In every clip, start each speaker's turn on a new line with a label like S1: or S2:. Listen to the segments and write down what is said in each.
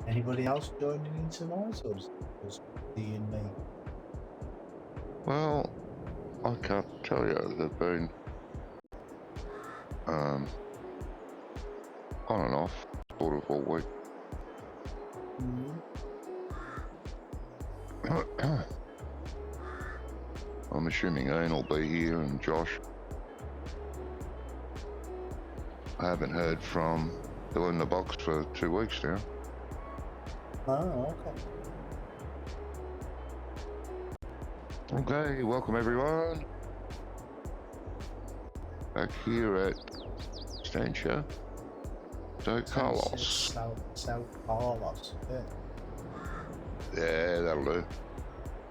S1: Anybody else joining in tonight, or is it just D and me?
S2: Well, I can't tell you. They've been on and off sort of all week. I'm assuming Ian will be here and Josh. I haven't heard from Bill in the box for 2 weeks now.
S1: Oh, okay.
S2: Okay, welcome everyone. Back here at Estância Carlos.
S1: São Carlos. Yeah.
S2: Yeah, that'll do.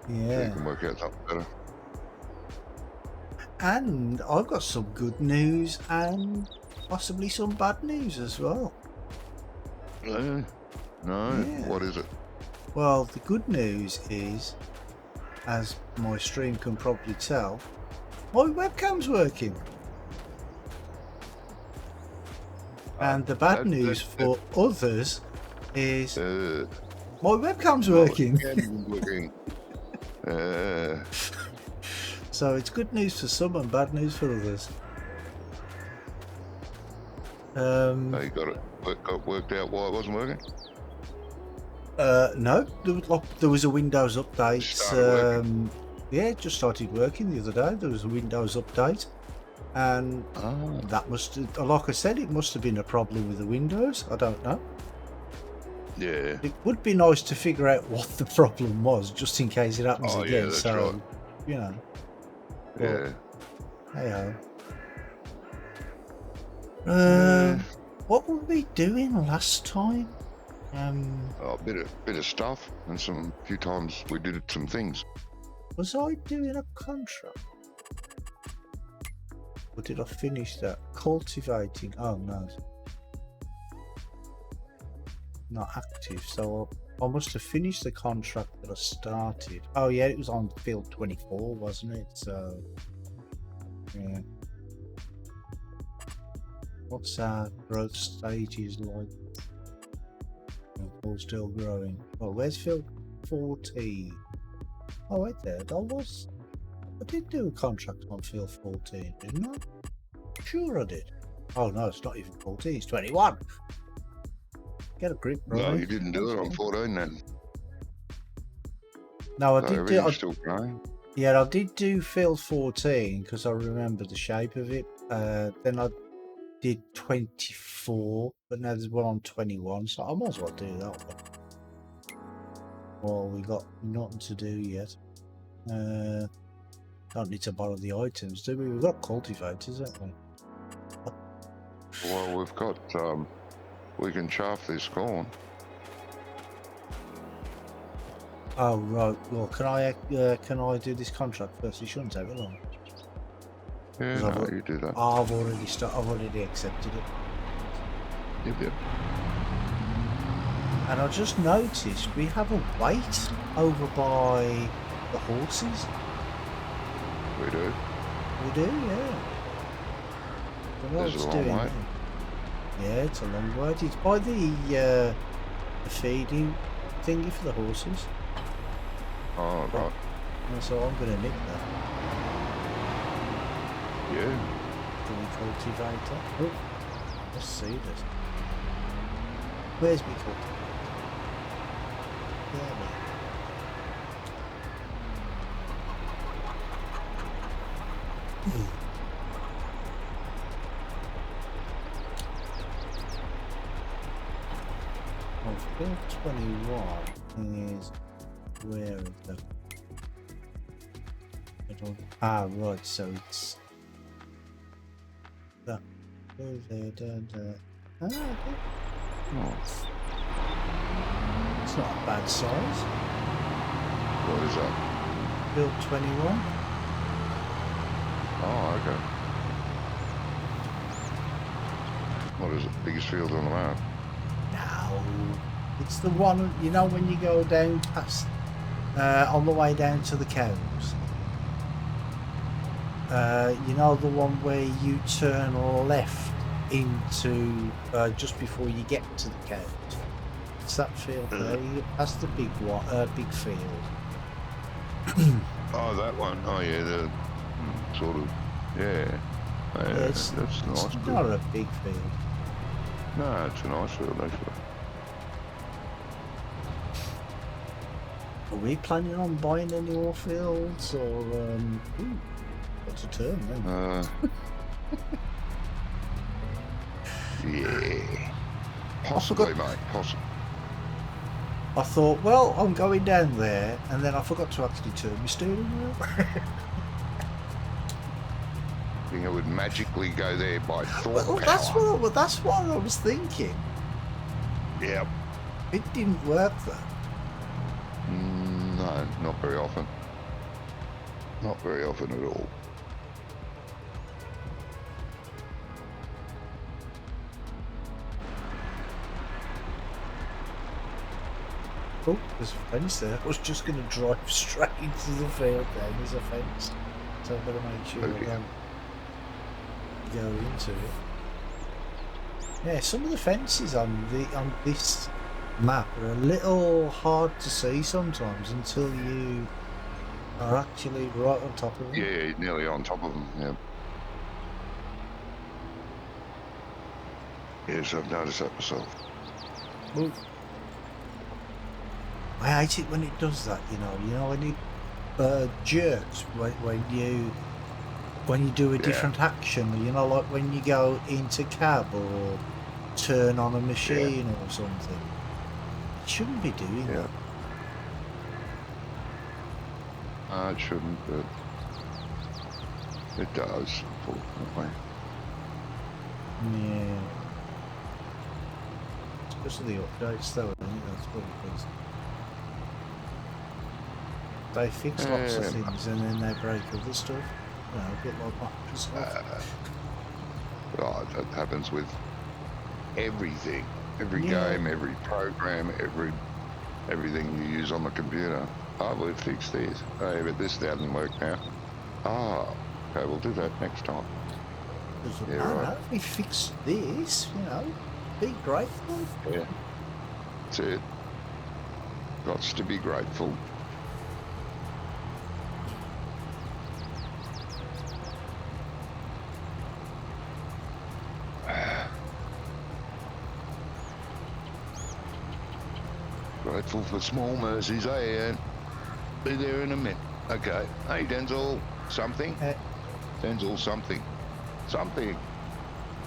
S1: Yeah.
S2: You can work out something better.
S1: And I've got some good news and possibly some bad news as well.
S2: No.
S1: Yeah.
S2: What is it?
S1: Well, the good news is, as my stream can probably tell, my webcam's working. And the bad news for others is my webcam's working. So it's good news for some and bad news for others.
S2: You got it worked out why it wasn't working?
S1: No, there was a Windows update. Yeah, it just started working the other day. There was a Windows update, and that must have, like I said, it must have been a problem with the Windows. I don't know.
S2: Yeah.
S1: It would be nice to figure out what the problem was, just in case it happens again.
S2: Yeah, that's
S1: so,
S2: right.
S1: You know.
S2: Yeah.
S1: Hey what were we doing last time?
S2: A bit of stuff, and a few times we did some things.
S1: Was I doing a contract? Or did I finish that? Cultivating. Oh no. Not active, so I must have finished the contract that I started. Oh yeah, it was on field 24, wasn't it? So yeah. What's our growth stages like? We're still growing. Oh, where's field 14? Oh wait there, I did do a contract on field 14, didn't I? Sure I did. Oh no, it's not even 14, it's 21. Get a grip, right?
S2: No, you didn't do it on 14 then.
S1: No, I did do.
S2: Still growing.
S1: Yeah, I did do field 14 because I remember the shape of it. Then I did 24, but now there's one on 21, so I might as well do that one. Well, we got nothing to do yet. Don't need to borrow the items, do we? We've got cultivators, haven't we?
S2: Well, we've got. We can chaff this corn.
S1: Oh right. Well, can I do this contract first? It shouldn't take long.
S2: Yeah, no, you do that.
S1: I've already accepted it.
S2: Yep.
S1: And I just noticed we have a wait over by the horses.
S2: We do.
S1: We do, yeah.
S2: This is a long way.
S1: Yeah, it's a long way. It's by the feeding thingy for the horses.
S2: Oh, right.
S1: And so I'm going to nick that.
S2: Yeah.
S1: The cultivator. Oh, let's see this. Where's my cultivator? There we go. Well, field 21 is where is the right, so it's that goes there, okay.
S2: Oh.
S1: It's not a bad size.
S2: What is that?
S1: Field 21.
S2: Oh, okay. What is it? Biggest field on the map?
S1: No, it's the one, you know, when you go down past on the way down to the cows, you know, the one where you turn left into just before you get to the cows. That's that field there. That's the big field.
S2: Oh, that one. Oh, yeah, the sort of, yeah.
S1: It's
S2: that's nice.
S1: It's not a big field.
S2: No, it's a nice field, actually.
S1: Are we planning on buying any more fields, or what's a term then?
S2: Yeah. Possibly, mate. Possibly.
S1: I thought, well, I'm going down there, and then I forgot to actually turn my steering wheel.
S2: I think it would magically go there by thought
S1: well,
S2: power.
S1: that's what I was thinking.
S2: Yep.
S1: It didn't work though.
S2: No, not very often. Not very often at all.
S1: Oh, there's a fence there. I was just going to drive straight into the field there. There's a fence. So I've got to make sure I don't go into it. Yeah, some of the fences on this map are a little hard to see sometimes until you are actually right on top of them.
S2: Yeah, nearly on top of them, yeah. Yes, I've noticed that myself.
S1: Well, I hate it when it does that, you know when it jerks when you do a different action, like when you go into cab or turn on a machine or something. It shouldn't be doing that.
S2: It shouldn't, but it does, unfortunately.
S1: Yeah. Especially the updates though, I think that's what it is. They fix lots of things and then they break other stuff. A bit like Microsoft.
S2: Right, that happens with everything. Every game, every program, everything you use on the computer. Oh, we've fixed this. Hey, but this doesn't work now. Oh, okay, we'll do that next time.
S1: Right. We fixed this, be grateful.
S2: Yeah, that's it. Gots to be grateful. Grateful for small mercies, eh? Be there in a minute. Okay. Hey, Denzel, something? Denzel, something. Something.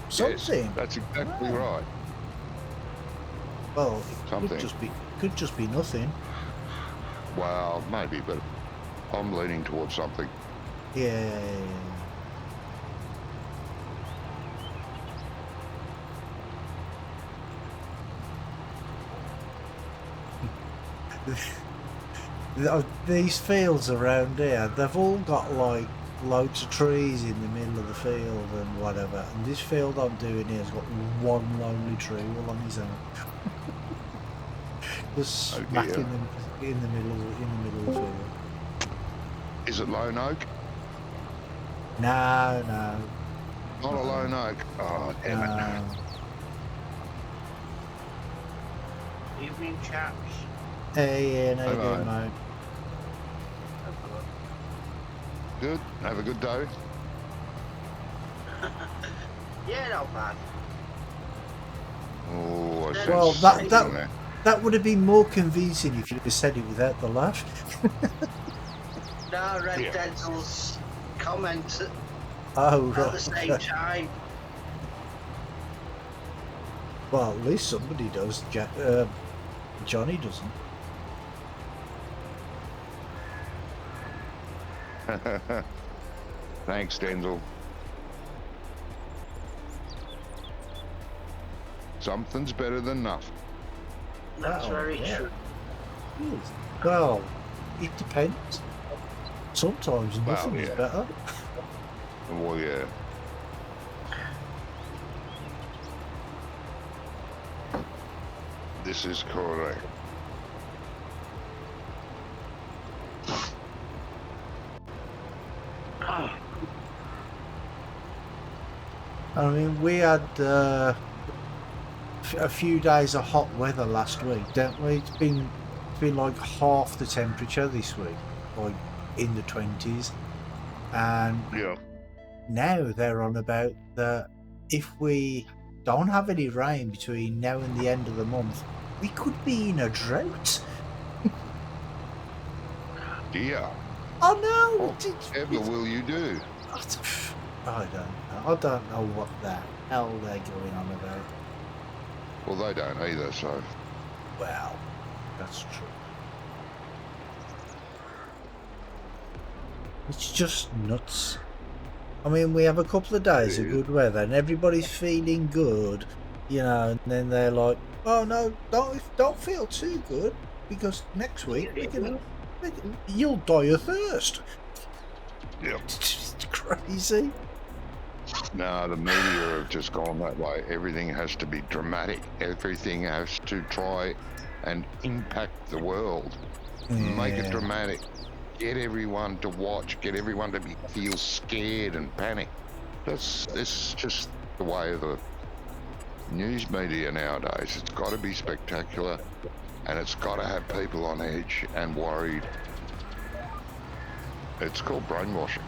S1: Something?
S2: Yes, that's exactly right.
S1: Well, it could just be nothing.
S2: Well, maybe, but I'm leaning towards something.
S1: Yeah. These fields around here, they've all got like loads of trees in the middle of the field and whatever, and this field I'm doing here has got one lonely tree all on his own. Just smack in the middle of the field.
S2: Is it lone oak?
S1: No.
S2: Not a lone oak. Oh, damn it.
S3: Evening, chaps.
S1: Hey, Ian, how you doing, mate?
S2: Good. Have a good day.
S3: Yeah, not bad.
S2: Oh, I
S1: well,
S2: that
S1: that would have been more convincing if you had said it without the laugh.
S3: No, I read Denzel's comments at the same time.
S1: Well, at least somebody does. Johnny doesn't.
S2: Thanks, Denzel. Something's better than nothing.
S3: That's very true.
S1: Well, it depends. Sometimes nothing is better.
S2: Well, yeah. This is correct.
S1: I mean, we had a few days of hot weather last week, don't we? It's been like half the temperature this week, like in the 20s, and now they're on about that if we don't have any rain between now and the end of the month, we could be in a drought.
S2: Yeah.
S1: Oh no!
S2: Whatever will you do?
S1: I don't know what the hell they're going on about.
S2: Well, they don't either, so.
S1: Well, that's true. It's just nuts. I mean, we have a couple of days of good weather and everybody's feeling good, you know, and then they're like, oh no, don't feel too good because next week you'll die of thirst.
S2: Yep.
S1: It's crazy.
S2: No, the media have just gone that way. Everything has to be dramatic. Everything has to try and impact the world. Yeah. Make it dramatic. Get everyone to watch. Get everyone to feel scared and panic. This is just the way of the news media nowadays. It's got to be spectacular, and it's got to have people on edge and worried. It's called brainwashing.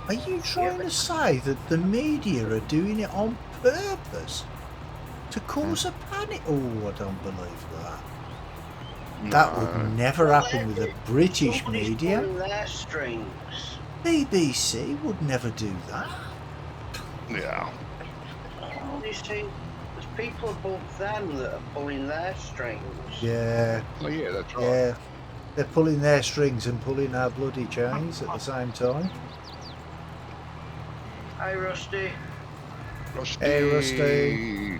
S1: Are you trying to say that the media are doing it on purpose to cause a panic? Oh, I don't believe that.
S2: No.
S1: That would never happen with the British media.
S3: Their strings.
S1: BBC would never do that.
S2: Yeah.
S3: You see, there's people above them that are pulling their strings.
S1: Yeah.
S2: Oh, yeah, that's right.
S1: Yeah. They're pulling their strings and pulling our bloody chains at the same time.
S3: Hi, Rusty.
S2: Rusty.
S1: Hey, Rusty.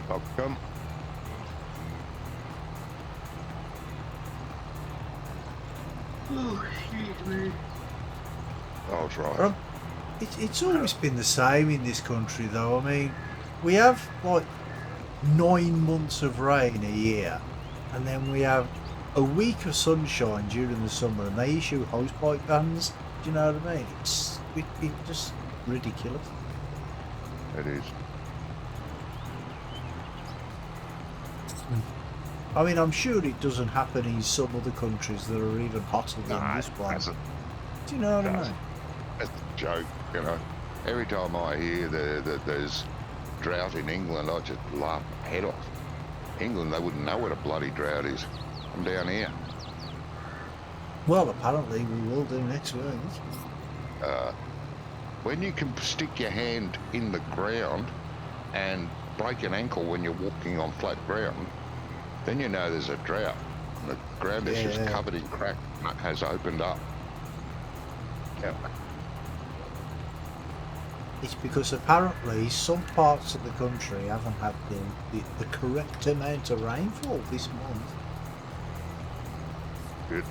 S2: Welcome.
S3: Oh, excuse me.
S2: Oh, that's right.
S1: It's always been the same in this country, though. I mean, we have like 9 months of rain a year, and then we have a week of sunshine during the summer, and they issue hosepipe bans. Do you know what I mean? It's just ridiculous.
S2: It is.
S1: I mean, I'm sure it doesn't happen in some other countries that are even hotter than this one. Do you know what I mean?
S2: It's a joke, you know. Every time I hear that there's drought in England, I just laugh my head off. England, they wouldn't know what a bloody drought is. I'm down here.
S1: Well, apparently we will do next week.
S2: When you can stick your hand in the ground and break an ankle when you're walking on flat ground, then you know there's a drought. The ground is just covered in crack and it has opened up. Yeah.
S1: It's because apparently some parts of the country haven't had the correct amount of rainfall this month.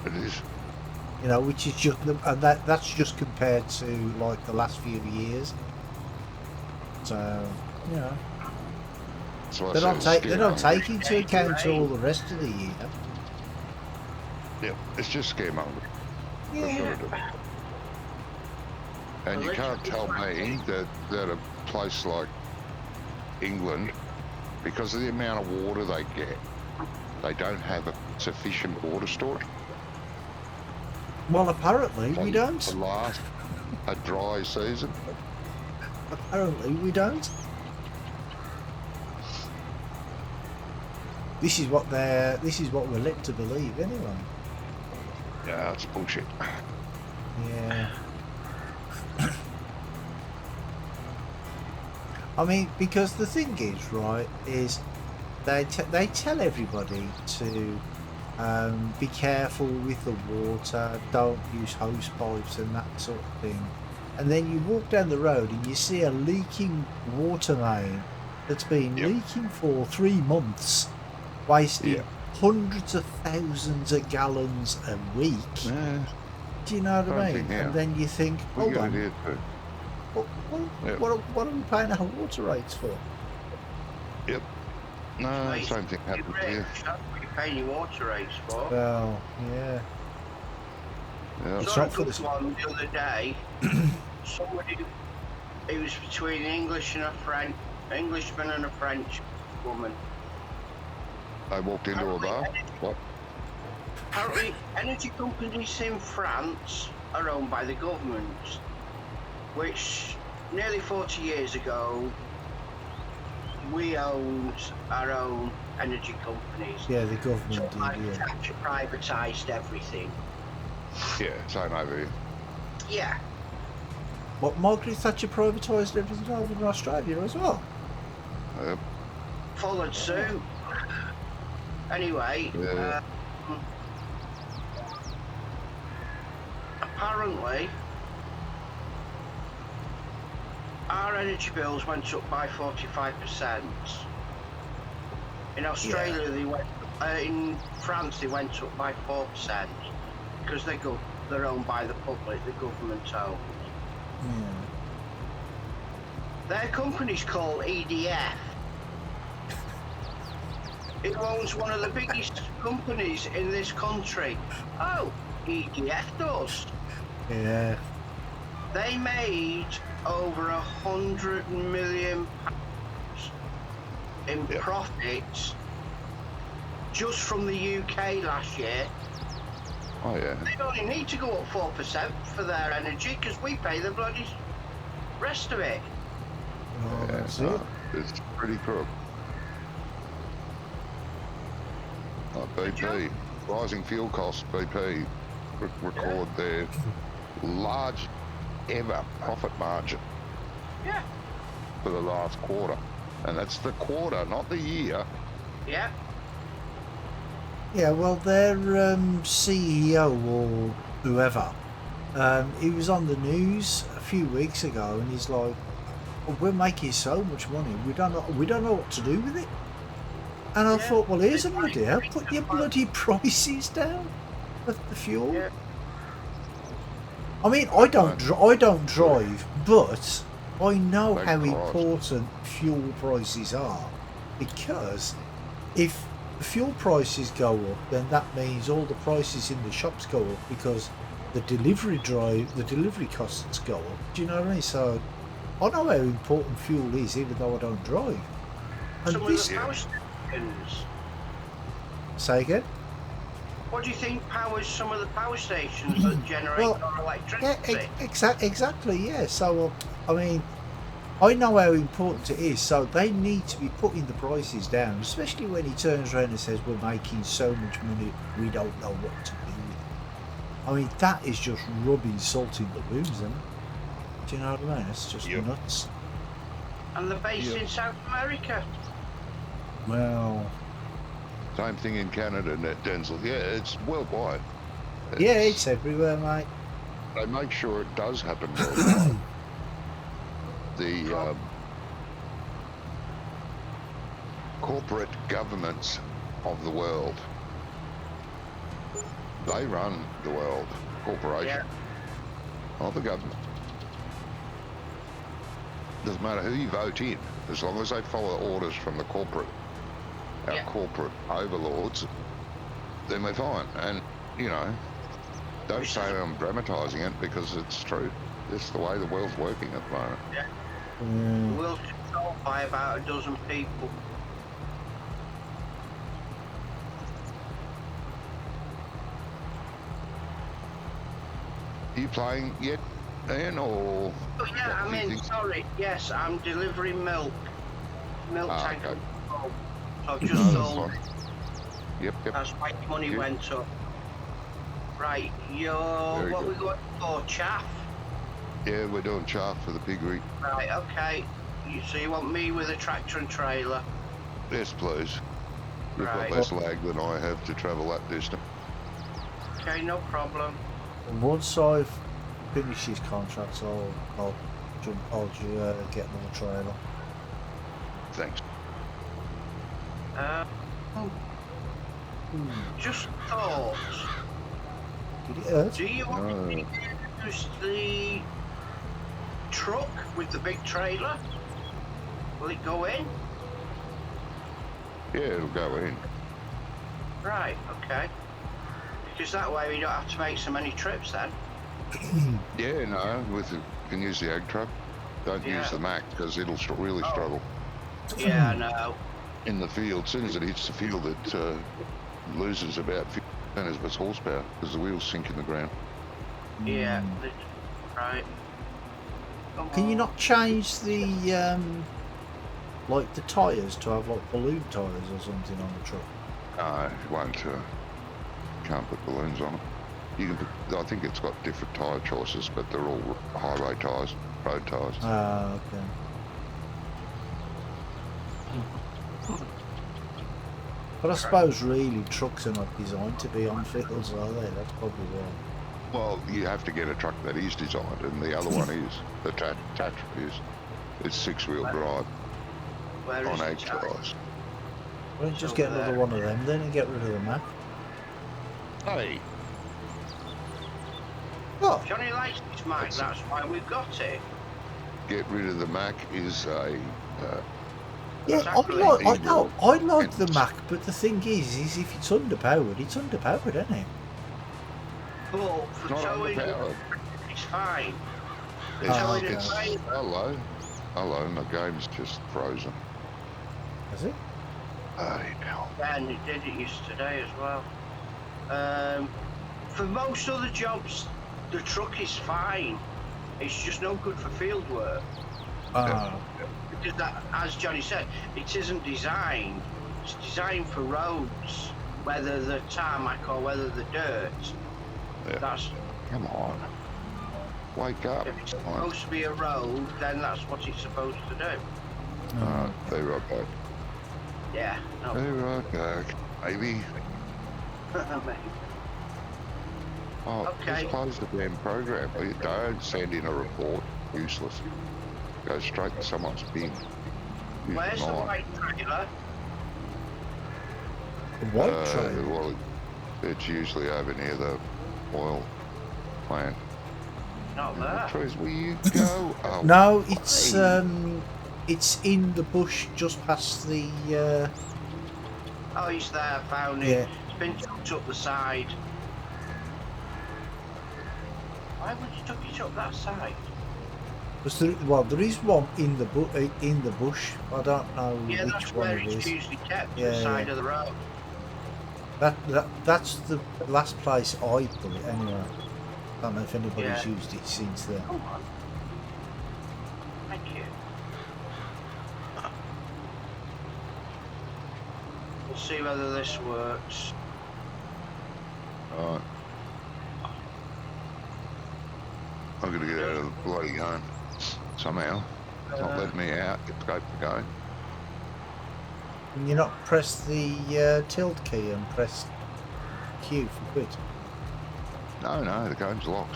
S2: It is.
S1: You know, which is just, and that's just compared to like the last few years. So, you know,
S2: So
S1: they don't take into account all the rest of the year.
S2: Yeah, it's just scaremongering.
S1: Yeah.
S2: And you can't tell me that a place like England, because of the amount of water they get, they don't have a sufficient water storage.
S1: Well, apparently we don't.
S2: To last a dry season.
S1: Apparently we don't. This is what we're led to believe, anyway.
S2: Yeah, that's bullshit.
S1: Yeah. I mean, because the thing is, right, is they tell everybody to be careful with the water, don't use hose pipes and that sort of thing. And then you walk down the road and you see a leaking water main that's been leaking for 3 months, wasting hundreds of thousands of gallons a week.
S2: Yeah.
S1: Do you know what I mean? And then you think, hold on, what are we paying our water rates for?
S2: Yep. No, same thing happened here.
S3: Paying your water rates for.
S1: Well, yeah.
S3: It's not for this one the other day. Somebody it was between an Englishman and a French woman.
S2: They walked into a bar. What?
S3: Apparently, energy companies in France are owned by the government, which nearly 40 years ago, we owned our own energy companies.
S1: Yeah, the government
S3: So
S1: did,
S3: Margaret
S1: yeah.
S3: Thatcher privatised everything.
S2: Yeah, same over here.
S3: Yeah.
S1: What, Margaret Thatcher privatised everything over in Australia as well?
S2: Yep.
S3: Followed suit. Anyway,
S2: Yeah.
S3: apparently, our energy bills went up by 45%. In Australia, they went. In France, they went up by 4% because they're owned by the public, the government owned.
S1: Yeah.
S3: Their company's called EDF. It owns one of the biggest companies in this country. Oh, EDF does.
S1: Yeah.
S3: They made over £100 million in
S2: Yep.
S3: profits just from the UK last year.
S2: Oh yeah.
S3: They only need to go up 4% for their energy because we pay the bloody rest of it.
S1: Oh,
S2: Yeah,
S1: that's
S2: no,
S1: it.
S2: it's pretty crook. BP, rising fuel costs. BP record their large ever profit margin
S3: Yeah,
S2: for the last quarter, and that's the quarter, not the year.
S3: yeah.
S1: Yeah, well, their CEO or whoever, he was on the news a few weeks ago, and he's like, oh, "We're making so much money, we don't know what to do with it." And I thought, well, here's an idea: put your bloody prices down of the fuel.
S3: Yeah.
S1: I mean, I don't drive, but I know
S2: Thank
S1: how
S2: Christ.
S1: important fuel prices are, because if the fuel prices go up, then that means all the prices in the shops go up because the delivery costs go up. Do you know what I mean? So I know how important fuel is, even though I don't drive. And
S3: Some
S1: this,
S3: of the power stations.
S1: say again?
S3: What do you think powers some of the power stations that generate
S1: Well,
S3: our
S1: Yeah,
S3: electricity?
S1: exactly. Yeah. So I mean, I know how important it is, so they need to be putting the prices down, especially when he turns around and says we're making so much money we don't know what to do with it. I mean, that is just rubbing salt in the wounds, isn't it? Do you know what I mean? It's just
S2: Yep.
S1: nuts.
S3: And they're based in South America.
S1: Well,
S2: Same thing in Canada, Denzel. Yeah, it's worldwide.
S1: yeah, it's everywhere, mate.
S2: They make sure it does happen worldwide. The corporate governments of the world, they run the world. Corporation, not the government. Doesn't matter who you vote in, as long as they follow orders from the corporate, our corporate overlords, then we're fine. And, you know, don't say I'm dramatising it because it's true. It's the way the world's working at the moment.
S3: The world's controlled by about a dozen people.
S2: Are you playing yet, Ian, or?
S3: Oh yeah,
S2: what do you
S3: I'm in.
S2: think?
S3: Sorry. Yes, I'm delivering milk. Milk tank.
S2: Okay.
S3: So I've
S2: No,
S3: just
S2: that's
S3: sold.
S2: fine. Yep.
S3: That's why money
S2: Yep.
S3: went up. Right,
S2: Very
S3: what
S2: good.
S3: we got for chaff?
S2: Yeah, we're doing chaff for the piggery.
S3: Right, okay. So you want me with a tractor and trailer?
S2: Yes, please. You've
S3: Right.
S2: got less lag than I have to travel that distance.
S3: Okay, no problem.
S1: Once I've finished his contracts, I'll get another trailer.
S2: Thanks.
S3: Just thought.
S1: Did it hurt?
S3: Do you want
S2: No.
S3: me to use the truck with the big trailer? Will it go in?
S2: Yeah, it'll go in.
S3: Right, okay. Because that way we don't have to make so many trips then.
S2: Yeah, no, you can use the ag truck. Don't use the Mac because it'll really struggle.
S3: Yeah, I know.
S2: In the field, as soon as it hits the field, it loses about 50% of its horsepower because the wheels sink in the ground.
S3: Yeah, right.
S1: Can you not change the like the tyres to have like balloon tyres or something on the truck?
S2: No, it won't. Can't put balloons on it. You can put, I think it's got different tyre choices, but they're all highway tyres, road tyres.
S1: Ah, okay. But I suppose really trucks are not designed to be on fields, are they? That's probably why.
S2: Well, you have to get a truck that is designed, and the other one is. The Tatra is. It's 6-wheel drive
S3: Where
S2: on
S3: is
S2: 8
S3: it, Jack?
S2: tyres.
S1: Why don't you just get another one of them then and get rid of the Mac?
S2: Hey,
S1: Oh,
S3: Johnny likes his Mac, that's why we've got it.
S2: get rid of the Mac is a.
S1: yeah,
S3: Exactly.
S1: I like the Mac, but the thing is if it's underpowered, isn't it?
S3: But for
S2: Not
S3: towing,
S2: underpowered.
S3: it's fine.
S2: It's,
S3: Towing and
S2: it's
S3: fine.
S2: hello, my game's just frozen.
S1: Is it?
S2: Hey, hell.
S3: And it did it yesterday as well. For most other jobs, the truck is fine. It's just no good for field work. Because that, as Johnny said, it isn't designed. It's designed for roads, whether the tarmac or whether the dirt.
S2: Yeah.
S3: That's,
S2: Come on. Wake up.
S3: if it's supposed to be a road, then that's what it's supposed to do.
S2: Be right back.
S3: Yeah, no.
S2: Be right back. Maybe. Oh,
S3: Okay.
S2: just close the damn program. You don't send in a report. Useless. Go straight to someone's bin. Use
S3: Where's the
S2: mine.
S3: white trailer?
S1: The white trailer.
S2: Well, it's usually over near the oil plant.
S3: Not there.
S2: Trees, where you go? Oh,
S1: No, it's
S2: hey.
S1: it's in the bush just past the
S3: Oh, he's there, found it.
S1: yeah.
S3: It's been tucked up the side. Why would you tuck it up that side?
S1: There is one in the bush. I don't know
S3: Yeah,
S1: which
S3: that's
S1: one
S3: where
S1: it
S3: it's
S1: is.
S3: usually kept,
S1: Yeah,
S3: the side
S1: yeah.
S3: of the road.
S1: That's the last place I put it anyway. I don't know if anybody's
S3: Yeah.
S1: used it since then.
S3: Come on. Thank you. We'll see whether this works.
S2: Alright. I'm gonna get out of the bloody gun. Somehow. It's not letting me out. Escape the game.
S1: Can you not press the tilt key and press Q for quit?
S2: No, the game's locked.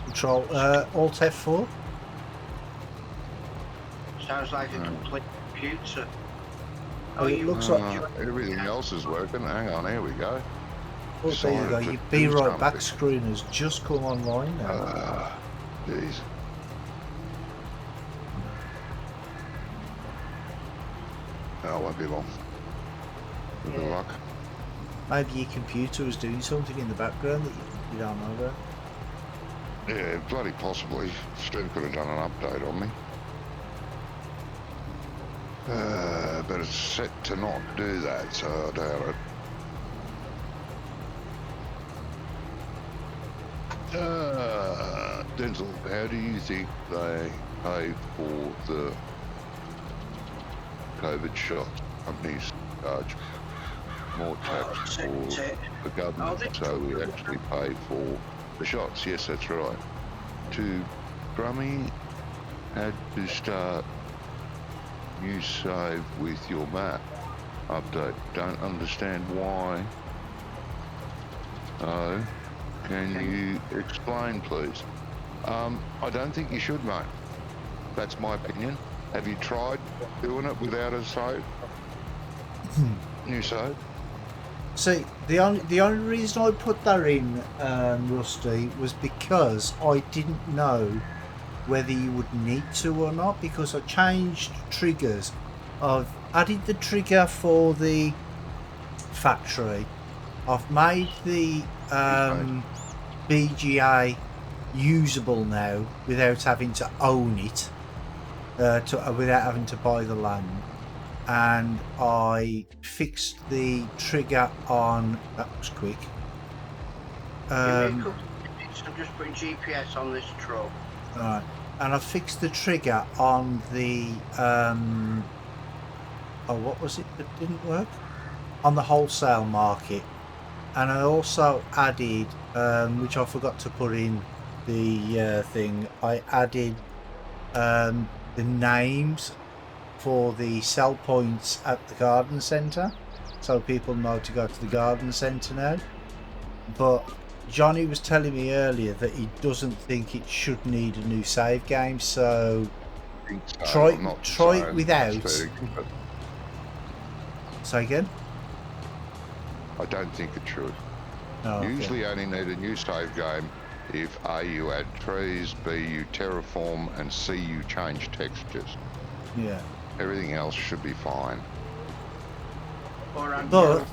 S1: Control Alt F4.
S3: Sounds like a complete computer.
S1: Well, it looks like
S2: Everything else is working. Hang on, here we go.
S1: oh, there you go.
S2: Decided
S1: Your
S2: to
S1: Be
S2: do
S1: Right Back
S2: something.
S1: screen has just come online now.
S2: Jeez. No, it won't be long. With the luck.
S1: Maybe your computer was doing something in the background that you don't know about.
S2: Yeah, bloody possibly. Stu could have done an update on me. But it's set to not do that, so I doubt it. Denzel, how do you think they pay for the COVID shots? Companies charge more tax for the government, so we actually pay for the shots. Yes, that's right. To Brummy had to start new save with your map update. Don't understand why. Oh, can you explain, please? I don't think you should, mate. That's my opinion. Have you tried doing it without a save? New save?
S1: See, the only reason I put that in, Rusty, was because I didn't know whether you would need to or not, because I changed triggers. I've added the trigger for the factory. I've made the BGA usable now without having to own it, without having to buy the land. And I fixed the trigger on. That was quick.
S3: Give me a couple of minutes, I'm just putting GPS on this truck.
S1: Alright, and I fixed the trigger on the what was it that didn't work? On the wholesale market. And I also added, which I forgot to put in the thing, I added the names for the sell points at the garden centre, so people know to go to the garden centre now. But Johnny was telling me earlier that he doesn't think it should need a new save game, so try it without. Say again?
S2: I don't think it should.
S1: Oh, okay.
S2: Usually only need a new save game if A, you add trees, B, you terraform, and C, you change textures.
S1: Yeah.
S2: Everything else should be fine.
S1: But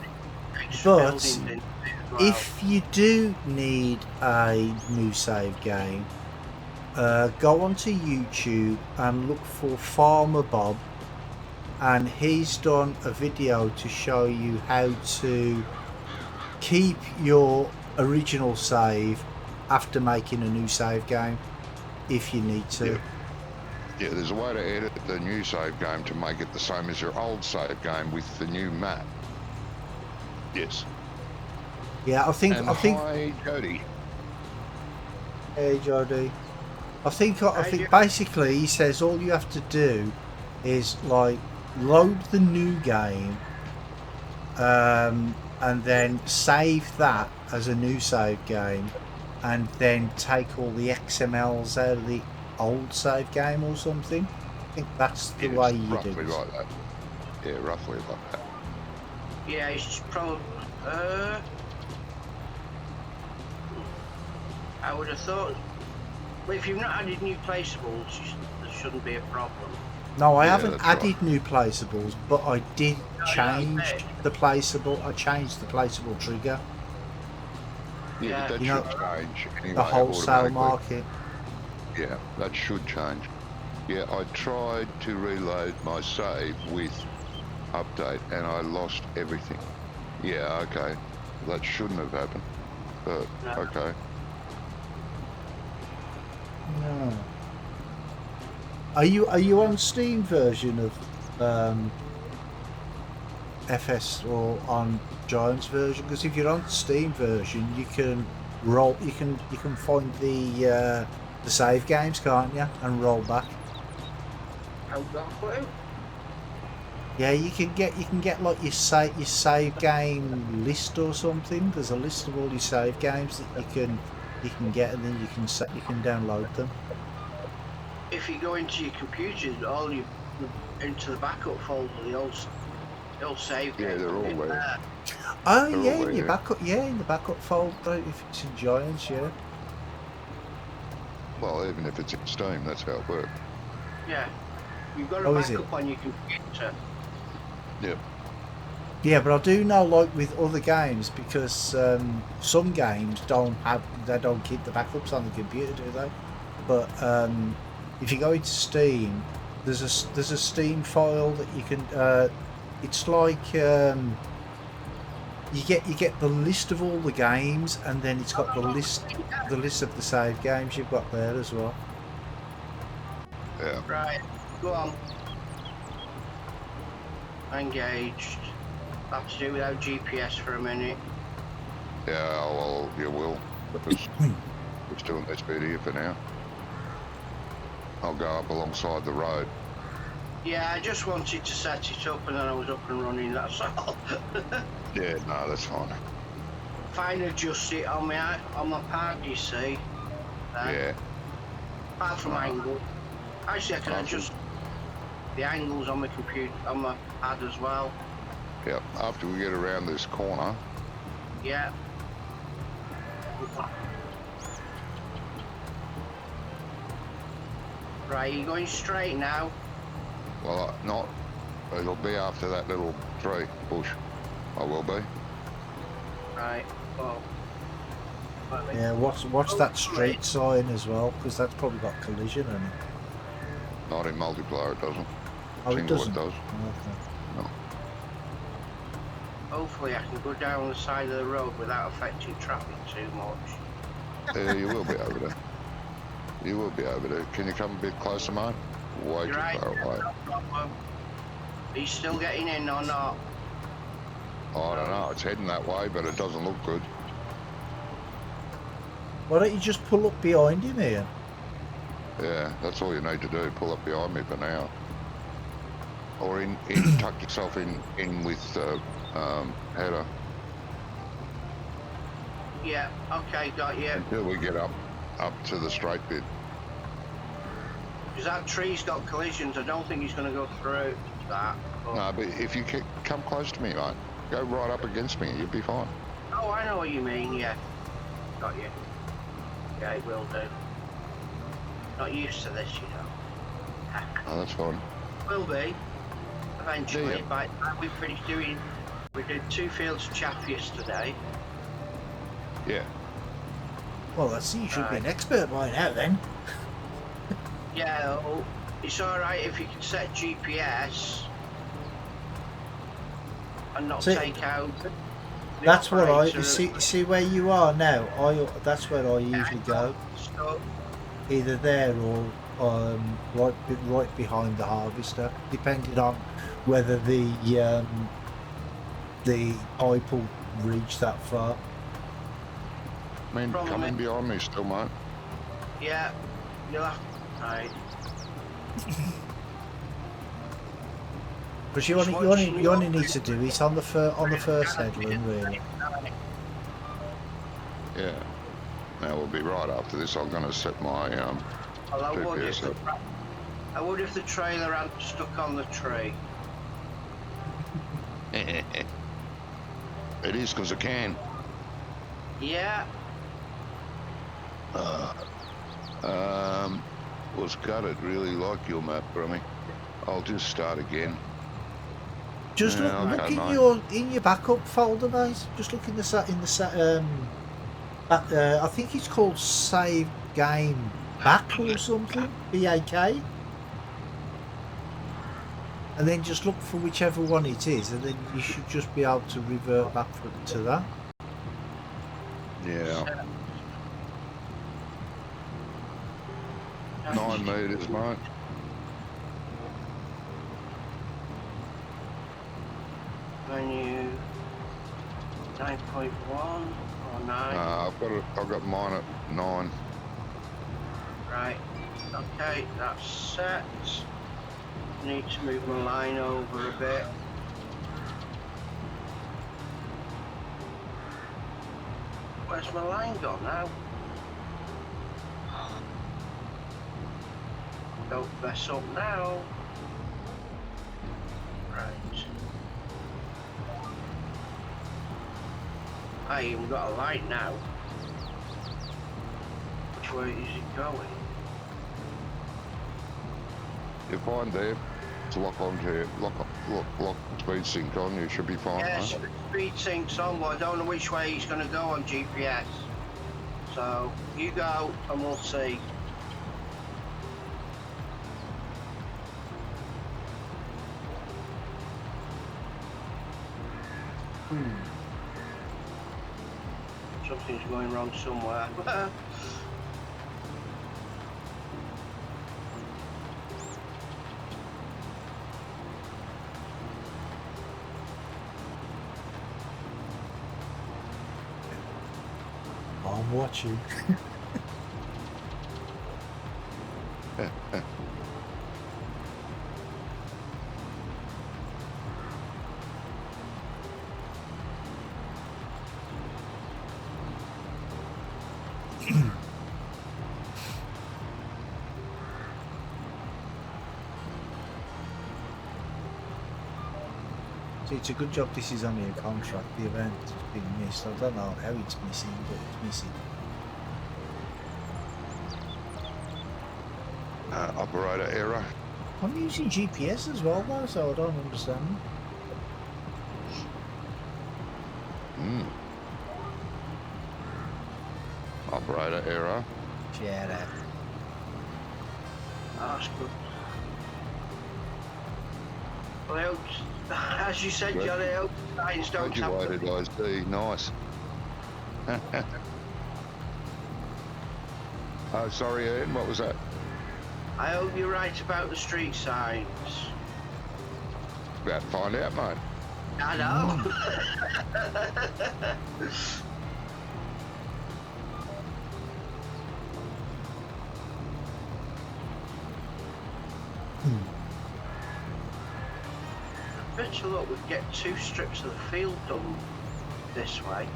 S1: if you do need a new save game, go onto YouTube and look for Farmer Bob, and he's done a video to show you how to keep your original save after making a new save game, if you need to.
S2: Yeah, there's a way to edit the new save game to make it the same as your old save game with the new map. Yes.
S1: Yeah, I think.
S2: Hi, Jody.
S1: Hey, Jody. I think basically he says all you have to do is like load the new game, and then save that as a new save game, and then take all the XMLs out of the old save game or something. I think that's the way you do it.
S2: Roughly like that. Yeah, roughly like that.
S3: Yeah, it's probably. I would have thought. Well, if you've not added new placeables, there shouldn't be a problem.
S1: No, I haven't added new placeables, but I did change the placeable. I changed the placeable trigger.
S2: Yeah, but that should change anyway.
S1: The wholesale market.
S2: Yeah, that should change. Yeah, I tried to reload my save with update and I lost everything. Yeah, okay. That shouldn't have happened. But okay.
S1: No. Are you on Steam version of FS or on Giants version? Because if you're on Steam version, you can roll. You can find the save games, can't you? And roll back. Yeah, you can get like your save game list or something. There's a list of all your save games that you can get, and then you can download them.
S3: If you go into your computer, into the backup folder, the old save games.
S2: Yeah, they're all there.
S1: Oh yeah, in your backup. Yeah, in the backup folder if it's in Giants. Yeah.
S2: Well, even if it's in Steam, that's how it works.
S3: Yeah, you've got a backup on your computer.
S2: Yep.
S1: Yeah, but I do know, like with other games, because some games don't keep the backups on the computer, do they? But if you go into Steam, there's a Steam file that you can. It's like you get the list of all the games, and then it's got the list of the save games you've got there as well.
S2: Yeah.
S3: Right, go on. Engaged. I'll have to do without GPS for a minute.
S2: Yeah, well, you will. Because we're still in this video for now. I'll go up alongside the road.
S3: Yeah, I just wanted to set it up and then I was up and running, that's all.
S2: Yeah, no, that's fine.
S3: Fine, adjust it on my pad, you see.
S2: Yeah.
S3: Apart from angle. Actually, I can adjust the angles on my computer, on my pad as well.
S2: Yeah, after we get around this corner.
S3: Yeah. Right, you're going straight now?
S2: Well, not. It'll be after that little tree bush. I will be.
S3: Right, well.
S1: Yeah, watch that street sign as well, because that's probably got collision in it.
S2: Not in multiplayer, it doesn't.
S1: Oh, it
S2: Single
S1: doesn't.
S2: it does.
S1: Okay.
S2: No.
S3: Hopefully I can go down the side of the road without affecting traffic too much.
S2: You will be over there. You will be over there. Can you come a bit closer, mate? Way
S3: You're
S2: too
S3: right,
S2: far away.
S3: no problem. Are you still getting in or not?
S2: I don't know. It's heading that way, but it doesn't look good.
S1: Why don't you just pull up behind him, Ian?
S2: Yeah, that's all you need to do. Pull up behind me for now. Or tuck yourself in with header
S3: Yeah, okay, got you.
S2: until we get up to the straight bit.
S3: Because that tree's got collisions, I don't think he's going to go through that. But...
S2: No, but if you come close to me, mate, go right up against me, you'll be fine.
S3: Oh, I know what you mean, yeah. Got you. Yeah, it will do. Not used to this, you know.
S2: Oh, that's fine.
S3: Will be. Eventually,
S2: Yeah.
S3: by the time we finish doing... We did 2 fields of chaff yesterday.
S2: Yeah.
S1: Well, I see you should be an expert by now, then.
S3: Yeah, well, it's alright if you can set GPS and not
S1: See,
S3: take out...
S1: That's what I see where you are now. That's where I usually go.
S3: So,
S1: Either there or right behind the harvester, depending on whether the pipe will reach that far.
S2: I mean,
S3: Problem
S2: come in
S3: is-
S2: behind me still, mate.
S3: yeah, you'll have to... Right.
S1: Because you only need to do it on the first headland, really.
S2: Yeah. Now we'll be right after this. I'm going to set my
S3: Well,
S2: GPS up.
S3: I would if the trailer had stuck on the tree.
S2: It is because I can.
S3: Yeah,
S2: Was gutted. Really like your map, Brummy. I'll just start again.
S1: Just
S2: Yeah,
S1: look
S2: okay,
S1: in your backup folder, mate. Just look in the I think it's called Save Game Back or something. BAK. And then just look for whichever one it is, and then you should just be able to revert back to that.
S2: Yeah. 9 metres, mate.
S3: menu 9.1 or 9.
S2: I've got mine at 9.
S3: Right. Okay, that's set. Need to move my line over a bit. Where's my line gone now? Don't mess up now. Right. I even got a light now. Which way is it going?
S2: You're fine there. To lock onto lock speed sync on, you should be fine.
S3: Yes,
S2: Mate.
S3: speed sync's on, but I don't know which way he's going to go on GPS. So, you go and we'll see. Something's going wrong somewhere.
S1: I'm watching. See, it's a good job this is only a contract. The event has been missed. I don't know how it's missing, but it's missing.
S2: Operator error.
S1: I'm using GPS as well though, so I don't understand.
S2: operator error.
S1: Share that.
S3: That's good. Well, I hope, as you said,
S2: Good.
S3: Johnny, I hope signs don't happen.
S2: Graduated IC, nice. Oh, sorry, Ian, what was that?
S3: I hope you're right about the street signs.
S2: About to find out, mate.
S3: I know. I bet you look, we'd get 2 strips of the field done this way.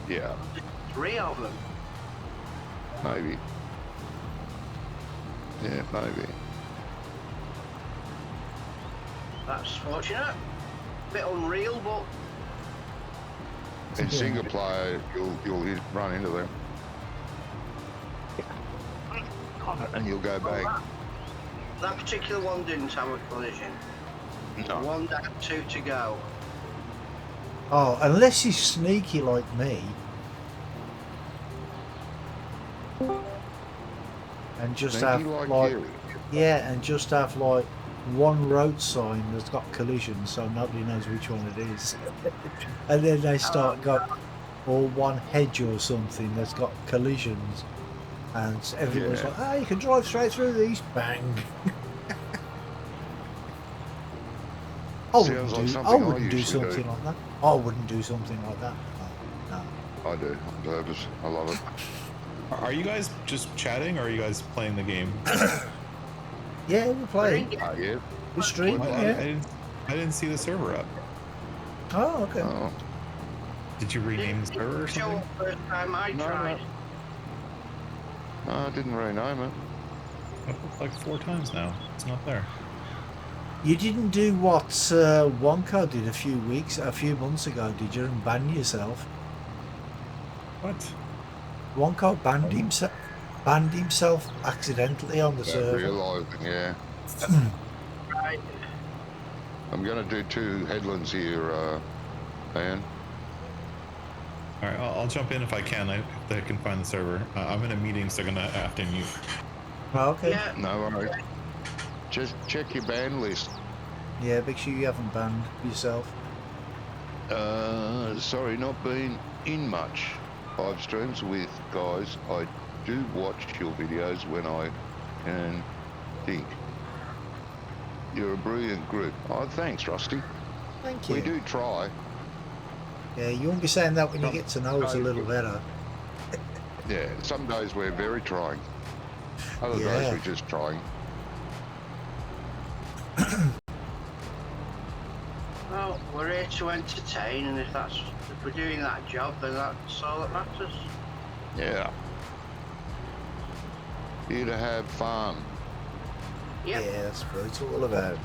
S2: Yeah,
S3: 3 of them.
S2: maybe. Yeah, maybe.
S3: That's fortunate. Bit unreal, but
S2: In single player, you'll run into them. And you'll go back.
S3: that particular one didn't have a collision.
S2: No.
S3: One down, 2 to go.
S1: Oh, unless he's sneaky like me. And just
S2: Sneaky
S1: have
S2: like you.
S1: yeah, and just have like one road sign that's got collisions, so nobody knows which one it is. And then they start got, or one hedge or something that's got collisions, and everyone's
S2: Yeah.
S1: like, "Ah, you can drive straight through these." Bang.
S2: Sounds like
S1: I
S2: something I
S1: wouldn't do
S2: usually do.
S1: something like that. I wouldn't do something like that. No.
S2: I do, on purpose. I love it.
S4: Are you guys just chatting, or are you guys playing the game?
S1: Yeah, we're playing.
S2: Oh, yeah.
S1: We're streaming.
S4: I
S1: Yeah.
S4: didn't see the server up.
S1: Oh, okay.
S2: Oh,
S4: Did you rename the server or
S3: Show
S4: something?
S3: up first time I
S2: No,
S3: tried.
S2: no, I didn't rename it.
S4: I've looked like 4 times now. It's not there.
S1: You didn't do what Wonka did a few months ago, did you? And ban yourself.
S4: What?
S1: Wonka banned himself accidentally on the server.
S2: Realising, yeah.
S3: Right.
S2: I'm going to do 2 headlands here, Ian.
S4: All right, I'll jump in if I can. If I can find the server. I'm in a meeting, so I'm gonna have to mute.
S1: Oh, okay.
S3: Yeah,
S2: No worries. Just check your ban list.
S1: Yeah, make sure you haven't banned yourself.
S2: Sorry, not been in much live streams with guys. I do watch your videos when I can think. You're a brilliant group. Oh, thanks, Rusty.
S1: Thank you.
S2: We do try.
S1: Yeah, you won't be saying that when you get to know us a little better.
S2: Yeah, some days we're very trying. Other days
S1: Yeah.
S2: we're just trying.
S3: well, we're here to entertain, and if we're doing that job, then that's all that matters.
S2: Yeah. Here to have fun.
S3: Yep.
S1: Yeah, that's what it's all about.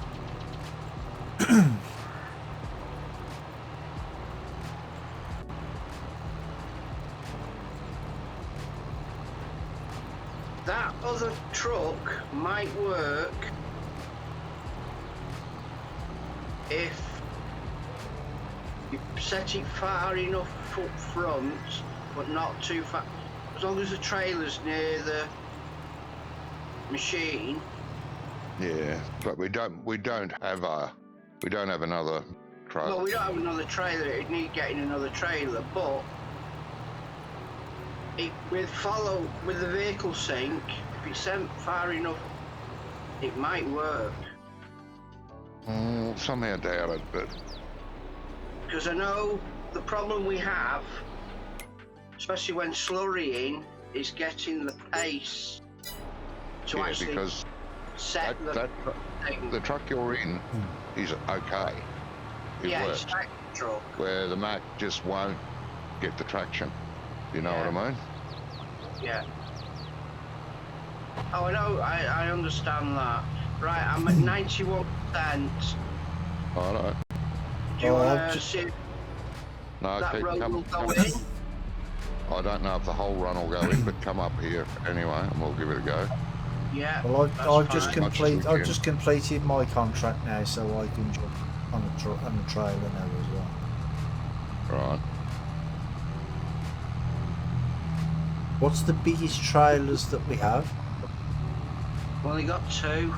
S3: That other truck might work if you set it far enough up front, but not too far. As long as the trailer's near the machine.
S2: Yeah, but we don't have another truck.
S3: Well, we don't have another trailer. It'd need getting another trailer, but with the vehicle sync, if it's sent far enough, it might work.
S2: Somehow doubt it, but
S3: Because I know the problem we have, especially when slurrying, is getting the pace to
S2: yeah,
S3: actually
S2: because
S3: set
S2: that
S3: thing.
S2: the truck you're in is okay. It
S3: Yeah,
S2: works.
S3: it's a truck.
S2: Where the Mac just won't get the traction. You know what I mean?
S3: Yeah. Oh, I know. I understand that. Right, I'm at 91%.
S2: I know.
S3: Do you
S1: Oh,
S3: want
S1: I've
S3: to
S1: just-
S3: see if
S2: No,
S3: that
S2: keep
S3: road will
S2: come.
S3: go in?
S2: I don't know if the whole run will go in, but come up here anyway, and we'll give it a go.
S3: Yeah.
S1: Well,
S3: that's
S1: I've just
S3: fine.
S1: I've just completed my contract now, so I can jump on the trailer now as well.
S2: Right.
S1: What's the biggest trailers that we have?
S3: We've only got 2.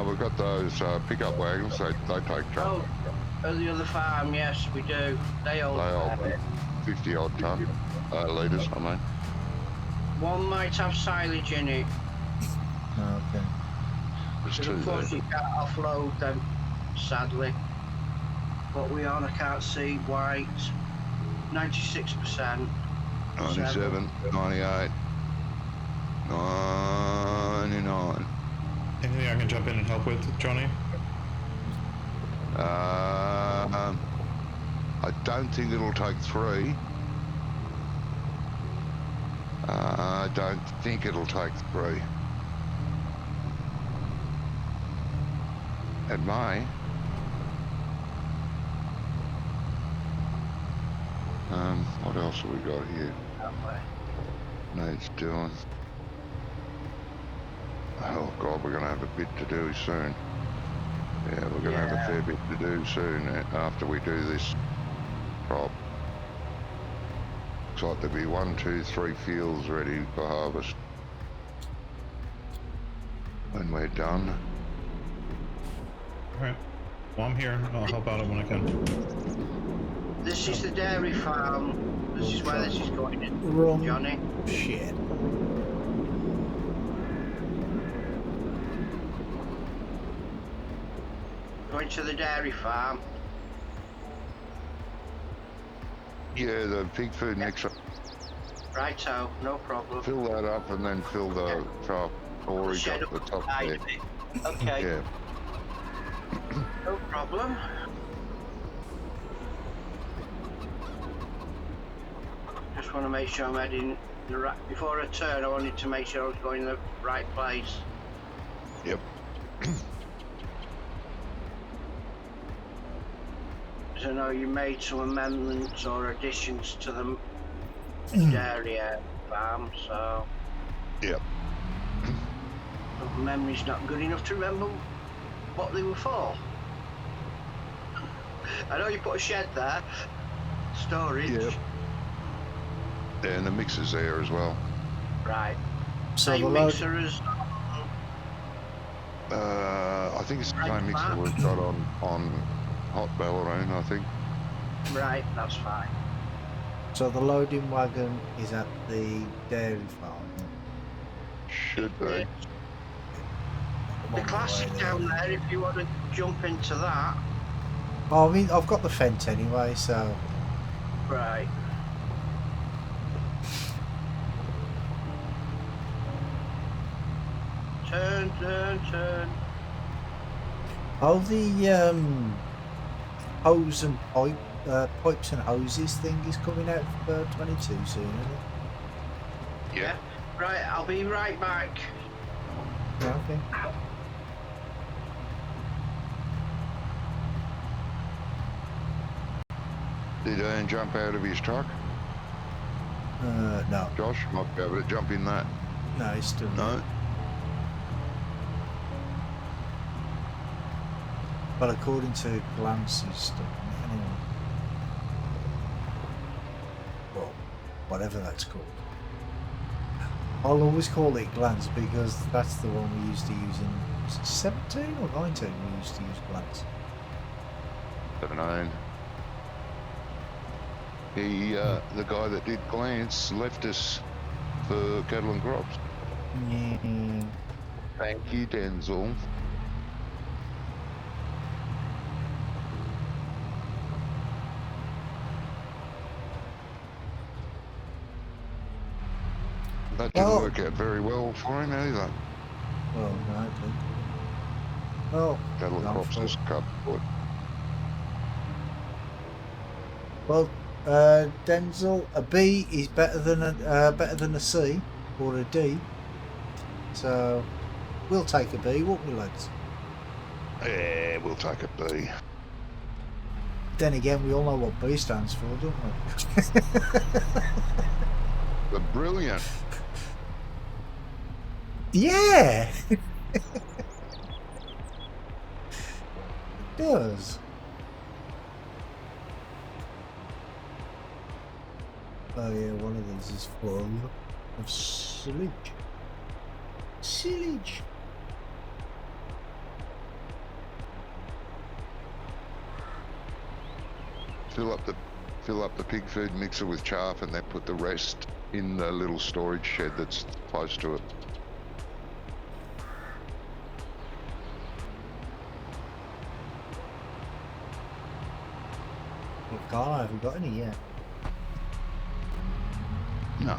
S2: We've got those pickup wagons. They take truck.
S3: Oh, at the other farm, yes, we do. They hold
S2: They
S3: a
S2: hold
S3: fair bit.
S2: 50 odd ton litres. I mean,
S3: One might have silage in it,
S1: Oh, okay.
S2: there's
S3: but
S2: 2 there.
S3: unfortunately you can't offload them, sadly. What we on, I can't see, white, 96%.
S2: 97, 98, 99.
S4: Anything I can jump in and help with, Johnny?
S2: I don't think it'll take 3. I don't think it'll take 3. It may. What else have we got here?
S3: That way.
S2: Needs doing. Oh God, we're going to have a bit to do soon. Yeah, we're going to have a fair bit to do soon after we do this crop. Looks like there'll be 1, 2, 3 fields ready for harvest when we're done.
S4: All right. Well, I'm here. I'll help out when I can.
S3: This is the dairy farm. This is where this is going in,
S1: Wrong.
S3: Johnny.
S1: Shit.
S3: Going to the dairy farm.
S2: Yeah, the pig food mixer.
S3: Righto, no problem.
S2: Fill that up and then fill the top storage
S3: Shed
S2: up the
S3: up
S2: top
S3: side
S2: there.
S3: of it. Okay,
S2: Yeah.
S3: no problem. Just want to make sure I'm heading the right. Before I turn, I wanted to make sure I was going the right place.
S2: Yep.
S3: Because I know you made some amendments or additions to the dairy farm, so
S2: Yep.
S3: my memory's not good enough to remember what they were for. I know you put a shed there, storage.
S2: Yep. And the mixer's there as well.
S3: Right.
S1: So the
S3: Same
S1: load.
S3: mixer as
S2: I think it's the
S3: Right,
S2: same mixer
S3: Mark.
S2: we've got on haut-beyleron, I think.
S3: right. That's fine.
S1: So the loading wagon is at the dairy farm.
S2: Should be.
S3: The
S1: I'm on my
S3: classic
S1: way
S3: down there. If you want to jump into that,
S1: Oh, I mean, I've got the fence anyway, so
S3: right. Turn, turn, turn.
S1: oh, the hose and pipes and hoses thing is coming out for 22 soon, isn't it?
S2: Yeah.
S3: Right. I'll be right back.
S1: Yeah, okay.
S2: Did Ian jump out of his truck?
S1: No,
S2: Josh might be able to jump in that.
S1: no, it's still
S2: No.
S1: But according to Glance's stuff, anyway. Well, whatever that's called. I'll always call it Glance because that's the one we used to use in was it 17 or 19 we used to use Glance.
S2: 17. He, the guy that did Glance left us for cattle and crops.
S1: Yeah.
S2: Thank you, Denzel. That didn't
S1: Well-
S2: work out very well for him either.
S1: Well, no, it didn't. Well,
S2: Cattle and
S1: no,
S2: crops
S1: sure.
S2: is cut.
S1: well, Denzel, a B is better than a C or a D. So we'll take a B, won't we, lads?
S2: Yeah, we'll take a B.
S1: Then again, we all know what B stands for, don't we?
S2: The brilliant.
S1: Yeah. It does. Oh yeah, one of these is full of silage. Silage.
S2: Fill up the pig food mixer with chaff, and then put the rest in the little storage shed that's close to it.
S1: Oh God, I haven't got any yet.
S2: No.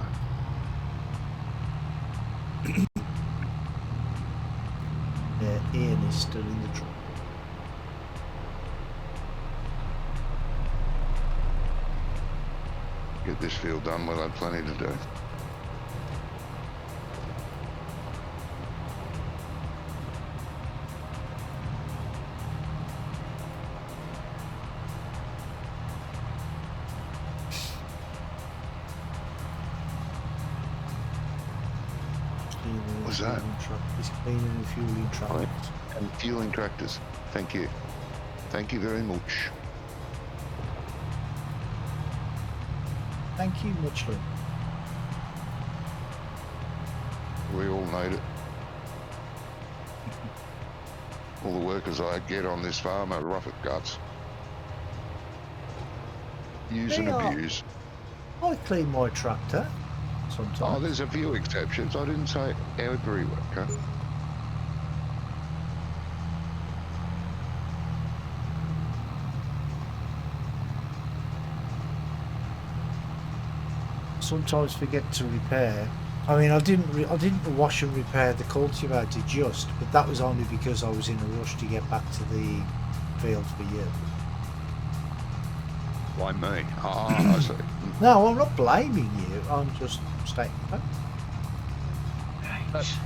S1: Yeah, Ian is still in the truck.
S2: Get this field done. We'll have plenty to do. What's that?
S1: He's cleaning and fueling trucks.
S2: And fueling tractors. Thank you. Thank you very much.
S1: Thank you, muchly.
S2: We all need it. All the workers I get on this farm are rough at guts. Use and
S1: They are.
S2: abuse.
S1: I clean my tractor
S2: Oh,
S1: sometimes.
S2: there's a few exceptions. I didn't say every worker.
S1: Sometimes forget to repair. I mean, I didn't wash and repair the cultivator just, but that was only because I was in a rush to get back to the field for you.
S2: Why me? Ah, I see.
S1: No, I'm not blaming you. I'm just stating fact.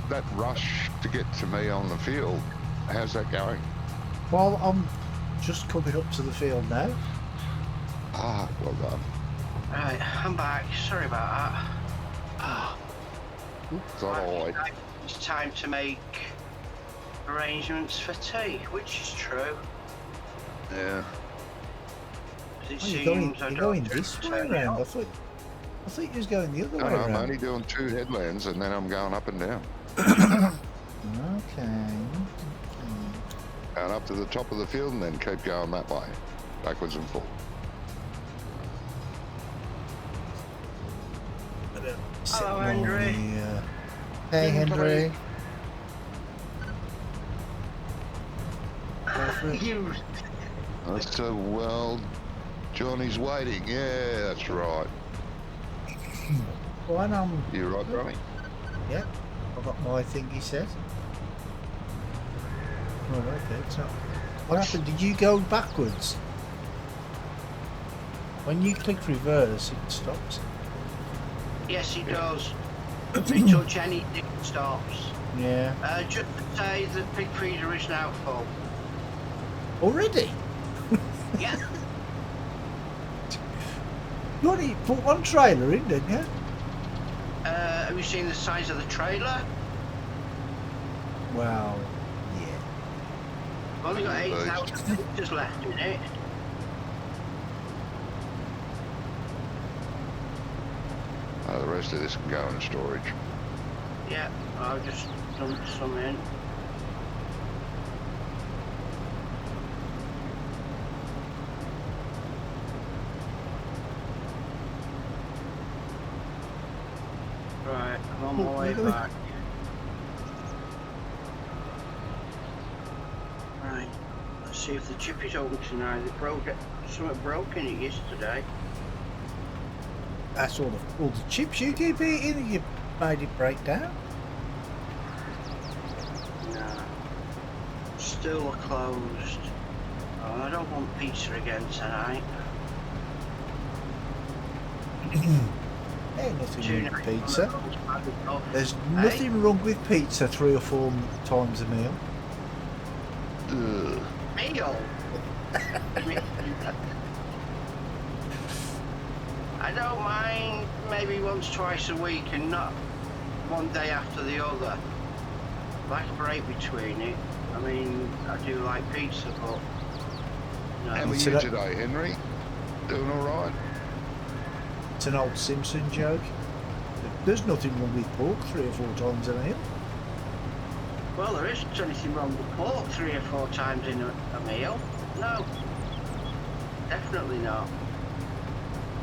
S2: That rush to get to me on the field, how's that going?
S1: Well, I'm just coming up to the field now.
S2: Ah, well done.
S3: Right, I'm back. Sorry about that.
S2: It's not all right.
S3: It's time to make arrangements for tea, which is true.
S2: Yeah.
S3: 'Cause it
S1: Oh, you're
S3: seems
S1: going this way around. I thought you was going the other
S2: No,
S1: way
S2: no, I'm
S1: around.
S2: only doing 2 headlands and then I'm going up and down.
S1: Okay.
S2: Going up to the top of the field and then keep going that way, backwards and forward.
S3: Hello, Henry.
S1: Hey, Henry.
S3: You.
S2: That's well, Johnny's waiting. Yeah, that's right.
S1: Well,
S2: You right, Johnny?
S1: yeah, I got my thing, he said. Oh, okay, so what happened? Did you go backwards? When you click reverse, it stops.
S3: Yes, he does. If you touch anything, it stops.
S1: Yeah.
S3: Just to say the pig feeder is now full.
S1: Already?
S3: Yeah.
S1: You only put one trailer in, didn't you?
S3: Have you seen the size of the trailer?
S1: Well, yeah.
S3: We've only got 8,000 litres left in it.
S2: The rest of this can go in storage.
S3: Yeah, I'll just dump some in. Right, I'm on my way back. Right, let's see if the chip is open tonight. They broke it. Something broke in it yesterday.
S1: That's all the chips you keep eating and you made it break down?
S3: Nah, still closed. Oh, I don't want pizza again tonight.
S1: Hey, nothing wrong with pizza.
S3: Oh,
S1: There's nothing wrong with pizza 3 or 4 times a meal.
S2: Ugh.
S3: meal. I don't mind maybe once, twice a week and not one day after the other. Like a break between it. I mean, I do like pizza, but no.
S2: How are you today, Henry? Doing all right?
S1: It's an old Simpson joke. There's nothing wrong with pork 3 or 4 times a meal.
S3: Well, there isn't anything wrong with pork 3 or 4 times in a meal. No. Definitely not.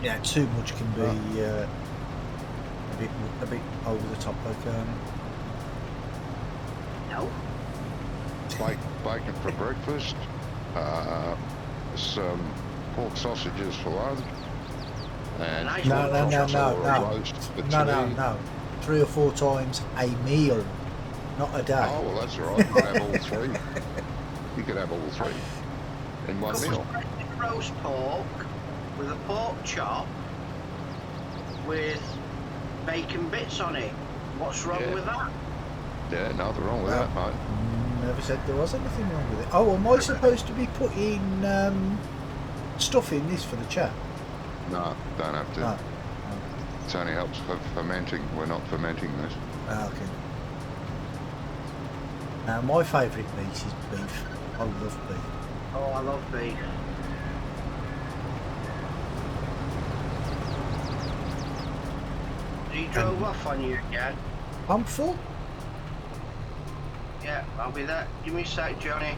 S1: Yeah, too much can be a bit over the top, like
S3: No.
S2: Bacon for breakfast, some pork sausages for lunch, and
S3: Nice.
S1: No.
S2: roast for tea.
S1: No. 3 or 4 times a meal, not a day.
S2: Oh, well, that's all right. You can have all 3. You can have all 3 in one meal.
S3: Roast pork with a pork chop with bacon bits on it. What's wrong with that?
S2: Yeah, nothing wrong with that, mate.
S1: Never said there was anything wrong with it. Oh, am I supposed to be putting stuff in this for the chat?
S2: No, don't have to.
S1: No.
S2: It only helps for fermenting. We're not fermenting this.
S1: Okay. Now, my favourite meat is beef. I love beef.
S3: Oh, I love beef. He drove off on you again.
S1: I'm full.
S3: Yeah, I'll be there. Give me a sec, Johnny.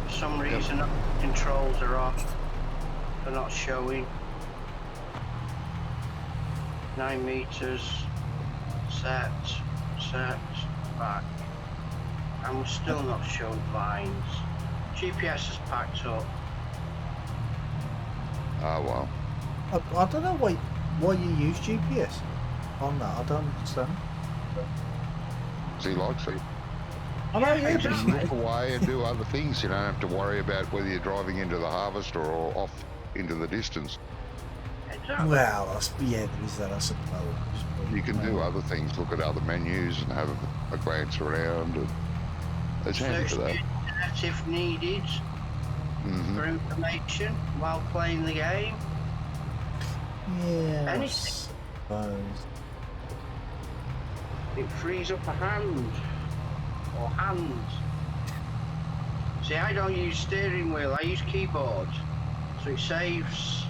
S3: For some reason, controls are off. They're not showing. 9 meters. Set. Back. And we're still not showing vines. GPS is packed up.
S2: Ah, well.
S1: I don't know why you use GPS on that. I don't understand.
S2: He likes it.
S1: I know, yeah,
S2: You
S1: but
S2: just look away and do other things. You don't have to worry about whether you're driving into the harvest or off into the distance.
S3: Exactly.
S1: well, yeah, there is that, I suppose.
S2: You can do other things, look at other menus and have a glance around. And it's handy
S3: Search
S2: for
S3: the
S2: that.
S3: internet if needed for information while playing the game.
S1: Yeah, I
S3: Anything.
S1: suppose.
S3: It frees up a hand or hands. See, I don't use steering wheel, I use keyboard, so it saves.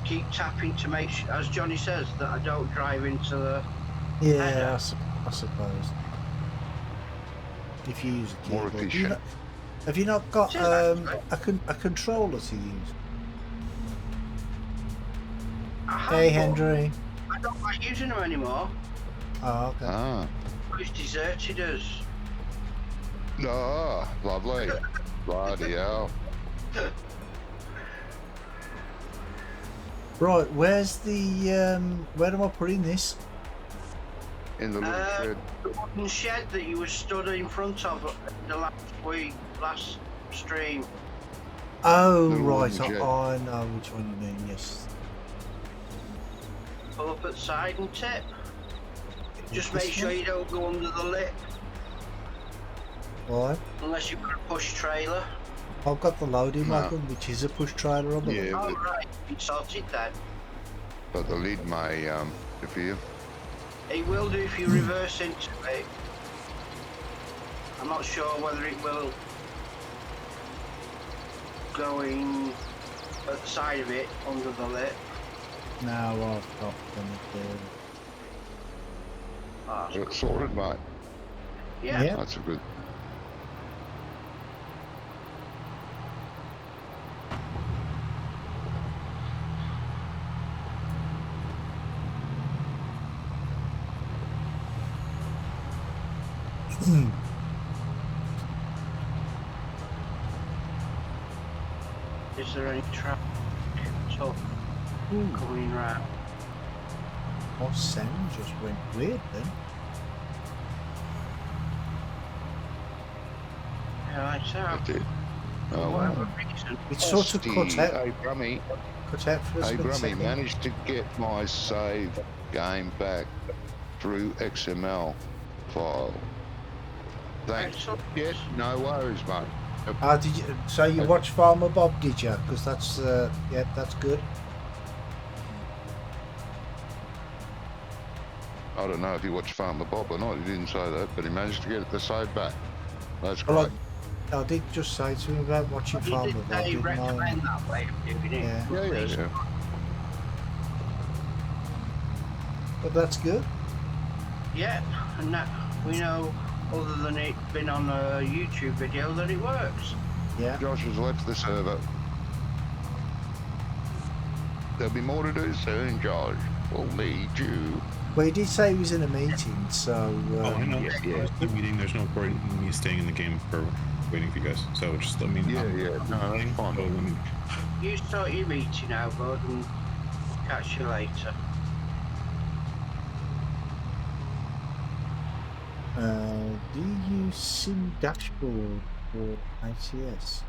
S3: Keep tapping to make sure, as Johnny says, that I don't drive into the.
S1: Yeah, I suppose. If you use a
S2: More
S1: keyboard.
S2: efficient.
S1: Have you not got
S3: It is, actually.
S1: a controller to use?
S3: I have,
S1: Hey,
S3: but
S1: Henry.
S3: I don't like using them anymore.
S1: Oh, okay.
S2: Ah,
S3: It's deserted us.
S2: no, lovely. Bloody hell.
S1: Right, where's the where am I putting this?
S2: In the little shed.
S3: The wooden shed that you were stood in front of the last stream.
S1: Oh,
S2: The
S1: right.
S2: wooden shed.
S1: I know which one you mean. Yes.
S3: Pull up at the side and tip. Just
S1: This
S3: make sure
S1: one?
S3: you don't go under the lip
S1: Why?
S3: unless you've got a push trailer.
S1: I've got the loading
S2: No.
S1: wagon, which is a push trailer on the
S2: Yeah.
S1: left.
S3: Oh,
S2: but-
S3: right. It's sorted then.
S2: But the lid may interfere.
S3: It will do if you reverse into it. I'm not sure whether it will going at the side of it under the lip.
S1: Now I've got them.
S3: Oh,
S2: It's sorted, mate.
S3: yeah.
S1: Yeah.
S2: That's a good.
S3: Is there any traffic up going round?
S1: My sound just went weird then.
S3: Yeah, I
S2: That
S3: said.
S2: did.
S3: For
S2: Oh,
S3: whatever
S2: wow.
S3: reason.
S1: It sort of cut out.
S2: Hey, Brummy.
S1: Cut out for a
S2: Hey,
S1: split
S2: Brummy,
S1: second.
S2: managed to get my save game back through XML file. Thanks.
S3: Excellent.
S2: Yeah, no worries, mate.
S1: Did you? So you watched Farmer Bob, did you? Because that's yeah, that's good.
S2: I don't know if he watched Farmer Bob or not. He didn't say that, but he managed to get the save back. That's great.
S1: Well, I did just say to him about watching
S3: You
S1: Farmer
S3: did
S1: Bob,
S3: say
S1: didn't I?
S3: recommend that way of doing it.
S1: Yeah.
S2: Yeah.
S1: But that's good.
S3: Yeah, and that we know, other than it been on a YouTube video, that it works.
S1: Yeah.
S2: Josh has left the server. There'll be more to do soon, Josh. We'll need you.
S1: Well, he did say he was in a meeting, so...
S4: Oh, I know.
S2: yeah.
S4: It's the meeting. There's no point in me staying in the game for waiting for you guys. So just let me know.
S2: Yeah. No, that's fine.
S4: So let me-
S3: You start your meeting now, bud, and catch you later.
S1: Do you use Sim Dashboard for ATS?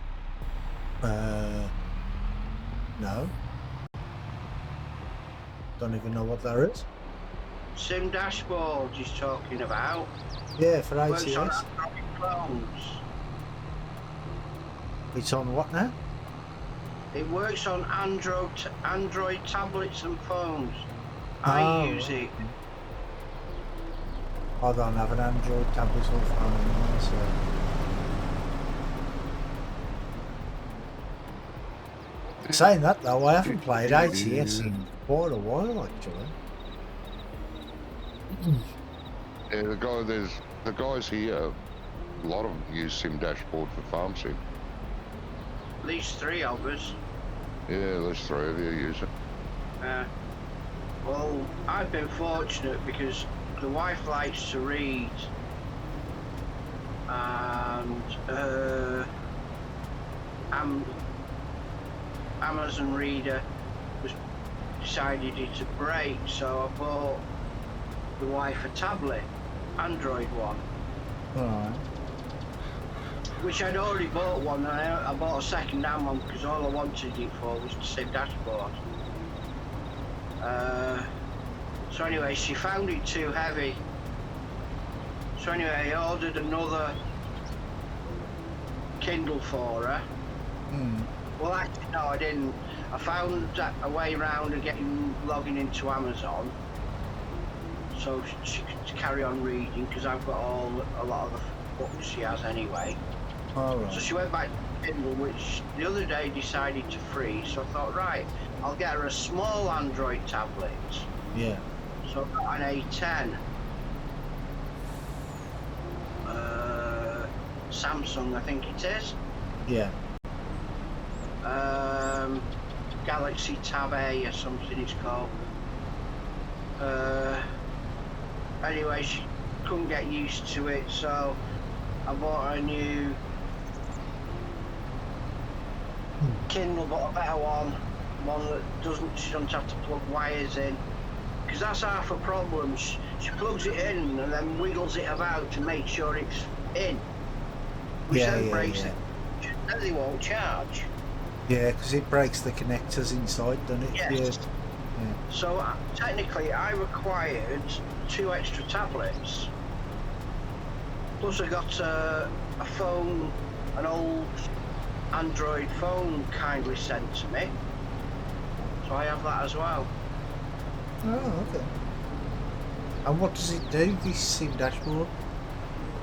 S1: No. Don't even know what that is.
S3: Sim dashboard he's talking about.
S1: Yeah, for
S3: Works on
S1: ATS.
S3: Android phones.
S1: It's on what now?
S3: It works on Android tablets and phones.
S1: Oh,
S3: I use
S1: right.
S3: it.
S1: I don't have an Android tablet or phone anymore, so... Saying that though, I haven't played ATS in quite a while actually.
S2: Yeah, the guys here, a lot of them use Sim Dashboard for Farm Sim.
S3: At least 3 of us.
S2: Yeah, there's 3 of you use it.
S3: Well, I've been fortunate because the wife likes to read, and Amazon Reader was decided it's a break, so I bought the wife a tablet, Android one.
S1: Alright.
S3: Which I'd already bought one, and I bought a second-hand one because all I wanted it for was the same dashboard. So anyway, she found it too heavy. So anyway, I ordered another Kindle for her. Well, actually, no, I didn't. I found a way around of logging into Amazon, so she could carry on reading because I've got a lot of the books she has anyway.
S1: Alright.
S3: So she went back to Kindle, which the other day decided to freeze. So I thought, right, I'll get her a small Android tablet.
S1: Yeah.
S3: So I got an A10. Samsung, I think it is.
S1: Yeah.
S3: Galaxy Tab A or something it's called. Anyway, she couldn't get used to it, so I bought her a new Kindle, but a better one that she doesn't have to plug wires in, because that's half a problem. She plugs it in and then wiggles it about to make sure it's in, which then breaks it. Then they won't charge.
S1: Yeah, because it breaks the connectors inside, doesn't it?
S3: Yes.
S1: Yeah.
S3: So technically I required 2 extra tablets. Plus I got a phone, an old Android phone kindly sent to me. So I have that as well.
S1: Oh, okay. And what does it do, this Sim Dashboard?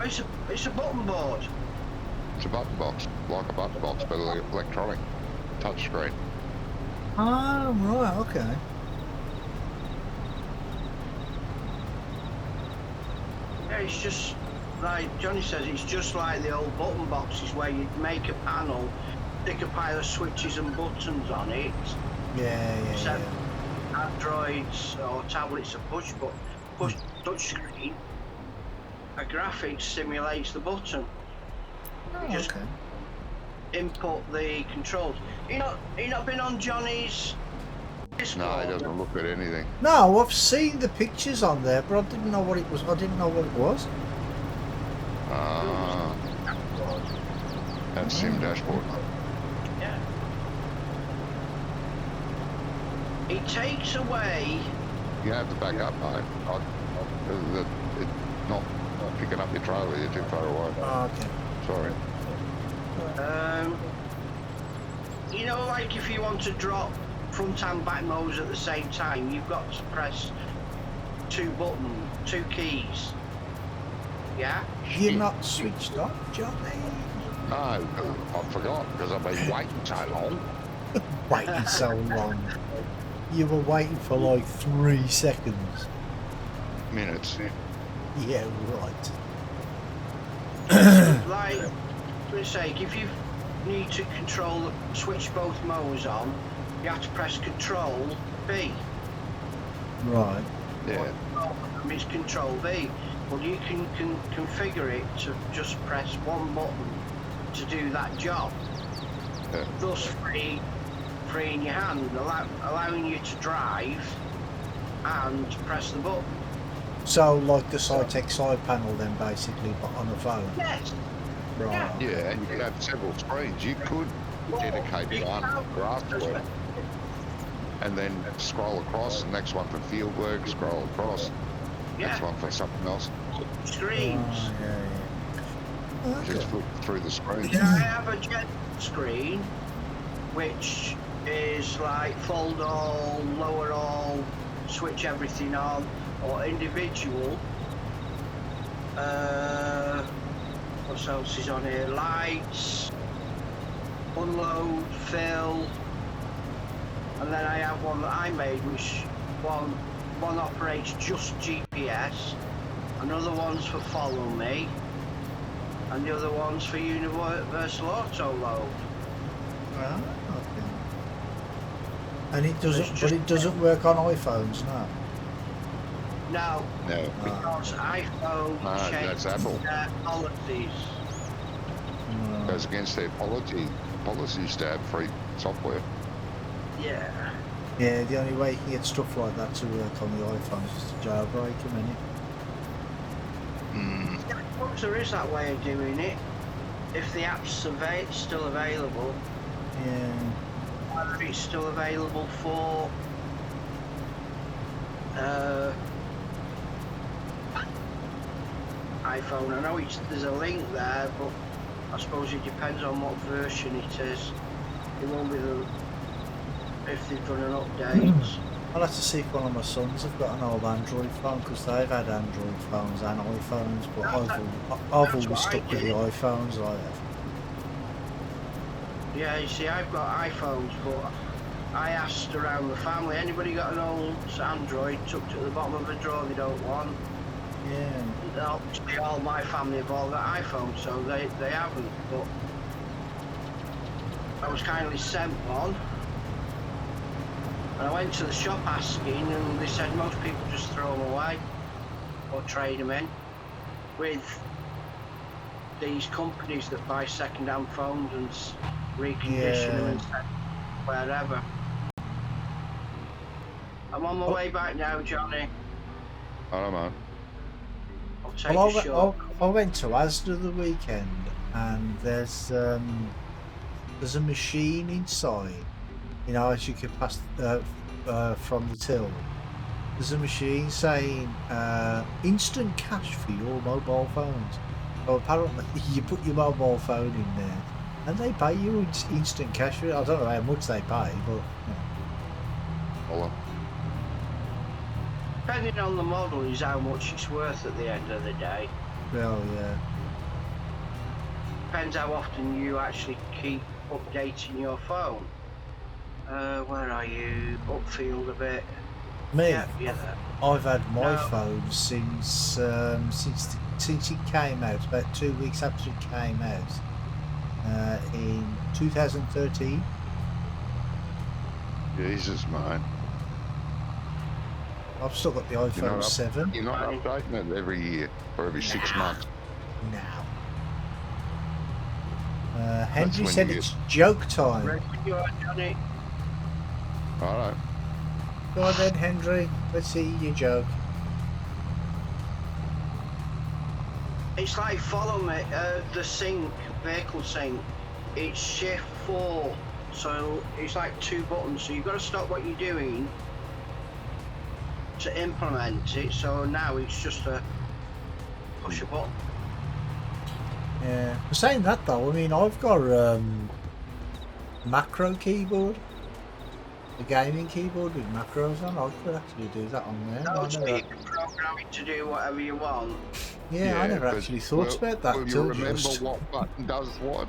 S3: It's a button board.
S2: It's a button box, like a button box, but electronic, touchscreen.
S1: Oh, right, okay.
S3: Yeah, it's just like Johnny says, it's just like the old button boxes where you'd make a panel, stick a pile of switches and buttons on it.
S1: Yeah.
S3: Androids or tablets are push touchscreen. A graphics simulates the button.
S1: Oh,
S3: Just
S1: okay.
S3: input the controls. You not been on Johnny's Discord?
S2: No, he doesn't look at anything.
S1: No, I've seen the pictures on there, but I didn't know what it was. I didn't know what it was.
S2: That's Sim Dashboard.
S3: Yeah. It takes away.
S2: You have to back up, mate. It's not picking up your trailer, you're too far away.
S1: Oh, okay.
S2: Sorry.
S3: You know, like if you want to drop front and back motors at the same time, you've got to press 2 keys. Yeah?
S1: You're not switched off, Johnny.
S2: No, I forgot because I've been waiting so long.
S1: Waiting so long. You were waiting for like 3 seconds.
S2: minutes.
S1: Yeah, right.
S3: Like, for sake, if you need to switch both motors on, you have to press Control B.
S1: Right.
S2: Yeah.
S3: It's Control V, but you can configure it to just press one button to do that job.
S2: Yeah.
S3: Thus freeing your hand, allowing you to drive and press the button.
S1: So, like the Cytec side panel, then basically, but on a phone.
S3: Yes.
S1: Right.
S2: Yeah, and you can have several screens. You could dedicate one for afterwork, and then scroll across. The next one for field work, scroll across. Next one for something else.
S3: Screens.
S1: Oh, yeah.
S2: Just
S1: Okay.
S2: flip through the screens.
S3: Yeah, I have a jet screen, which is like fold all, lower all, switch everything on, or individual. What else is on here? Lights, unload, fill, and then I have one that I made, which one operates just GPS, another one's for follow me, and the other one's for universal auto load.
S1: Ah, okay. And it doesn't, but it doesn't work on iPhones, no.
S3: No,
S2: No,
S3: because iPhone
S2: No, that's
S3: changed
S2: Apple.
S3: their policies.
S1: No.
S2: goes against their policies to have free software.
S3: Yeah.
S1: Yeah, the only way you can get stuff like that to work on the iPhones is to jailbreak them, innit?
S3: But there is that way of doing it. If the app's still available,
S1: Yeah.
S3: whether it's still available for iPhone. I know there's a link there, but I suppose it depends on what version it is. It won't be if they've done an update.
S1: I'll have to see if one of my sons have got an old Android phone, because they've had Android phones and iPhones, but I've always
S3: what I
S1: stuck with the
S3: did.
S1: iPhones, I have.
S3: Yeah, you see, I've got iPhones, but I asked around the family, anybody got an old Android tucked at the bottom of a drawer they don't want?
S1: Yeah.
S3: Obviously all my family have all got iPhones, so they haven't, but I was kindly sent one. And I went to the shop asking, and they said most people just throw them away or trade them in with these companies that buy second-hand phones and recondition them and send them wherever. I'm on my way back now, Johnny.
S2: I don't know.
S3: I'll take
S1: Well,
S3: a shot.
S1: I went to Asda the weekend, and there's a machine inside. You know, as you can pass from the till, there's a machine saying instant cash for your mobile phones. So apparently, you put your mobile phone in there, and they pay you instant cash for it. I don't know how much they pay, but
S2: Well,
S3: Depending on the model is how much it's worth at the end of the day.
S1: well, yeah.
S3: Depends how often you actually keep updating your phone. Where are you? Upfield a bit.
S1: Me,
S3: Yeah.
S1: I've had my
S3: No.
S1: phone since it came out, about 2 weeks after it came out, in 2013.
S2: Jesus, mate.
S1: I've still got the iPhone 7
S2: You're not updating it every year or every 6 months.
S1: now. Henry
S2: when
S1: said
S2: you
S1: it's joke time.
S3: Ready when you are, Johnny?
S2: All right.
S1: Go on then, Henry. Let's see your joke.
S3: It's like follow me, the sync, vehicle sync. It's shift 4, so it's like 2 buttons. So you've got to stop what you're doing to implement it. So now it's just a push a button.
S1: Yeah. Saying that though, I mean, I've got macro keyboard, the gaming keyboard with macros on. I could actually do that on there. I
S3: So
S1: never,
S3: you can program it to do whatever you want.
S1: yeah, I never
S2: but
S1: actually thought about that
S2: Will you
S1: till
S2: remember
S1: just.
S2: what button does what?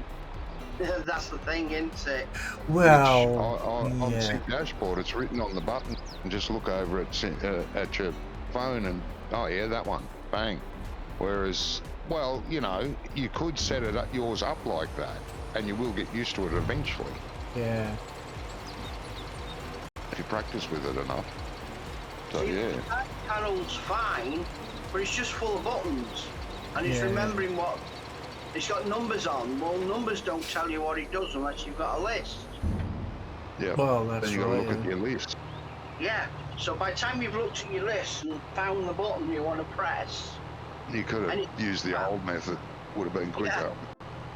S3: That's the thing, isn't it?
S1: Well,
S2: On
S1: yeah.
S2: the dashboard, it's written on the button. And just look over at your phone and, oh yeah, that one, bang. Whereas, well, you know, you could set it up, yours up like that, and you will get used to it eventually
S1: Yeah.
S2: if you practice with it enough. So
S3: See,
S2: yeah,
S3: the side panel's fine, but it's just full of buttons, and it's
S1: Yeah.
S3: remembering what it's got numbers on. Well, numbers don't tell you what it does unless you've got a list.
S2: yeah.
S1: Well, that's
S2: Then you got to
S1: right.
S2: look at your list.
S3: Yeah. So by the time you've looked at your list and found the button you want to press,
S2: You could
S3: And
S2: have used the old method, would have been quicker.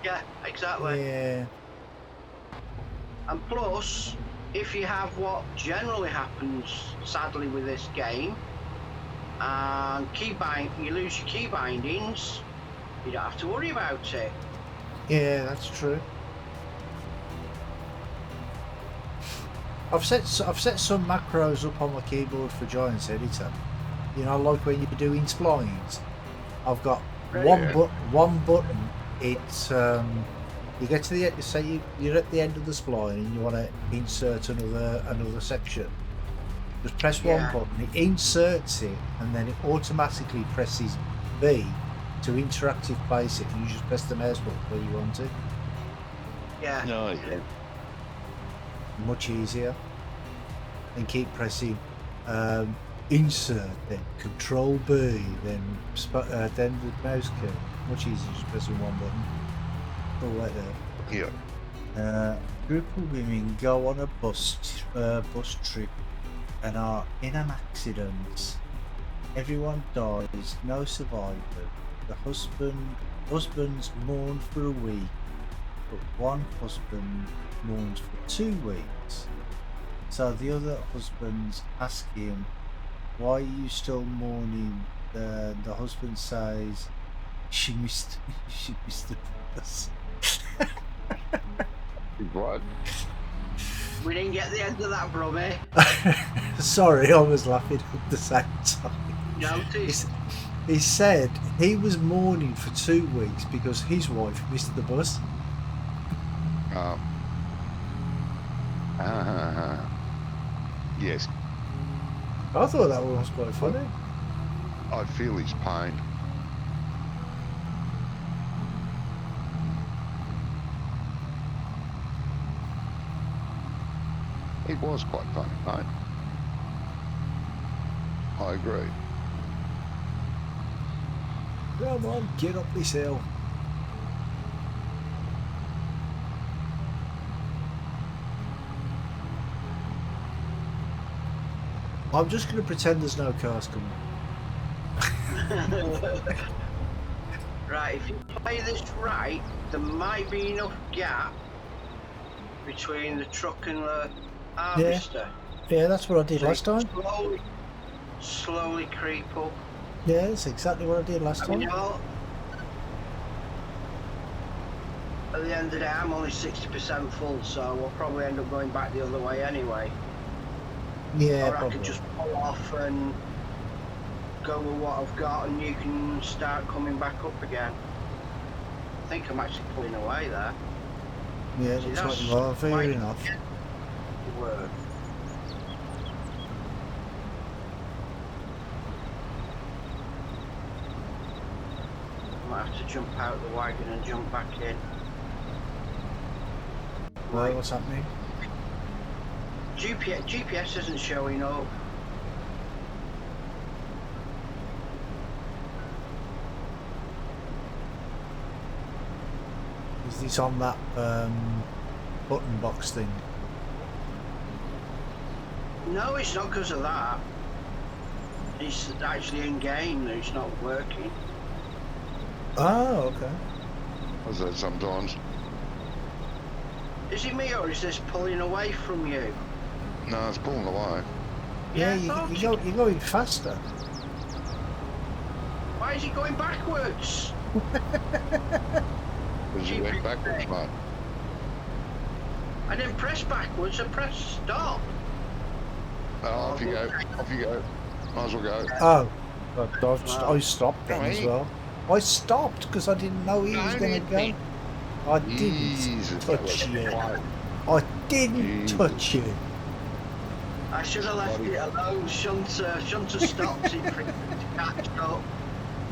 S3: yeah, exactly.
S1: Yeah.
S3: And plus, if you have what generally happens, sadly, with this game, and you lose your key bindings, you don't have to worry about it.
S1: Yeah, that's true. I've set some macros up on my keyboard for Giants Editor. You know, like when you're doing splines, I've got one button. It's you get to the end. Say you're at the end of the spline and you want to insert another section. Just press one button. It inserts it, and then it automatically presses B to interactive place it. And you just press the mouse button where you want it.
S3: Yeah.
S2: No, yeah.
S1: Much easier, and keep pressing insert, then control B, then the mouse key. Much easier just pressing one button. All right there.
S2: Yeah.
S1: Group of women go on a bus trip and are in an accident. Everyone dies, no survivors. The husbands mourn for a week, but one husband mourns for 2 weeks. So the other husbands ask him, "Why are you still mourning?" The husband says, "She missed the bus."
S2: What?
S3: We didn't get the end of that, brummy.
S1: Sorry, I was laughing at the same time.
S3: Notice.
S1: He said he was mourning for 2 weeks because his wife missed the bus.
S2: Yes,
S1: I thought that one was quite funny.
S2: I feel his pain. It was quite funny, mate. I agree.
S1: Come on, get up this hill. I'm just going to pretend there's no cars coming.
S3: Right, if you play this right, there might be enough gap between the truck and the harvester.
S1: Yeah, that's what I did last time.
S3: Slowly creep up.
S1: Yeah, that's exactly what I did last time.
S3: You know, at the end of the day, I'm only 60% full, so I'll probably end up going back the other way anyway.
S1: Yeah,
S3: or I
S1: probably.
S3: could just pull off and go with what I've got, and you can start coming back up again. I think I'm actually pulling away there.
S1: Yeah,
S3: See,
S1: looks like
S3: that's
S1: you are. Fair
S3: quite
S1: enough.
S3: work. I might have to jump out the wagon and jump back in.
S1: Right, what's happening?
S3: GPS isn't showing up.
S1: Is this on that button box thing?
S3: No, it's not because of that. It's actually in game that it's not working.
S1: Oh, okay.
S2: Does that sometimes?
S3: Is it me, or is this pulling away from you?
S2: No, it's pulling away.
S1: Yeah,
S3: I thought
S1: you're going faster.
S3: Why is he going backwards?
S2: Because you went backwards, mate.
S3: I didn't press backwards, I pressed stop.
S2: Oh, off you go. Off you go. Might as well go.
S1: Oh, I stopped then as well. I stopped because I didn't know he was going to go. I didn't touch you. I didn't touch you.
S3: I should have left it alone. Shunter stopped it for him to catch up.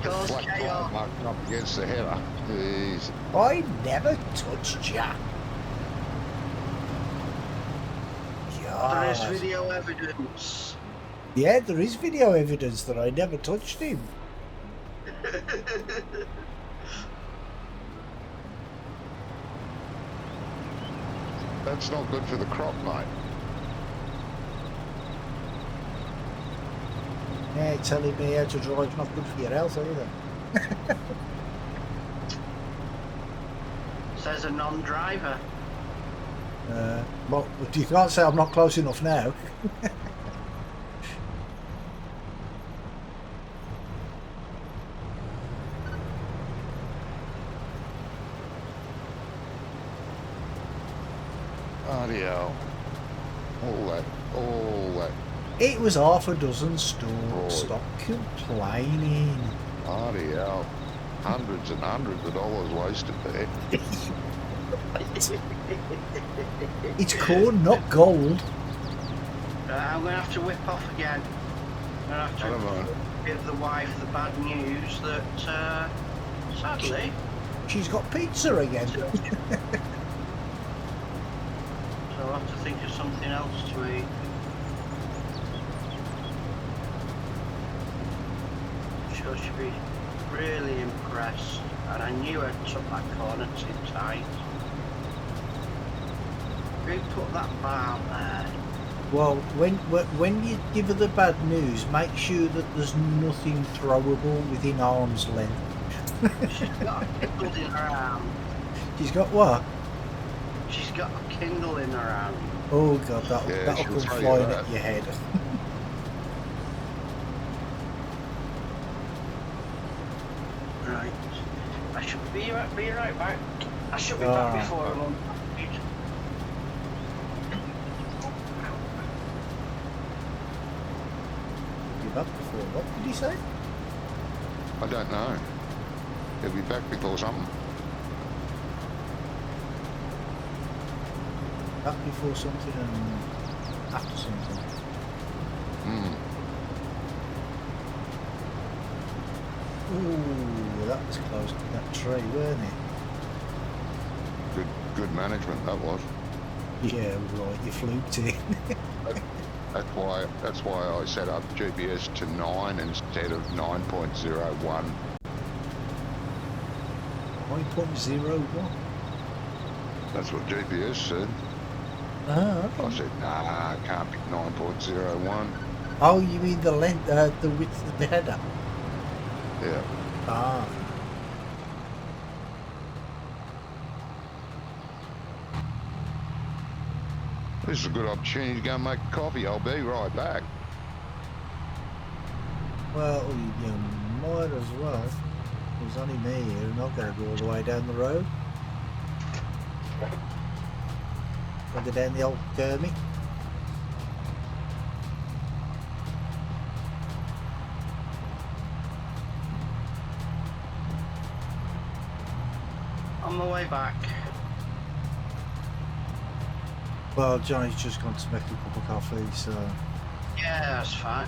S3: Cause
S2: Flat tire
S3: chaos.
S2: marked up against the header. Jeez.
S1: I never touched ya.
S3: There is
S1: God.
S3: video evidence.
S1: Yeah, there is video evidence that I never touched him.
S2: That's not good for the crop, mate.
S1: Yeah, telling me how to drive's not good for your health either.
S3: Says a non-driver.
S1: Well, you can't say I'm not close enough now.
S2: Bloody hell. All that.
S1: It was half a dozen stores.
S2: Right. Stop
S1: complaining.
S2: Bloody hell. Hundreds and hundreds of dollars wasted there.
S1: It's corn, not gold.
S3: I'm going to have to whip off again. I'm going to
S2: I don't
S3: have
S2: know.
S3: to give the wife the bad news that, sadly,
S1: She's got pizza again.
S3: so I'll have to think of something else to eat. Sure, she'll be really impressed. And I knew I took that corner too tight. Who put that bar there?
S1: Well, when you give her the bad news, make sure that there's nothing throwable within arm's length.
S3: She's got a Kindle in her hand.
S1: She's got what?
S3: She's got a Kindle in her hand.
S1: Oh god,
S2: Yeah,
S1: that'll
S2: she'll
S1: come
S2: throw you
S1: flying
S2: that.
S1: at your head.
S3: Right. I should be right back. I should be
S1: Ah.
S3: back before I'm on.
S1: You're back before what did he say?
S2: I don't know. He'll be back before something.
S1: Back before something and after something.
S2: Hmm.
S1: Ooh, that was close to that tree, weren't it?
S2: Good management, that was.
S1: Yeah, right, you fluked it.
S2: That's why I set up GPS to 9 instead of 9.01.
S1: 9.01.
S2: That's what GPS said.
S1: Ah,
S2: I
S1: okay.
S2: said, nah, it can't be 9.01.
S1: Oh, you mean the length, the width of the header?
S2: Yeah.
S1: Ah.
S2: This is a good opportunity to go and make a coffee. I'll be right back.
S1: Well, you might as well. There's only me here, and I've got to go all the way down the road. I'll go down the old Kermit.
S3: On my way back.
S1: Well, Johnny's just gone to make a cup of coffee, so...
S3: Yeah, that's fine.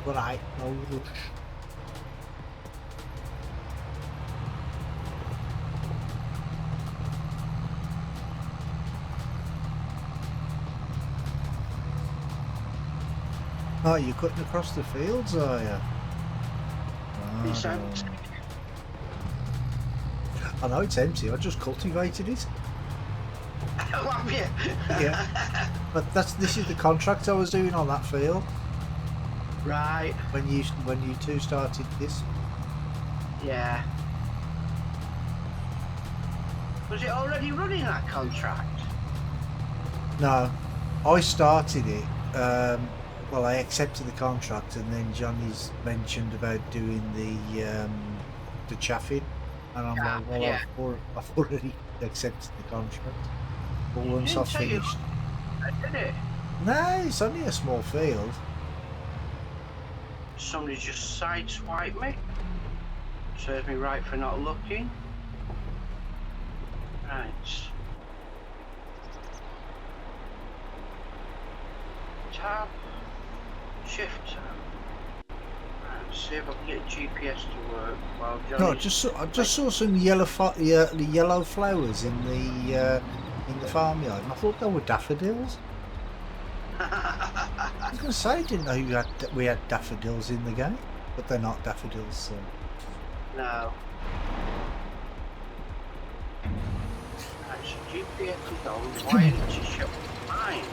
S1: Right, no rush. Oh, you're cutting across the fields, are you?
S3: It's empty.
S1: I know it's empty, I just cultivated it.
S3: Oh, have you?
S1: Yeah. But this is the contract I was doing on that field
S3: Right.
S1: when you two started this.
S3: Yeah. Was it already running that contract?
S1: No, I started it. Well, I accepted the contract, and then Johnny's mentioned about doing the chaffing, and I'm like, well,
S3: Yeah.
S1: I've already accepted the contract. But
S3: You
S1: once
S3: didn't
S1: I've
S3: tell you-
S1: finished,
S3: Did it?
S1: no, it's only a small field.
S3: Somebody just sideswiped me. Serves me right for not looking. Right. tab. Shift tab. Right, see if I can get GPS to work while Johnny's...
S1: No, I just saw some yellow yellow flowers in the farmyard, and I thought they were daffodils. I was going to say I didn't know we had daffodils in the game, but they're not daffodils. So.
S3: No. Right, so GPS is on. Why did it show lines?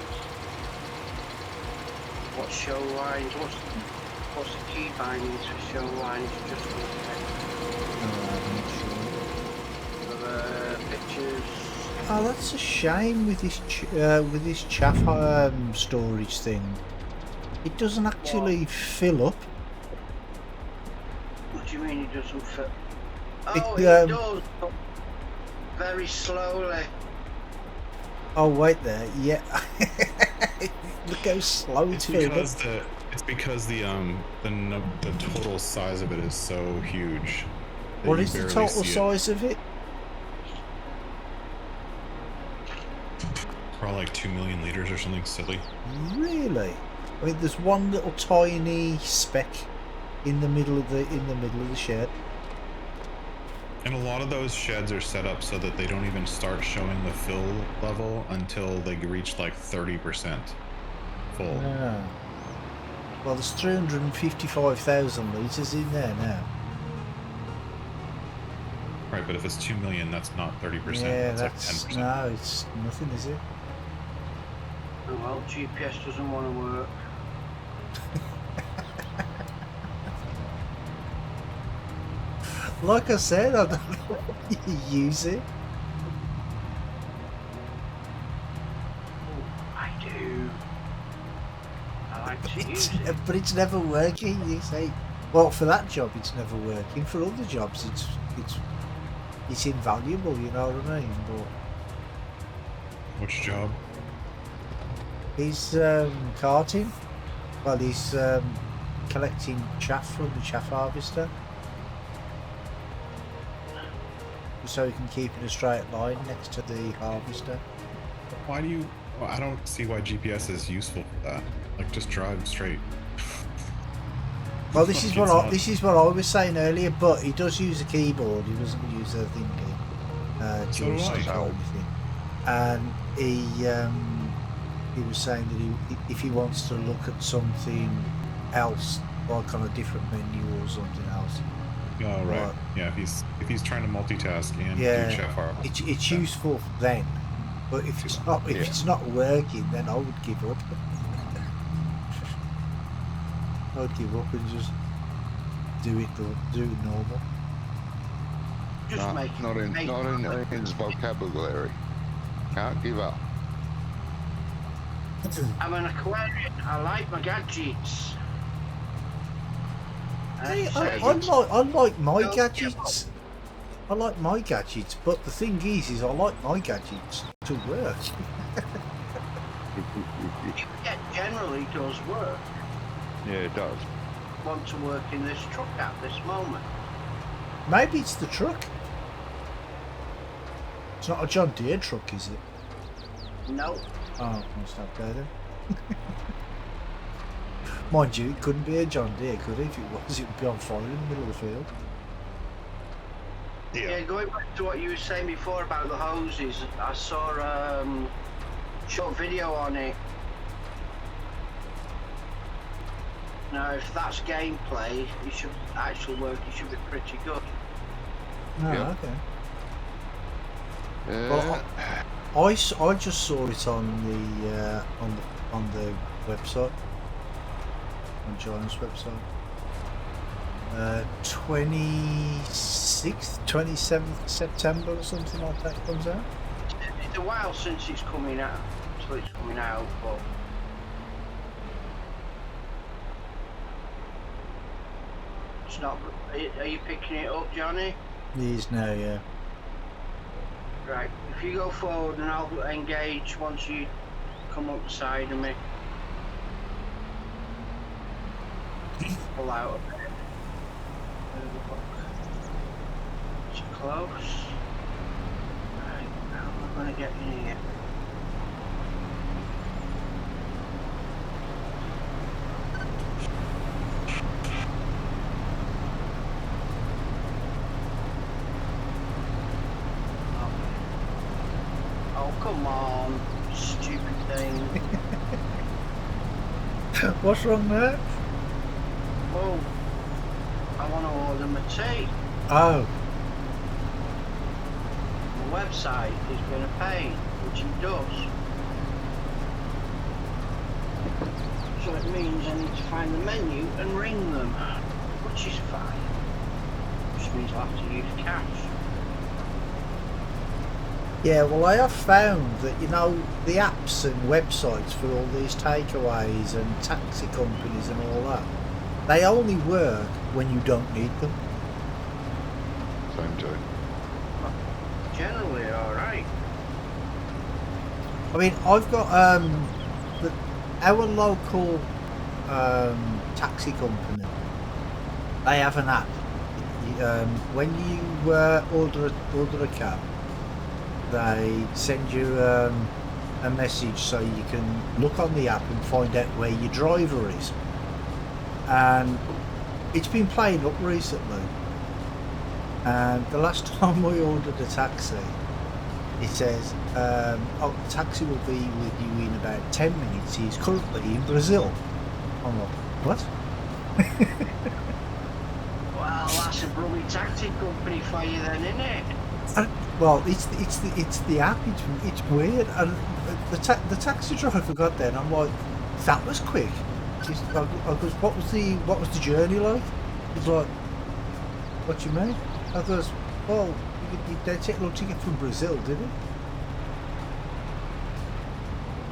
S3: What show lines? What's the key bindings for show lines? Just pictures.
S1: Oh, that's a shame with this chaff storage thing. It doesn't actually fill up.
S3: What do you mean it doesn't fill? Oh,
S1: It,
S3: it does, but very slowly.
S1: Oh, wait there. Yeah. Look how slow it's filling up.
S4: It's because the total size of it is so huge.
S1: What is the total size of it?
S4: Probably like 2 million liters or something silly.
S1: Really? I mean, there's one little tiny speck in the middle of the shed.
S4: And a lot of those sheds are set up so that they don't even start showing the fill level until they reach like 30% full.
S1: Yeah. Well, there's 355,000 litres in there now.
S4: Right, but if it's 2 million, that's not 30%.
S1: Yeah,
S4: that's like 10%.
S1: No, it's nothing, is it?
S3: Oh well, GPS doesn't want to work.
S1: Like I said, I don't know why you use it.
S3: I do. I like to use it.
S1: But it's never working. You say, well, for that job, it's never working. For other jobs, it's invaluable. You know what I mean? But
S4: Which job?
S1: he's carting. Well, he's collecting chaff from the chaff harvester, so he can keep in a straight line next to the harvester.
S4: Why do you... Well, I don't see why GPS is useful for that. Like, just drive straight.
S1: Well, this is what I was saying earlier, but he does use a keyboard. He doesn't use a thingy. Joystick or anything. And he was saying that if he wants to look at something else, like on a different menu or something else.
S4: Oh right. Yeah, if he's trying to multitask and do chef harvest.
S1: It's useful then. But if it's not working, then I would give up. I would give up and just do it normal.
S3: Just make it.
S2: Not in his vocabulary. Can't give up.
S3: I'm an Aquarian. I like my gadgets.
S1: Hey, I like my gadgets. I like my gadgets, but the thing is I like my gadgets to work.
S3: Yeah, generally does work.
S2: Yeah, it does.
S3: Want to work in this truck at this moment?
S1: Maybe it's the truck. It's not a John Deere truck, is it?
S3: No.
S1: Oh, I'll stop there then. Mind you, it couldn't be a John Deere, could it? If it was, it would be on fire in the middle of the field.
S3: Yeah, going back to what you were saying before about the hoses, I saw a short video on it. Now, if that's gameplay, it should actually work. It should be pretty good.
S1: Oh,
S2: Yeah.
S1: okay.
S2: Yeah.
S1: Well, I just saw it on the website, on Giant's website. 27th September or something like that comes out.
S3: It's a while since it's coming out, but it's not. Are you picking it up, Johnny?
S1: It is now, yeah.
S3: Right. If you go forward, and I'll engage once you come up the side of me. Pull out a bit. It's close. Right, now we're going to get in here. come on, stupid thing.
S1: What's wrong there?
S3: Well, I want to order my tea.
S1: Oh,
S3: The website has been a pain, which it does. So it means I need to find the menu and ring them, which is fine. Which means I'll have to use cash.
S1: yeah, well I have found that, you know, the apps and websites for all these takeaways and taxi companies and all that, they only work when you don't need them.
S2: Same too.
S3: Generally alright.
S1: I mean, I've got our local taxi company. They have an app. When you order a cab, they send you a message so you can look on the app and find out where your driver is. And it's been playing up recently. And the last time I ordered a taxi, it says, oh, the taxi will be with you in about 10 minutes. He's currently in Brazil. I'm like, what?
S3: Well, that's a brummy taxi company for you then, isn't it?
S1: Well, it's the app. It's weird. And the taxi driver got there, and I'm like, that was quick. I goes, what was the journey like? He's like, what do you mean? I goes, well, they take a long ticket from Brazil, did he?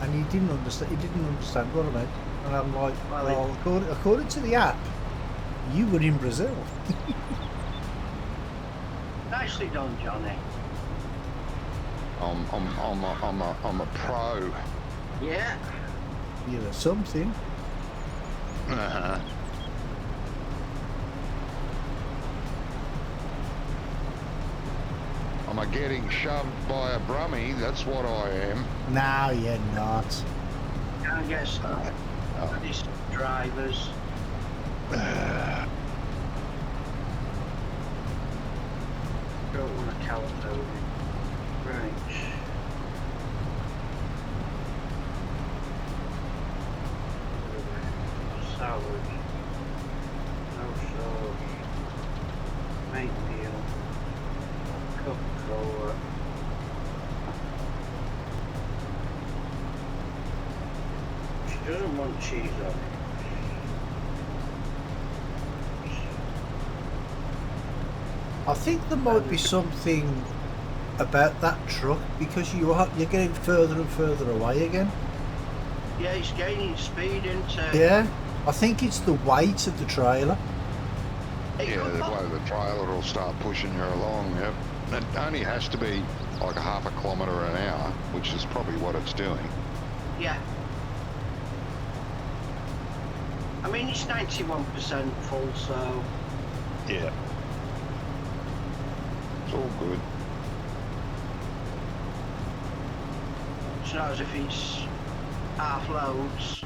S1: And he didn't understand what I meant. And I'm like, well, according to the app, you were in Brazil.
S3: Nicely done, Johnny.
S2: I'm a pro.
S3: Yeah.
S1: You're something.
S2: Uh-huh. Am I getting shoved by a brummie? That's what I am.
S1: No, you're not.
S3: Can't get started. These drivers. Don't want to count over. Right. Salad. No sauce. Main meal. Coca-Cola. She doesn't want cheese on it.
S1: I think there might be something about that truck because you're getting further and further away again.
S3: Yeah, it's gaining speed into.
S1: Yeah, I think it's the weight of the trailer.
S2: Yeah, the way the trailer will start pushing you along. Yep. It only has to be like a half a kilometre an hour, which is probably what it's doing.
S3: Yeah. I mean, it's 91% full, so.
S2: Yeah. It's all good.
S3: It's not as if it's half loads.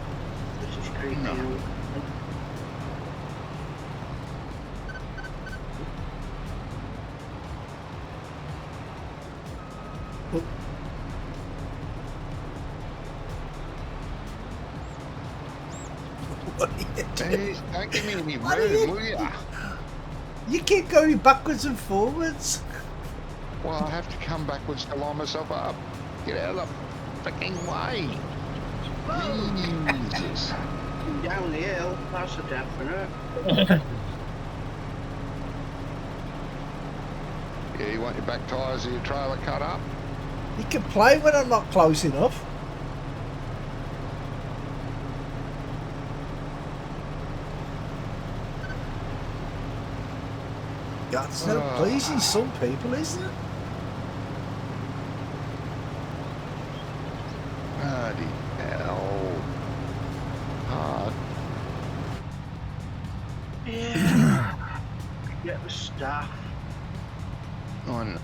S3: This is creeping
S2: No.
S3: out.
S1: What are you doing?
S2: Hey, don't give me any
S1: What are you-
S2: room, will ya?
S1: You keep going backwards and forwards.
S2: Well, I have to come backwards to line myself up. Get out of the fucking way. Jesus.
S3: Down the hill, that's a definite.
S2: Yeah, you want your back tyres of your trailer cut up?
S1: You complain when I'm not close enough. That's not pleasing some people, isn't it?
S2: Bloody hell. Hard.
S3: Yeah. Get the staff.
S2: I know.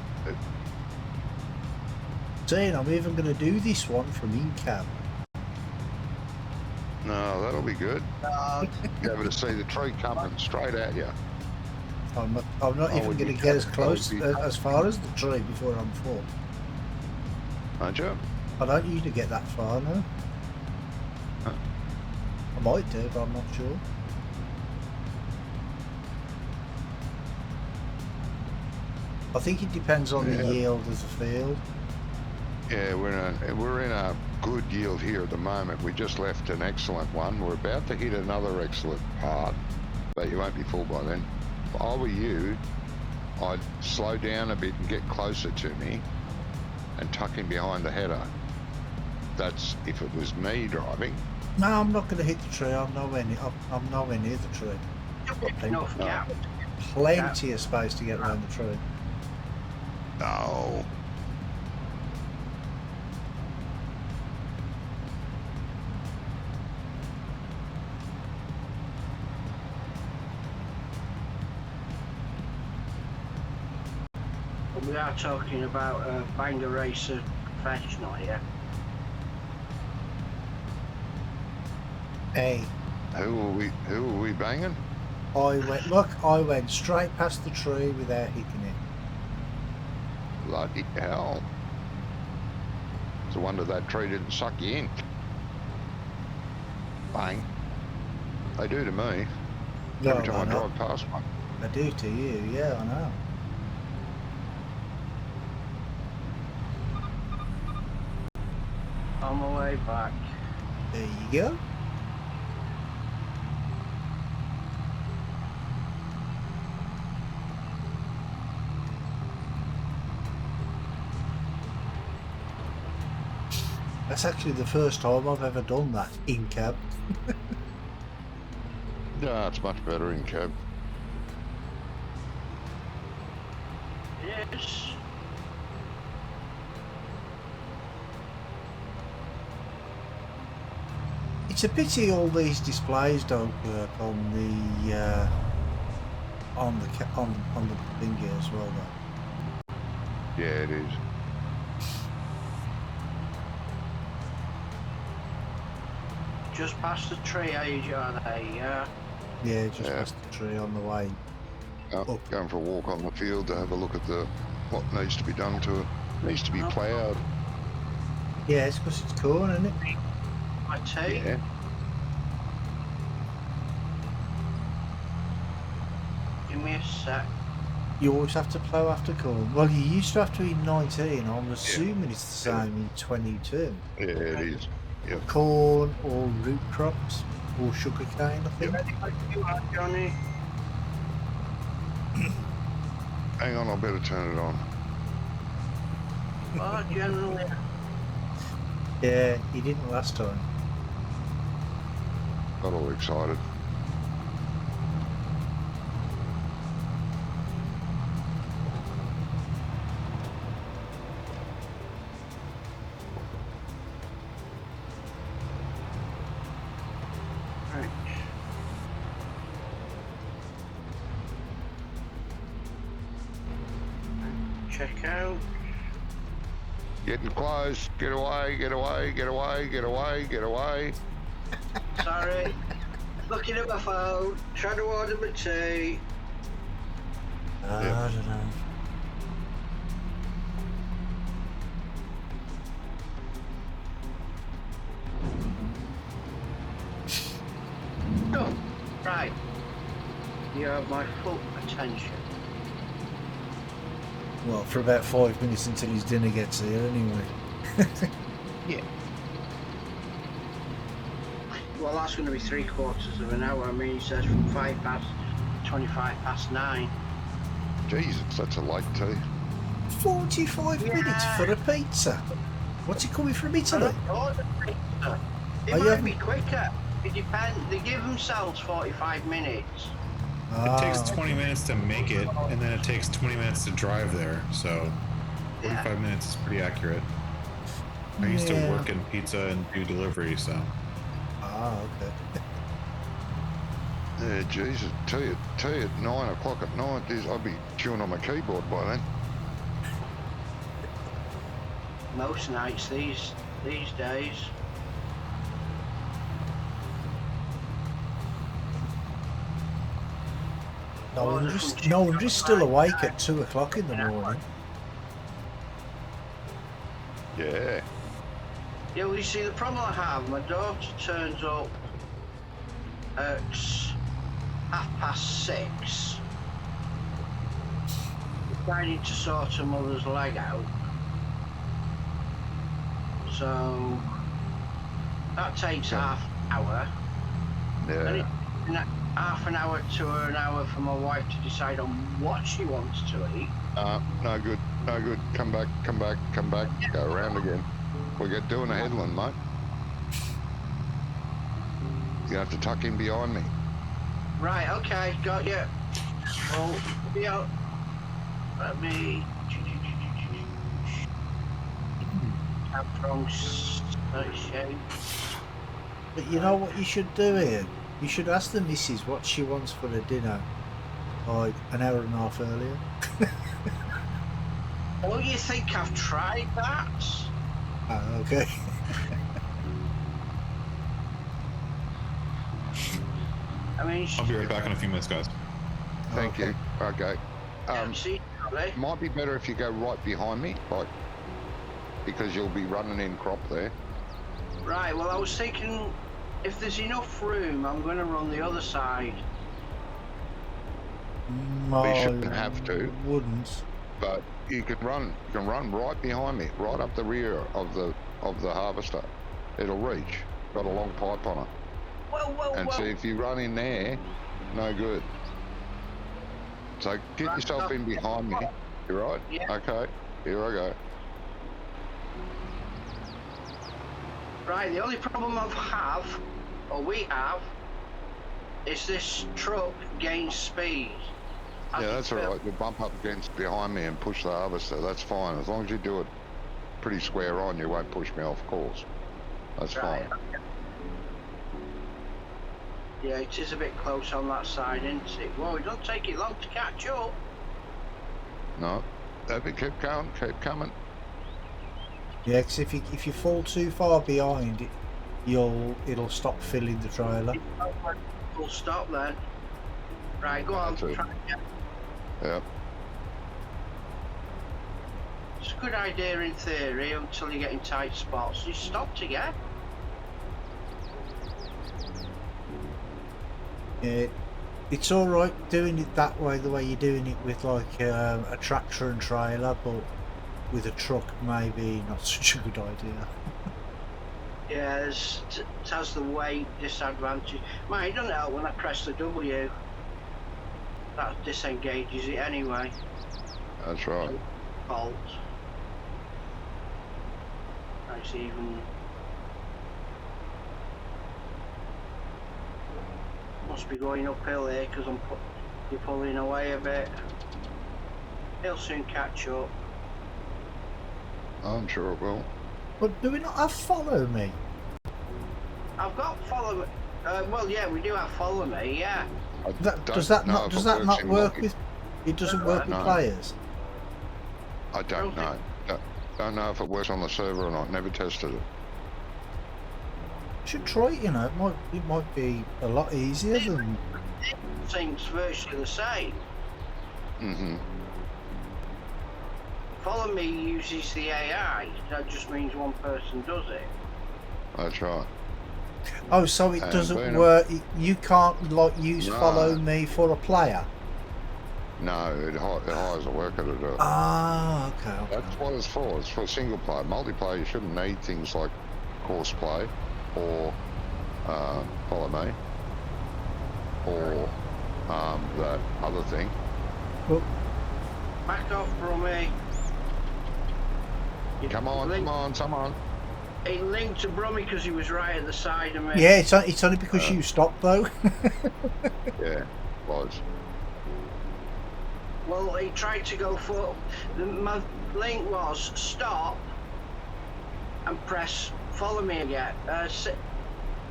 S1: Saying I'm even going to do this one from in-cab.
S2: No, that'll be good. Be able to see the tree coming straight at you.
S1: I'm not
S2: I
S1: even
S2: would
S1: going
S2: be
S1: to get as
S2: cut- I
S1: close
S2: would be
S1: as far as the tree before I'm full.
S2: Aren't you?
S1: I don't usually get that far now.
S2: Huh.
S1: I might do, but I'm not sure. I think it depends on the yield of the field.
S2: Yeah, we're in a good yield here at the moment. We just left an excellent one. We're about to hit another excellent part, but you won't be full by then. If I were you, I'd slow down a bit and get closer to me and tuck in behind the header. That's if it was me driving.
S1: No, I'm not going to hit the tree. I'm nowhere near the tree.
S3: Enough gap.
S1: Plenty of space to get around the tree.
S2: No.
S3: We are talking about buying a racer professional here.
S1: Hey,
S2: Who are we banging?
S1: I went straight past the tree without hitting it.
S2: Bloody hell. It's a wonder that tree didn't suck you in. Bang. They do to me.
S1: No,
S2: Every time I
S1: not.
S2: drive past one.
S1: I do to you, yeah, I know.
S3: On my way back.
S1: There you go. That's actually the first time I've ever done that in cab.
S2: Yeah, it's much better in cab.
S3: Yes.
S1: It's a pity all these displays don't work on the thingy as well, though.
S2: Yeah, it is.
S3: Just past the tree, age on a
S1: Yeah, just
S2: Yeah.
S1: past the tree on the way.
S2: Oh, going for a walk on the field to have a look at what needs to be done to it. It needs to be ploughed.
S1: Yeah, it's because it's corn, isn't it?
S3: I tea.
S2: Yeah.
S3: Give me a sec.
S1: You always have to plough after corn. Well, you used to have to in 19. I'm assuming it's the same in 22.
S2: Yeah, it is. Yep.
S1: Corn or root crops or sugar cane, I think.
S3: Ready for you, Johnny?
S2: Hang on, I better turn it on.
S3: Oh, generally.
S1: Yeah, he didn't last time.
S2: Got all excited.
S3: Right. Check out.
S2: Getting close. Get away, get away, get away, get away, get away.
S3: Sorry. Looking at my phone. Trying to order my tea.
S1: I don't know.
S3: No. Right. You have my full attention.
S1: Well, for about 5 minutes until his dinner gets here, anyway.
S3: Yeah. Well, that's going to be 3/4 of an hour. I mean, he says from 5 past 25 past 9.
S2: Jesus, that's a late tea.
S1: 45 minutes for a pizza. What's it coming from Italy?
S3: It
S1: Oh, you
S3: might
S1: haven't-
S3: be quicker. It depends. They give themselves 45 minutes.
S4: It takes
S1: Ah,
S4: 20 minutes to make it, and then it takes 20 minutes to drive there. So 45 minutes is pretty accurate. I used to
S1: Yeah.
S4: work in pizza and do delivery, so
S1: okay.
S2: Yeah, Jesus, tea at 9 o'clock at night. I'd be chewing on my keyboard by then.
S3: Most nights these days.
S1: No wonder he's still awake at 2 o'clock in the morning.
S2: Yeah.
S3: Yeah, well, you see, the problem I have, my daughter turns up at 6:30, deciding to sort her mother's leg out. So that takes half an hour. And
S2: Yeah.
S3: it's half an hour to an hour for my wife to decide on what she wants to eat.
S2: No good. No good. Come back. Come back. Come back. Go around again. We get doing a headland, mate. You have to tuck in behind me.
S3: Right, okay, got you. Well, be out. Let me. Have from shape.
S1: But you know what you should do here? You should ask the missus what she wants for the dinner, like an hour and a half earlier.
S3: Oh, you think I've tried that?
S1: Ah, okay.
S3: I mean,
S4: I'll be right back in a few minutes, guys.
S2: Thank you. Okay.
S3: see, Charlie?
S2: Might be better if you go right behind me, like, because you'll be running in crop there.
S3: Right, well, I was thinking if there's enough room, I'm going to run the other side.
S1: No,
S2: You shouldn't have to,
S1: wouldn't.
S2: but you can run. You can run right behind me, right up the rear of the harvester. It'll reach. Got a long pipe on it.
S3: Whoa,
S2: And
S3: whoa.
S2: see if you run in there, no good. So get
S3: Right,
S2: yourself in behind me. You right?
S3: Yeah.
S2: Okay. Here I go.
S3: Right, the only problem we have, is this truck gains speed.
S2: Yeah, that's all right. You'll bump up against behind me and push the harvester. That's fine. As long as you do it pretty square on, you won't push me off course. That's
S3: Right.
S2: fine.
S3: Yeah, it is a bit close on that side, isn't it? Well, it doesn't take it long to catch up.
S2: No. Keep going. Keep coming.
S1: Yeah, because if you fall too far behind it, it'll stop filling the trailer.
S3: We'll stop then. Right, go on.
S2: That's it.
S3: Try again.
S2: Yeah.
S3: It's a good idea in theory until you get in tight spots. You stop to get.
S1: Yeah, it's all right doing it that way, the way you're doing it with like a tractor and trailer, but with a truck, maybe not such a good idea.
S3: Yeah, it has the weight disadvantage. Man, it doesn't help when I press the W. That disengages it anyway.
S2: That's right.
S3: Fault. Nice even. Must be going uphill here because you're pulling away a bit. He'll soon catch up.
S2: I'm sure it will.
S1: But do we not have follow me?
S3: I've got follow me. Well, yeah, we do have follow me. Yeah.
S1: Does that not work with? It doesn't work with players.
S2: I don't know. Don't know if it works on the server or not. Never tested it.
S1: Should try it, you know. It might be a lot easier than.
S3: Things virtually the same.
S2: Mm-hmm.
S3: Follow me uses the AI. That just means one person does it.
S2: That's right.
S1: Oh, so it doesn't work. You can't like use follow me for a player.
S2: No, it hires a worker to do it.
S1: Ah, okay.
S2: That's what it's for. It's for single player. Multiplayer, you shouldn't need things like course play or follow me or that other thing.
S1: Well,
S3: Back off from me.
S2: Come on.
S3: He linked to Brummy because he was right at the side of me.
S1: yeah, it's only because you stopped though.
S2: Yeah, was.
S3: Well, he tried to go for. My link was stop and press follow me again.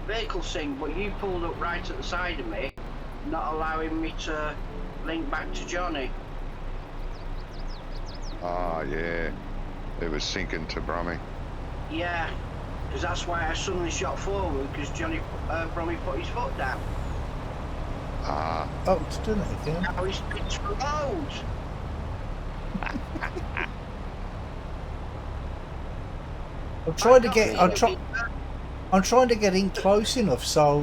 S3: Vehicle sync, but you pulled up right at the side of me, not allowing me to link back to Johnny.
S2: Ah, yeah. It was sinking to Brummy.
S3: Yeah, because that's why I suddenly shot forward because Brummy put his foot down.
S2: Ah.
S1: Oh, it's done it again.
S3: Now he's pitched for loads.
S1: I'm trying to get. I'm trying to get in close enough so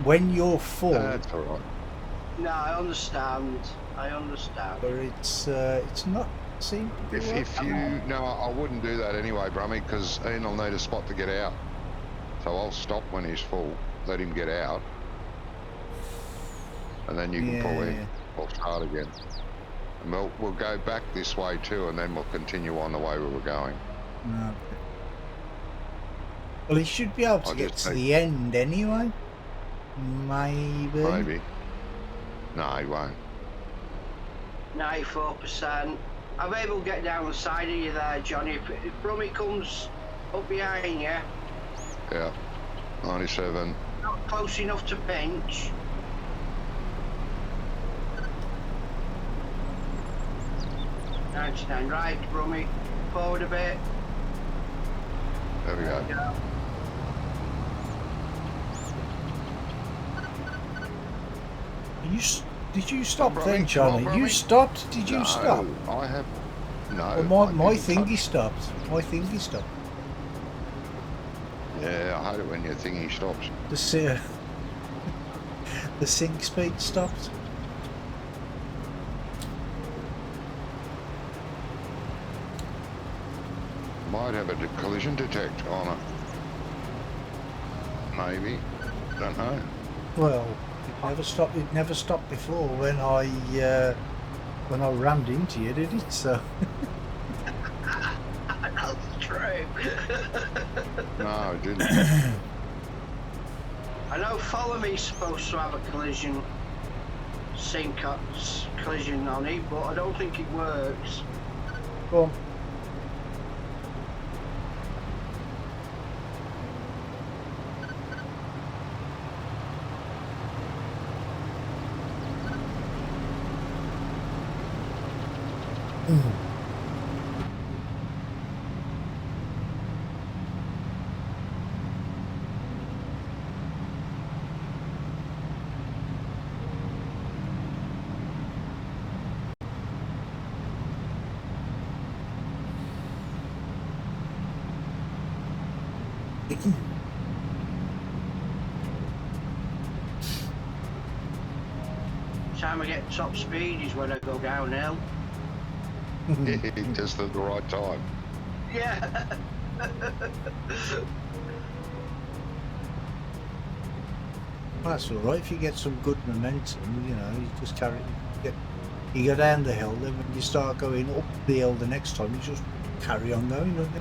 S1: when you're full,
S2: That's all right.
S3: No, I understand.
S1: where it's not seem to be
S2: If
S1: working.
S2: you no, I wouldn't do that anyway, Brummy, because Ian will need a spot to get out. So I'll stop when he's full, let him get out, and then you can pull in or start again. And we'll go back this way too, and then we'll continue on the way we were going.
S1: No. Well, he should be able to get to the end anyway. Maybe.
S2: Maybe. No, he won't.
S3: 94%. I'm able to get down the side of you there, Johnny. If Brummy comes up behind you.
S2: Yeah. 97.
S3: Not close enough to pinch. $99. Right, Brummy. Forward a bit.
S2: There we go.
S1: Did you stop
S2: Brummy,
S1: then, Johnny?
S2: come on,
S1: You
S2: Brummy.
S1: stopped? Did you stop?
S2: I have. No.
S1: Well,
S2: I
S1: my
S2: didn't
S1: thingy
S2: touch-
S1: stopped. My thingy stopped.
S2: Yeah, I hate it when your thingy stops.
S1: The sync speed stopped.
S2: Might have a collision detect on it. Maybe. Don't know.
S1: Well, it never stopped before when I rammed into you, did it? So
S3: That's true.
S2: No, it didn't.
S3: I know Follow Me's supposed to have a collision collision on it, but I don't think it works.
S1: go on.
S3: Time I get top speed is when I go downhill.
S2: Just at the right time.
S3: Yeah.
S1: That's all right. If you get some good momentum, you know, you just carry. You go down the hill, then when you start going up the hill the next time, you just carry on going, don't you?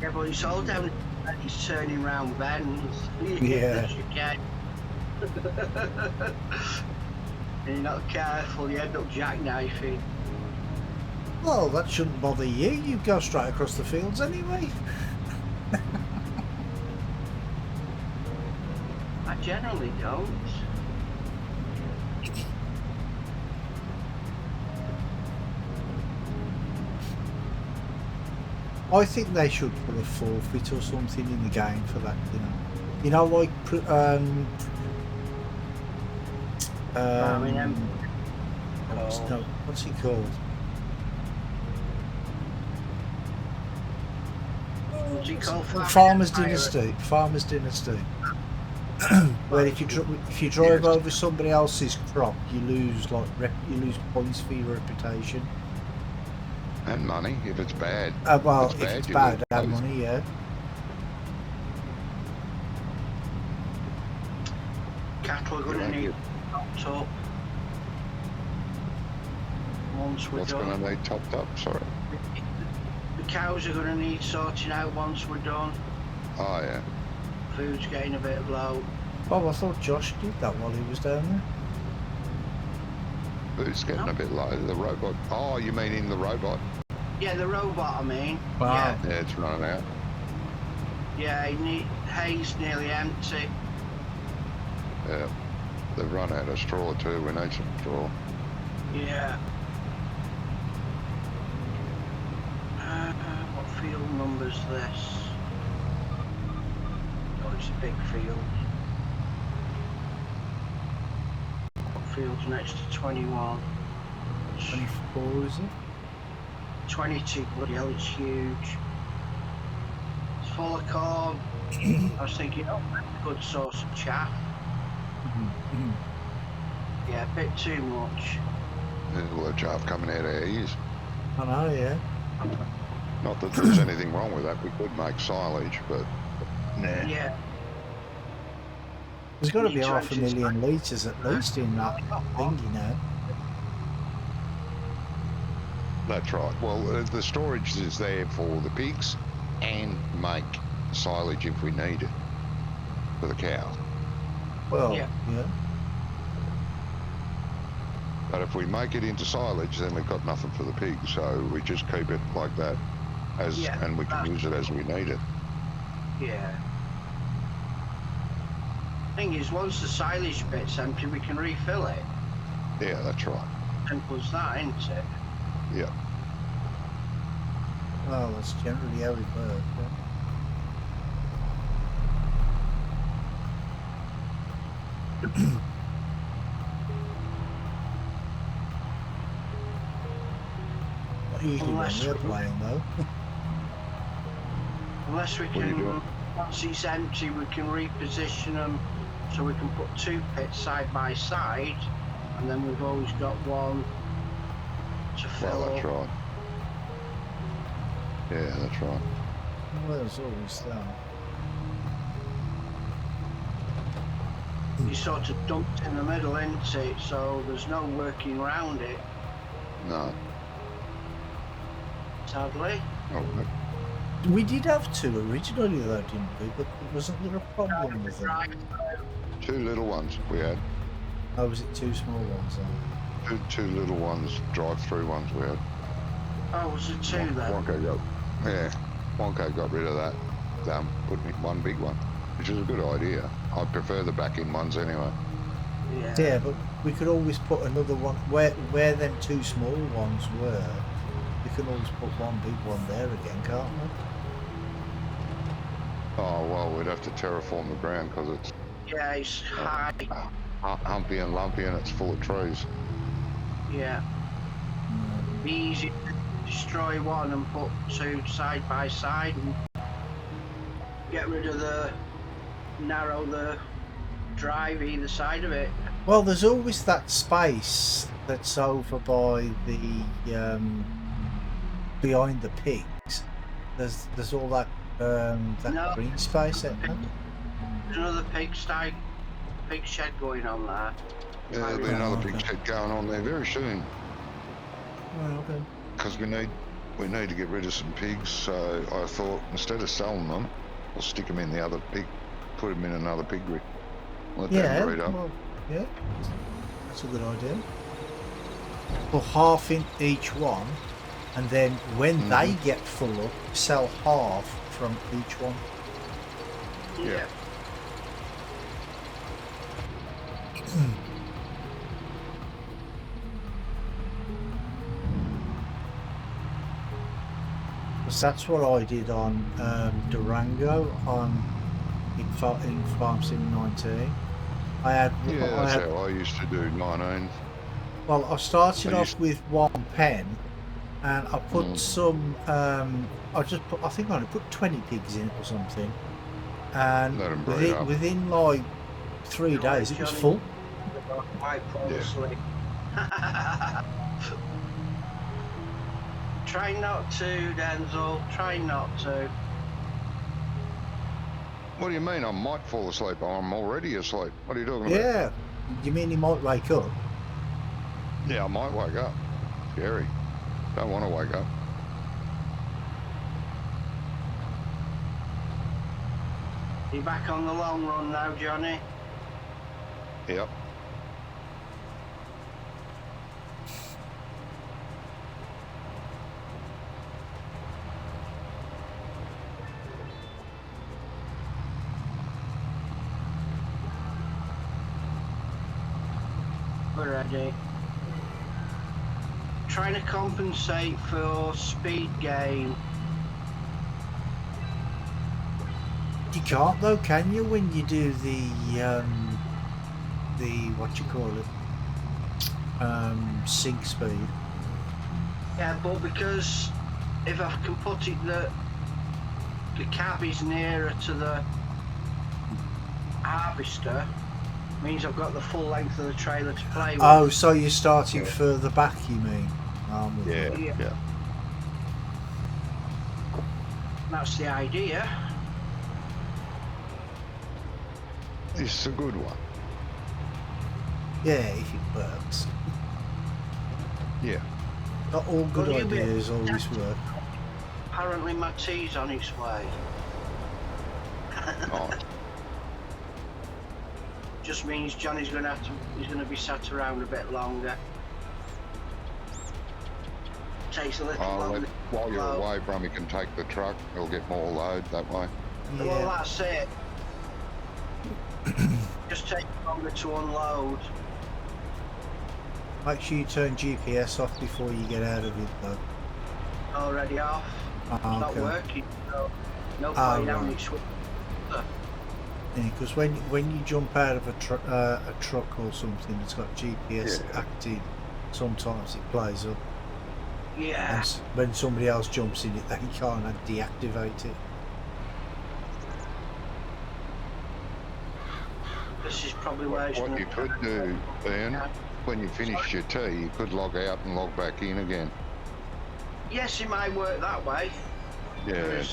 S3: Yeah, but it's all down and he's turning round bends.
S1: Yeah.
S3: You can. And you're not careful, you end up jackknifing.
S1: Well, that shouldn't bother you. You go straight across the fields anyway.
S3: I generally don't.
S1: I think they should put a forfeit or something in the game for that, you know. You know, like what's he called?
S3: What's he called?
S1: Farmer's Dynasty. Farmer's Dynasty. Where if you drive over somebody else's crop, you lose points for your reputation.
S2: And money, if it's bad.
S1: Well,
S2: If
S1: if
S2: it's
S1: it's
S2: bad, you
S1: bad,
S2: lose
S1: and
S2: both.
S1: money, yeah.
S3: Cattle are going to need topped up. Once we're
S2: What's
S3: done.
S2: going to need topped up? Sorry.
S3: The cows are going to need sorting out once we're done.
S2: Oh, yeah.
S3: Food's getting a bit low.
S1: Bob, I thought Josh did that while he was down there.
S2: Food's getting a bit low. The robot. Oh, you mean in the robot?
S3: Yeah, the robot, I mean.
S1: Wow.
S2: Yeah, it's running out.
S3: Yeah, hay's nearly empty.
S2: Yeah. They've run out of straw too. We need some straw.
S3: Yeah. What field number's this? Oh, it's a big field. What field's next to 21?
S1: 24, is it?
S3: 22, bloody hell, it's huge. full of corn. I was thinking, oh, that's a good source of chaff. Yeah, a bit too much.
S2: There's a lot of chaff coming out of our ears.
S1: I know, yeah.
S2: Not that there's anything wrong with that. We could make silage, but nah.
S3: Yeah.
S1: There's got to be
S3: Need
S1: half a
S3: trenches.
S1: million litres at least in that thing, you know.
S2: That's right. Well, the storage is there for the pigs and make silage if we need it for the cows.
S1: Well,
S3: Yeah.
S1: yeah.
S2: But if we make it into silage, then we've got nothing for the pigs. So we just keep it like that, and we can use it as we need it.
S3: Yeah. Thing is, once the silage bit's empty, we can refill it.
S2: Yeah, that's right.
S3: Simple as that, isn't it?
S2: Yeah.
S1: Well, that's generally how it works. Yeah. Not usually when we're playing, though.
S3: Unless we
S2: What are you
S3: can,
S2: doing?
S3: once it's empty, we can reposition them so we can put two pits side by side, and then we've always got one to fill
S2: Well, that's
S3: up.
S2: right. Yeah, that's right.
S1: Well, there's always that.
S3: You sort of dumped in the middle, isn't it? So there's no working around it,
S2: No.
S3: sadly.
S2: Oh,
S1: We did have two originally, though, didn't we? But wasn't there a problem with them?
S3: Right.
S2: two little ones we had.
S1: Oh, was it two small ones then?
S2: Two little ones, drive-through ones we had.
S3: Oh, was it two then?
S2: Wonko got rid of that. Put in one big one, which is a good idea. I prefer the back-in ones anyway.
S3: Yeah.
S1: Yeah, but we could always put another one where them two small ones were. We can always put one big one there again, can't we?
S2: Oh, well, we'd have to terraform the ground because it's
S3: Yeah, it's high.
S2: humpy and lumpy and it's full of trees.
S3: Yeah. Be easy to destroy one and put two side by side and get rid of narrow the drive either side of it.
S1: Well, there's always that space that's over by the behind the pigs. There's all that
S3: No.
S1: green space out there.
S3: There's another pig shed going on there.
S2: Yeah, there'll be another big
S1: okay.
S2: shed going on there very soon
S1: Oh, okay.
S2: because we need to get rid of some pigs. So I thought instead of selling them, we'll stick them in the other pig, put them in another piggery. Let
S1: Yeah,
S2: them breed up.
S1: well, yeah, that's a good idea. Put half in each one, and then when they get full up, sell half from each one.
S2: Yeah.
S1: Because that's what I did on Durango in Farm Sim 19. I had,
S2: Yeah,
S1: I
S2: that's
S1: had,
S2: how I used to do 19.
S1: well, I started
S2: I
S1: off with one pen, and I put some. I think I only put 20 pigs in it or something, and
S2: Let 'em breed up.
S1: within like 3 days it was full.
S3: Quite closely. Try not to, Denzel. Try not to.
S2: What do you mean? I might fall asleep. I'm already asleep. What are you talking about?
S1: Yeah, you mean he might wake up?
S2: Yeah, I might wake up. Scary. Don't want to wake up.
S3: You back on the long run now, Johnny?
S2: Yep.
S3: We're ready. Trying to compensate for speed gain.
S1: You can't though, can you? When you do the what you call it, sync speed.
S3: Yeah, but because if I can put it that, the cab is nearer to the harvester, means I've got the full length of the trailer to play with.
S1: Oh, so you're starting further back, you mean?
S2: Yeah,
S3: Yeah.
S2: yeah.
S3: That's the idea.
S2: It's a good one.
S1: Yeah, if it works.
S2: Yeah.
S1: Not all good
S3: Well, you be-
S1: ideas always work.
S3: Apparently my tea's on its way.
S2: Nice.
S3: Just means Johnny's he's gonna be sat around a bit longer. Takes a little longer.
S2: While you're away, Brummy can take the truck. He'll get more load that way.
S3: Well,
S1: Yeah.
S3: that's it. Just take longer to unload.
S1: Make sure you turn GPS off before you get out of it, though.
S3: Already off. It's not
S1: Okay.
S3: working. So no
S1: Ah,
S3: point having
S1: right.
S3: it switch.
S1: Because when you jump out of a truck or something that's got GPS active, sometimes it plays up.
S3: Yeah.
S1: And when somebody else jumps in it, they can't deactivate it.
S3: This is probably where it's
S2: What
S3: gonna
S2: you could do, Ben, when you finish your tea, you could log out and log back in again.
S3: Yes, it might work that way.
S2: Yeah,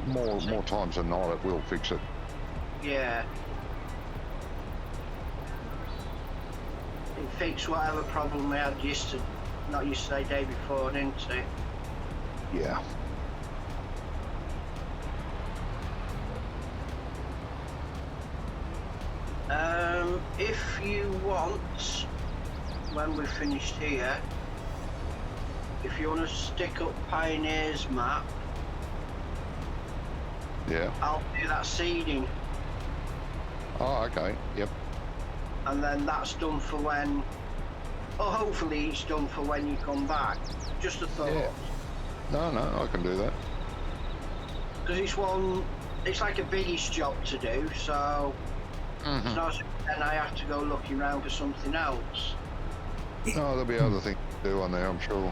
S2: more times than not, it will fix it.
S3: Yeah. It fixed whatever problem we had yesterday, day before, didn't it?
S2: Yeah.
S3: If you want, when we're finished here, if you want to stick up Pioneer's map,
S2: Yeah.
S3: I'll do that seeding,
S2: Oh, okay. Yep.
S3: and then that's done for when, or hopefully it's done for when you come back. Just a thought.
S2: Yeah. No, I can do that.
S3: Because it's like a biggish job to do, so it's not as if then I have to go looking around for something else.
S2: No, there'll be other things to do on there, I'm sure.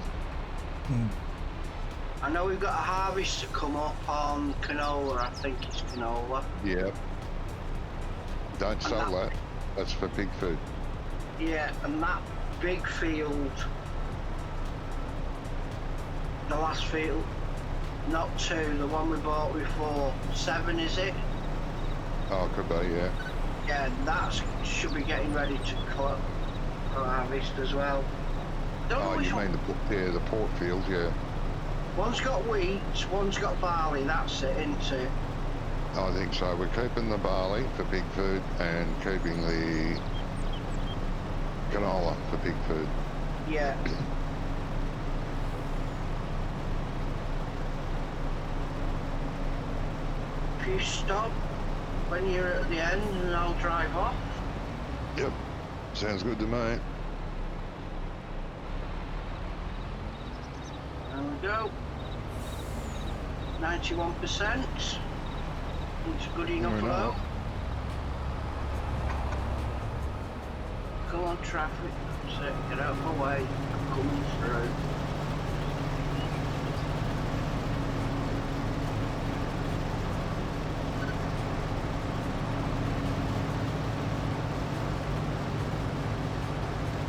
S3: I know we've got a harvest to come up on canola, I think it's canola.
S2: Yeah. Don't sell that. That's for pig food.
S3: Yeah, and that big field, the last field, not 2, the one we bought before, 7 is it?
S2: Oh, could be, yeah.
S3: Yeah, that should be getting ready to harvest as well. Don't know
S2: Oh,
S3: which
S2: you
S3: one.
S2: mean the port field, yeah.
S3: One's got wheat, one's got barley, that's it, isn't it?
S2: I think so. We're keeping the barley for pig food and keeping the canola for pig food.
S3: Yeah. If you stop when you're at the end and I'll drive off.
S2: Yep. Sounds good to me.
S3: There we go. 91%. It's good enough
S2: Fair enough.
S3: low. Come on, traffic. That's it. Get out of my way. I'm coming through.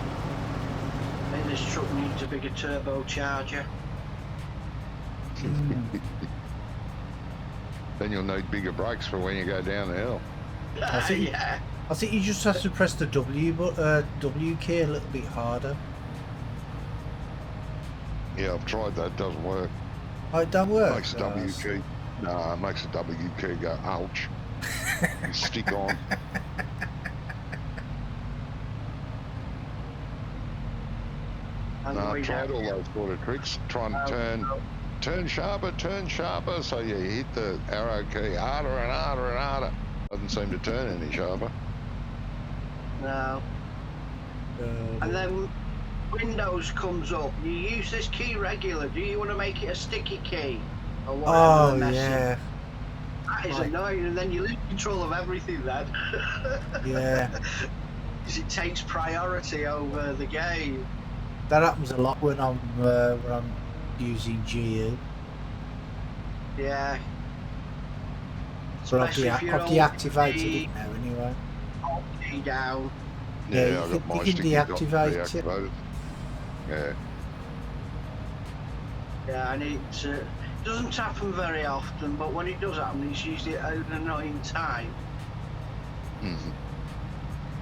S3: I think this truck needs a bigger turbocharger.
S2: Then you'll need bigger brakes for when you go down the hill.
S1: I think-
S3: Yeah.
S1: I think you just have to press the W key a little bit harder.
S2: Yeah, I've tried that. It doesn't work.
S1: Oh, it don't work.
S2: Makes the W key. Nah, it makes the W key go ouch. And stick on.
S3: And
S2: No,
S3: we
S2: I've tried
S3: don't-
S2: all those sort of tricks. Try and turn sharper, so you hit the arrow key harder and harder and harder. Doesn't seem to turn any sharper.
S3: No. And then Windows comes up. You use this key regular. Do you want to make it a sticky key? Or whatever
S1: Oh
S3: the message?
S1: yeah,
S3: That is
S1: Right.
S3: annoying, and then you lose control of everything then.
S1: yeah.
S3: Because it takes priority over the game.
S1: That happens a lot when I'm using GE.
S3: Yeah.
S1: But
S3: Especially if you're
S1: I've deactivated it now anyway.
S3: key down.
S1: Yeah,
S2: Yeah, I got my
S1: you can
S2: sticky
S1: deactivate it.
S2: deactivated. Yeah.
S3: Yeah, and it doesn't happen very often, but when it does happen, it's usually at an annoying time.
S2: Mm-hmm.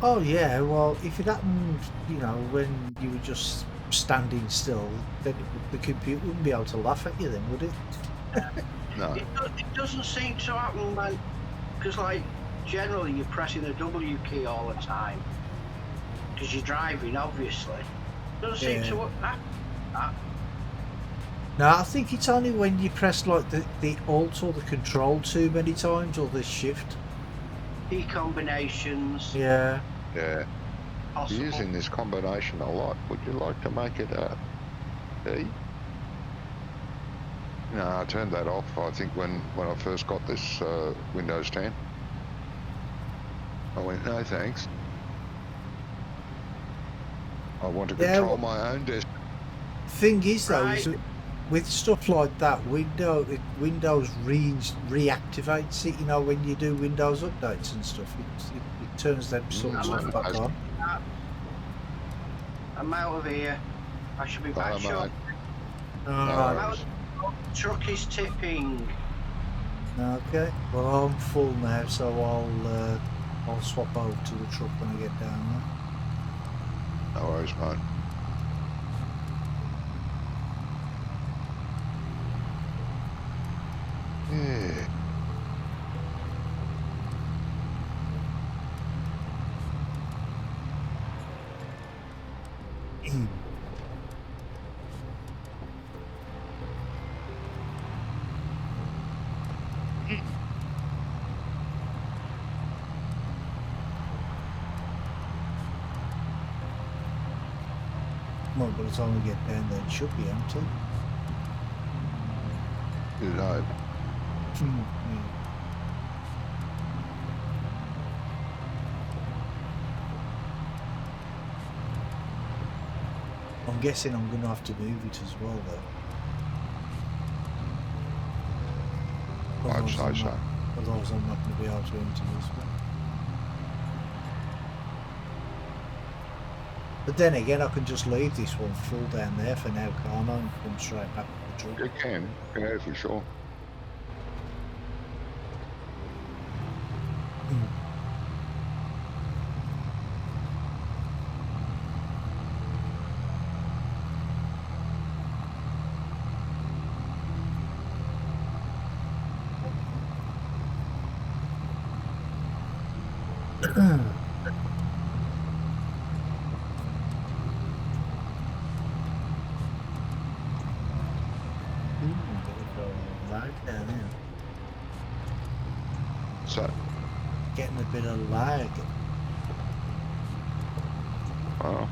S1: Oh yeah, well, if it happened, you know, when you were just standing still, then the computer wouldn't be able to laugh at you then, would it?
S2: No.
S3: It doesn't seem to happen, man, because like generally you're pressing the W key all the time because you're driving, obviously. Doesn't seem to happen.
S1: No, I think it's only when you press like the Alt or the Control too many times, or the Shift.
S3: Key combinations.
S1: Yeah.
S2: Yeah.
S3: Possible.
S2: You're using this combination a lot. Would you like to make it a E? No, I turned that off, I think, when I first got this Windows 10. I went, no thanks. I want to control my own desk.
S1: Thing is though,
S3: Right.
S1: is with stuff like that, Windows reactivates it. You know, when you do Windows updates and stuff, it turns them sort of stuff back on.
S3: I'm out of here. I should be back shortly.
S1: Alright.
S3: Truck is tipping.
S1: Okay. Well, I'm full now, so I'll swap over to the truck when I get down there.
S2: No worries, mate. Yeah.
S1: Well, by the time we get down there, it should be empty.
S2: You'd hope.
S1: I'm guessing I'm going to have to move it as well, though.
S2: I'd say so.
S1: Otherwise, I'm not going to be able to enter this one. But then again, I can just leave this one full down there for now, can't I? And come straight back to the truck.
S2: You can, yeah, for sure.
S1: Down here.
S2: So,
S1: Getting a bit of lag.
S2: oh.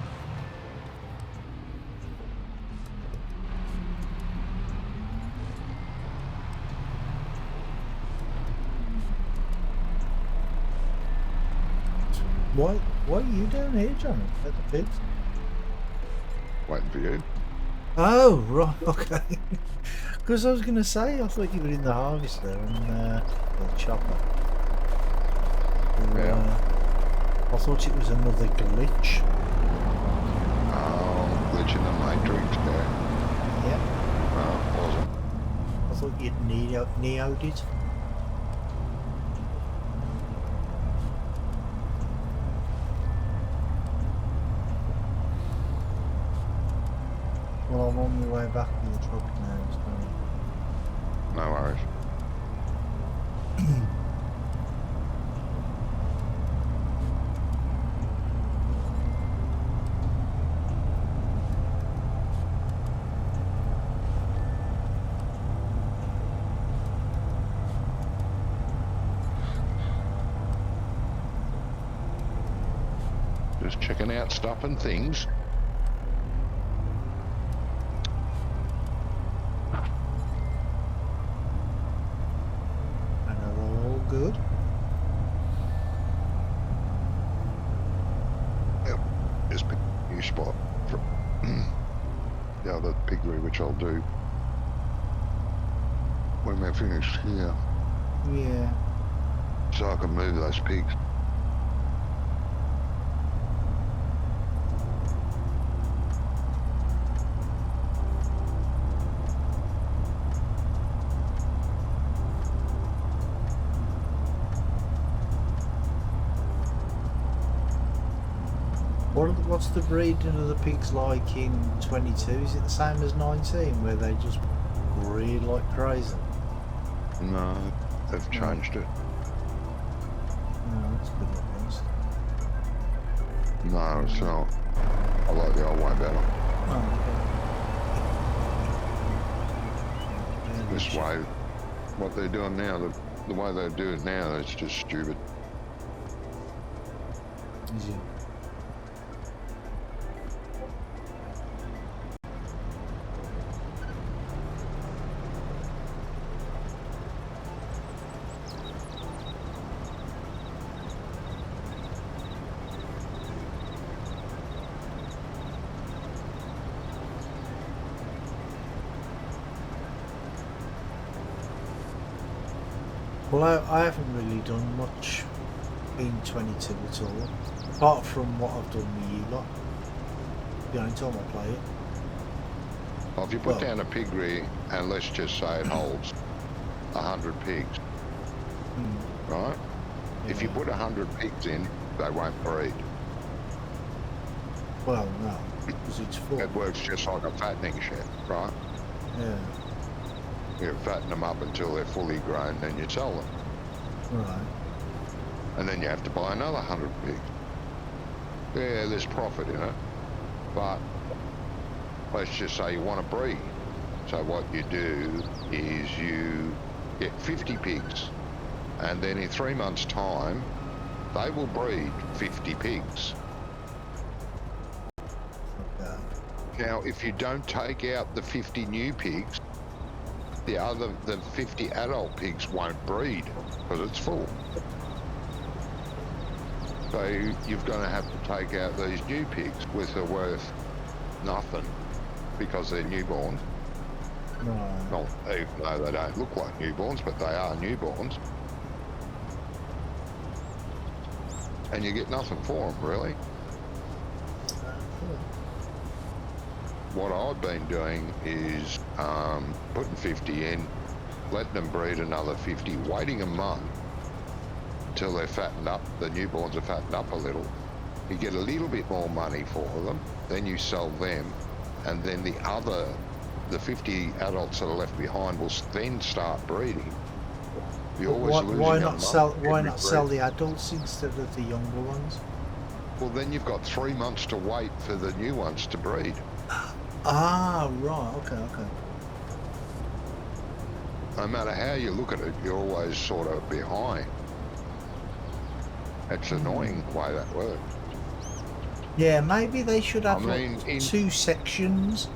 S1: What are you doing here, John? At the pits?
S2: Waiting for you.
S1: Oh, right, okay. Because I was going to say, I thought you were in the harvester and the chopper.
S2: Yeah.
S1: I thought it was another glitch.
S2: Oh, glitch in the matrix there.
S1: Yeah.
S2: No, it wasn't.
S1: I thought you'd neo'd it. Well, I'm on my way back to the truck now, so...
S2: No worries. Just checking out stuff and things.
S1: And are all good?
S2: Yep, just pick a new spot for the other piggery, which I'll do when we're finished here.
S1: Yeah.
S2: so I can move those pigs.
S1: What's the breeding of the pigs like in 22? Is it the same as 19, where they just breed like crazy?
S2: No, they've changed it.
S1: No, that's good at least.
S2: No, it's not. I like the old way better.
S1: Oh, okay.
S2: This way, what they're doing now, the way they do it now, it's just stupid.
S1: Is it? Well, I haven't really done much in 22 at all, apart from what I've done with you lot. The only time I play it.
S2: Well, if you put down a piggery, and let's just say it holds 100 pigs, right?
S1: Yeah.
S2: If you put 100 pigs in, they won't breed.
S1: Well, no, because it's full.
S2: It works just like a fattening shed, right?
S1: Yeah.
S2: You fatten them up until they're fully grown, then you sell them.
S1: Right.
S2: And then you have to buy another 100 pigs. Yeah, there's profit in it, but let's just say you want to breed. So what you do is you get 50 pigs, and then in 3 months' time, they will breed 50 pigs.
S1: Okay.
S2: Now, if you don't take out the 50 new pigs, the 50 adult pigs won't breed because it's full. So you're going to have to take out these new pigs, which are worth nothing because they're newborns.
S1: Right.
S2: Not even though they don't look like newborns, but they are newborns. And you get nothing for them, really. What I've been doing is putting 50 in, letting them breed another 50, waiting a month until they're fattened up, the newborns are fattened up a little. You get a little bit more money for them, then you sell them, and then the 50 adults that are left behind will then start breeding. You're always losing
S1: why
S2: a
S1: not
S2: month
S1: sell? Why
S2: every
S1: not sell
S2: breed.
S1: the adults instead of the younger ones?
S2: Well, then you've got 3 months to wait for the new ones to breed.
S1: Ah, right. Okay, okay.
S2: No matter how you look at it, you're always sort of behind. It's annoying the way that works.
S1: Yeah, maybe they should have
S2: in
S1: two sections,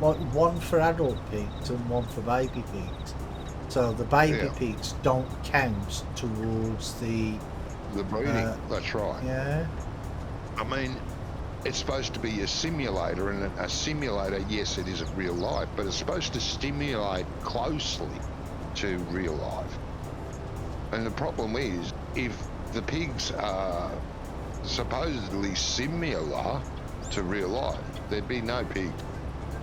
S1: like one for adult pigs and one for baby pigs. So the baby pigs don't count towards the
S2: breeding. That's right.
S1: Yeah.
S2: I mean, it's supposed to be a simulator, and a simulator, yes, it isn't real life, but it's supposed to stimulate closely to real life. And the problem is, if the pigs are supposedly similar to real life, there'd be no pigs.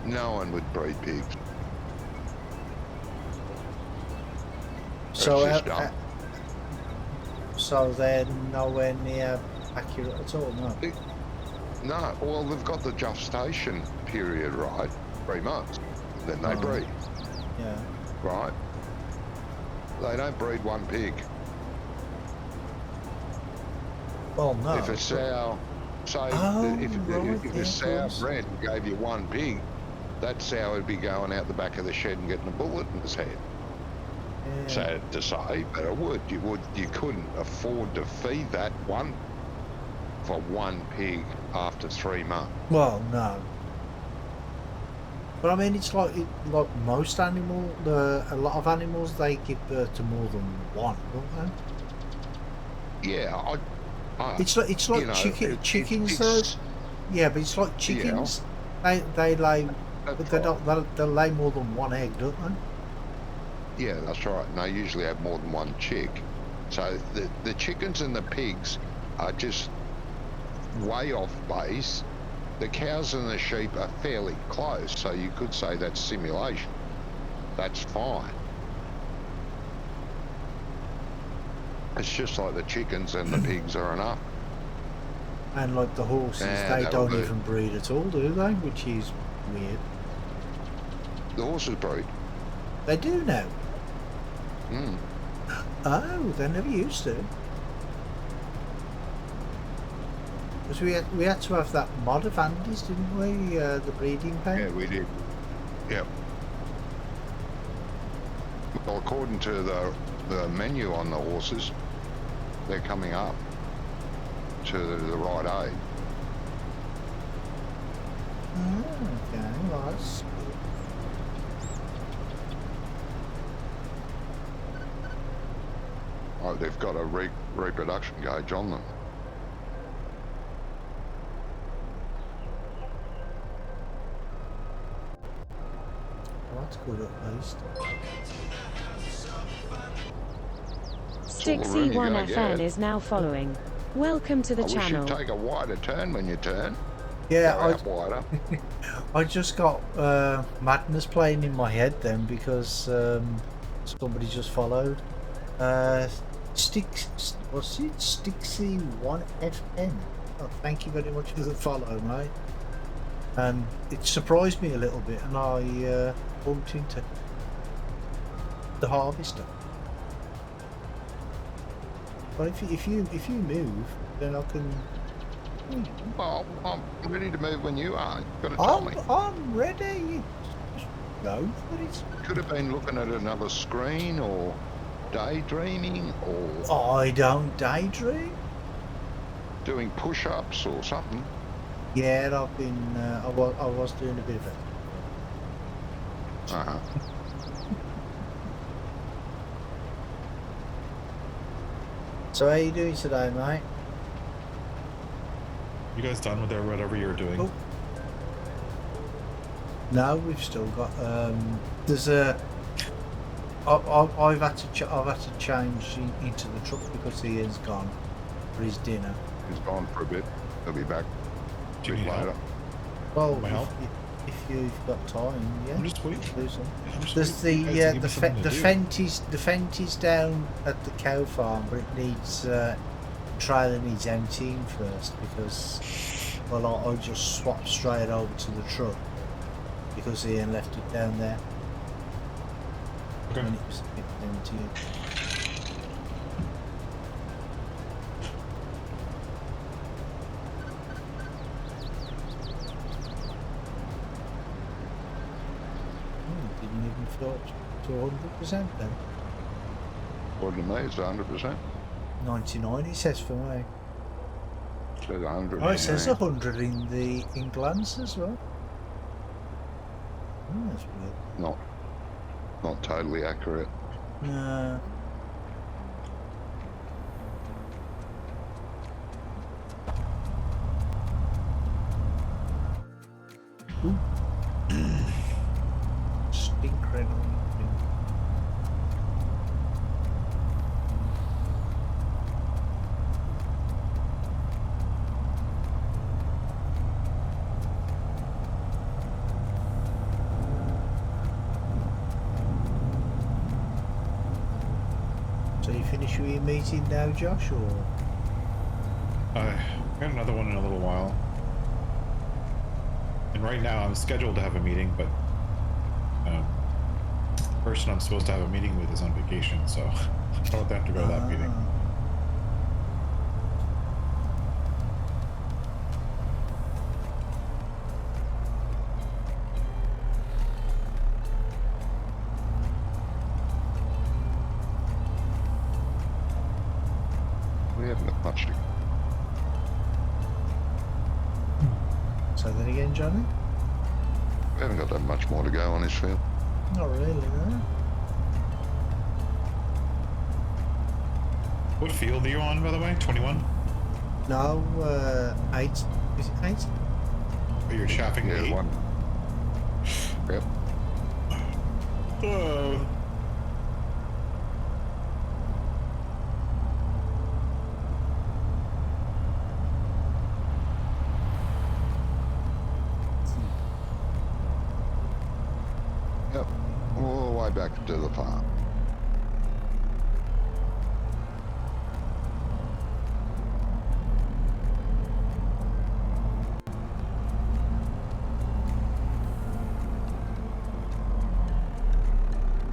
S2: No one would breed pigs.
S1: So they're nowhere near accurate at all, no?
S2: No, well, they've got the gestation period, right? 3 months. Then they breed.
S1: Yeah.
S2: Right? They don't breed one pig.
S1: Well, no.
S2: If a sow, say, if a sow bred gave you one pig, that sow would be going out the back of the shed and getting a bullet in its head.
S1: Yeah.
S2: Sad to say, but it would. You couldn't afford to feed that one for one pig after 3 months.
S1: Well, no. But I mean, it's like most animals. A lot of animals, they give birth to more than one, don't they?
S2: Yeah,
S1: it's like chickens though. Yeah, but it's like chickens. Yeah. They lay, but they'll lay more than one egg, don't they?
S2: Yeah, that's right. And they usually have more than one chick. So the chickens and the pigs are just way off base. The cows and the sheep are fairly close, so you could say that's simulation. That's fine. It's just like the chickens and the pigs are enough.
S1: And like the horses,
S2: Yeah,
S1: they
S2: that'll
S1: don't
S2: do.
S1: even breed at all, do they? Which is weird.
S2: The horses breed.
S1: They do now.
S2: Mm.
S1: Oh, they never used to. Because we had to have that mod of Andy's, didn't we? The breeding pen.
S2: Yeah, we did. Yep. Well, according to the menu on the horses, they're coming up to the right age.
S1: Oh, okay, well, that's good.
S2: Oh, they've got a reproduction gauge on them.
S1: Well, that's good at least.
S5: Stixie1FN is now following. Welcome to the
S2: I wish
S5: channel.
S2: you'd take a wider turn when you turn.
S1: Yeah,
S2: Go out wider.
S1: I just got madness playing in my head then because somebody just followed. What's it? Stixie1FN. Oh, thank you very much for the follow, mate. And it surprised me a little bit, and I bumped into the harvester. But if you move, then I can.
S2: Well, I'm ready to move when you are. You've got to tell me.
S1: I'm ready. You just go for it.
S2: Could have been looking at another screen or daydreaming or
S1: I don't daydream.
S2: doing push-ups or something.
S1: Yeah, I've been. I was doing a bit of it.
S2: Uh-huh.
S1: So how you doing today, mate?
S4: You guys done with whatever you were doing?
S1: Oh. No, we've still got. There's a. I've had to change into the truck because Ian's gone for his dinner.
S2: He's gone for a bit. He'll be back
S4: Do you
S2: a bit
S4: need help?
S2: later.
S1: Well,
S4: My help?
S1: if you've got time, yeah.
S4: I'm just waiting.
S1: Do some.
S4: I'm just
S1: There's
S4: waiting for you guys to give me something to do.
S1: the Fenty's down at the cow farm, but it needs trailer needs emptying first because well I just swapped straight over to the truck because Ian left it down there
S4: Okay.
S1: when it was emptying. Didn't even fill up to 100% then.
S2: According to me, it's 100%.
S1: 99 it says for me.
S2: It says 100.
S1: Oh, it says
S2: yeah.
S1: 100 in glance as well. Oh, that's weird.
S2: Not totally accurate.
S1: No. Ooh. Stinkering on So you finish with your meeting now, Josh, or?
S4: I got another one in a little while. And right now I'm scheduled to have a meeting, but the person I'm supposed to have a meeting with is on vacation, so I don't have to go to that meeting.
S2: We haven't got much to go.
S1: Say that again, Johnny?
S2: We haven't got that much more to go on this field.
S1: Not really, no.
S4: What field are you on, by the way? 21?
S1: No, 8. Is it 8?
S4: Oh, you're chaffing
S2: Yeah,
S4: me.
S2: one. Yep. back to the farm.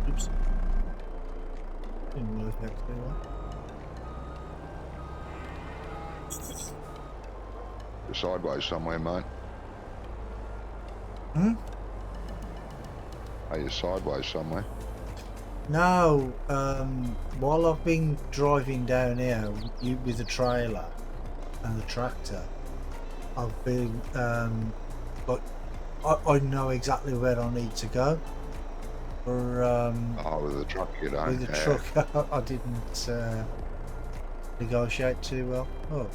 S1: Oops. Didn't realize we had to do that.
S2: You're sideways somewhere, mate.
S1: Hmm?
S2: Are you sideways somewhere?
S1: No, while I've been driving down here with the trailer and the tractor, I've been, but I know exactly where I need to go. For,
S2: Oh, with the truck you don't?
S1: with the
S2: Yeah.
S1: truck, I didn't negotiate too well. Oh,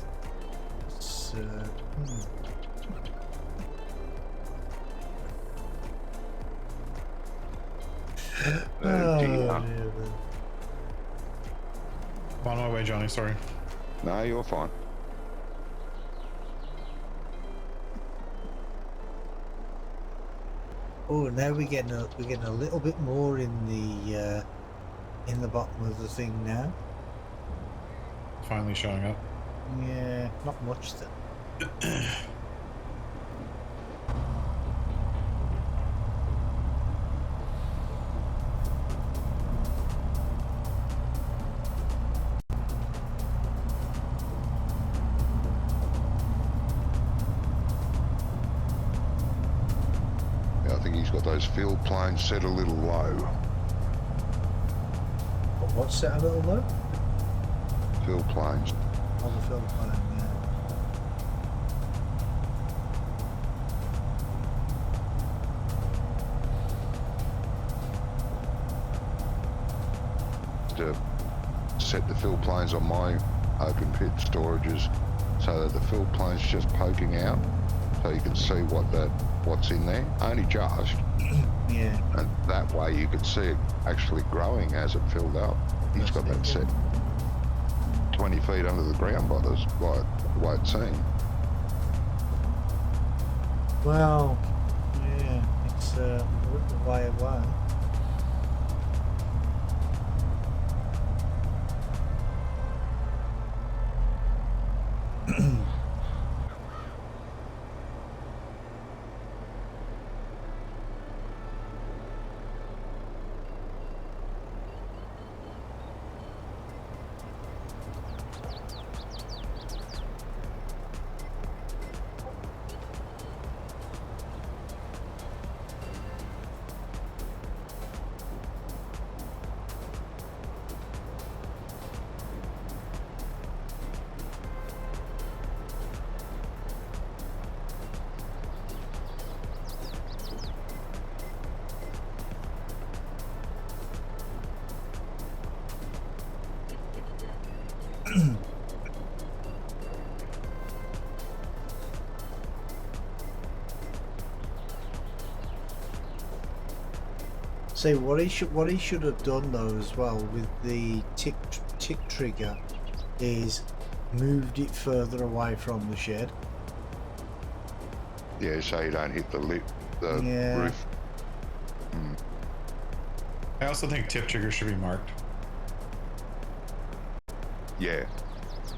S1: it's,
S2: Oh, dear.
S1: dear.
S4: I'm on my way, Johnny. Sorry.
S2: No, you're fine.
S1: Oh, now we're getting a little bit more in the bottom of the thing now.
S4: Finally showing up.
S1: Yeah, not much then.
S2: Yeah, I think he's got those field planes set a little low.
S1: But what's set a little low?
S2: Field planes.
S1: On the film plan, yeah.
S2: To set the fill planes on my open pit storages so that the fill plane's just poking out so you can see what's in there, only just,
S1: Yeah.
S2: and that way you could see it actually growing as it filled up. He's got that set 20 feet under the ground by the way it seemed.
S1: Well, yeah, it's a little way away. See what he should have done though as well with the tick trigger is moved it further away from the shed.
S2: Yeah, so you don't hit the
S1: Yeah.
S2: roof.
S4: I also think tip triggers should be marked.
S2: Yeah.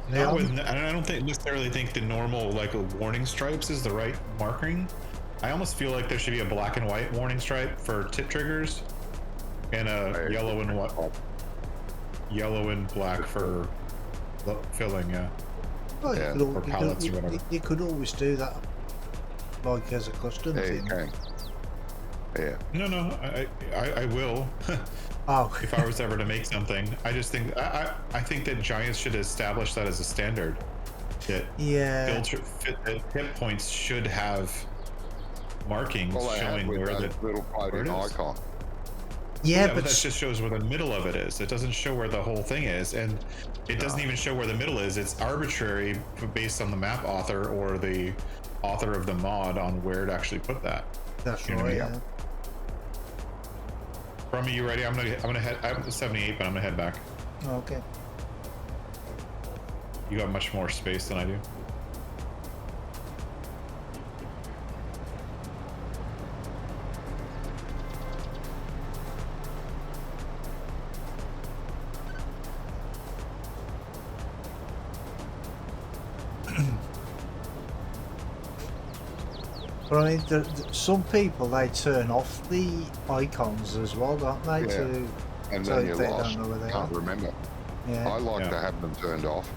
S1: Now,
S4: I don't necessarily think the normal like a warning stripes is the right marking. I almost feel like there should be a black and white warning stripe for tip triggers, and a yellow and black for filling. Yeah.
S1: well,
S2: Yeah,
S4: or pallets or whatever.
S1: you could always do that, like as a custom
S2: Yeah, you
S1: thing.
S2: can. Yeah.
S4: No, I will.
S1: Oh,
S4: If I was ever to make something, I just think I think that Giants should establish that as a standard. That
S1: yeah.
S4: hit points should have markings
S2: Well, they have
S4: showing
S2: with
S4: where
S2: that
S4: the
S2: little floating
S4: where it is.
S2: icon.
S1: Yeah,
S4: but
S1: but
S4: that just shows where the middle of it is. It doesn't show where the whole thing is, and it doesn't even show where the middle is. It's arbitrary based on the map author or the author of the mod on where to actually put that.
S1: that's
S4: You know what I
S1: right.
S4: mean?
S1: Yeah.
S4: Romy, you ready? I'm gonna head. I'm at 78, but I'm gonna head back.
S1: Okay.
S4: You got much more space than I do.
S1: But I mean, some people, they turn off the icons as well, don't they?
S2: Yeah. And
S1: So
S2: then you're
S1: they
S2: lost.
S1: don't know where they
S2: Can't
S1: are.
S2: remember.
S1: Yeah.
S2: I like to have them turned off,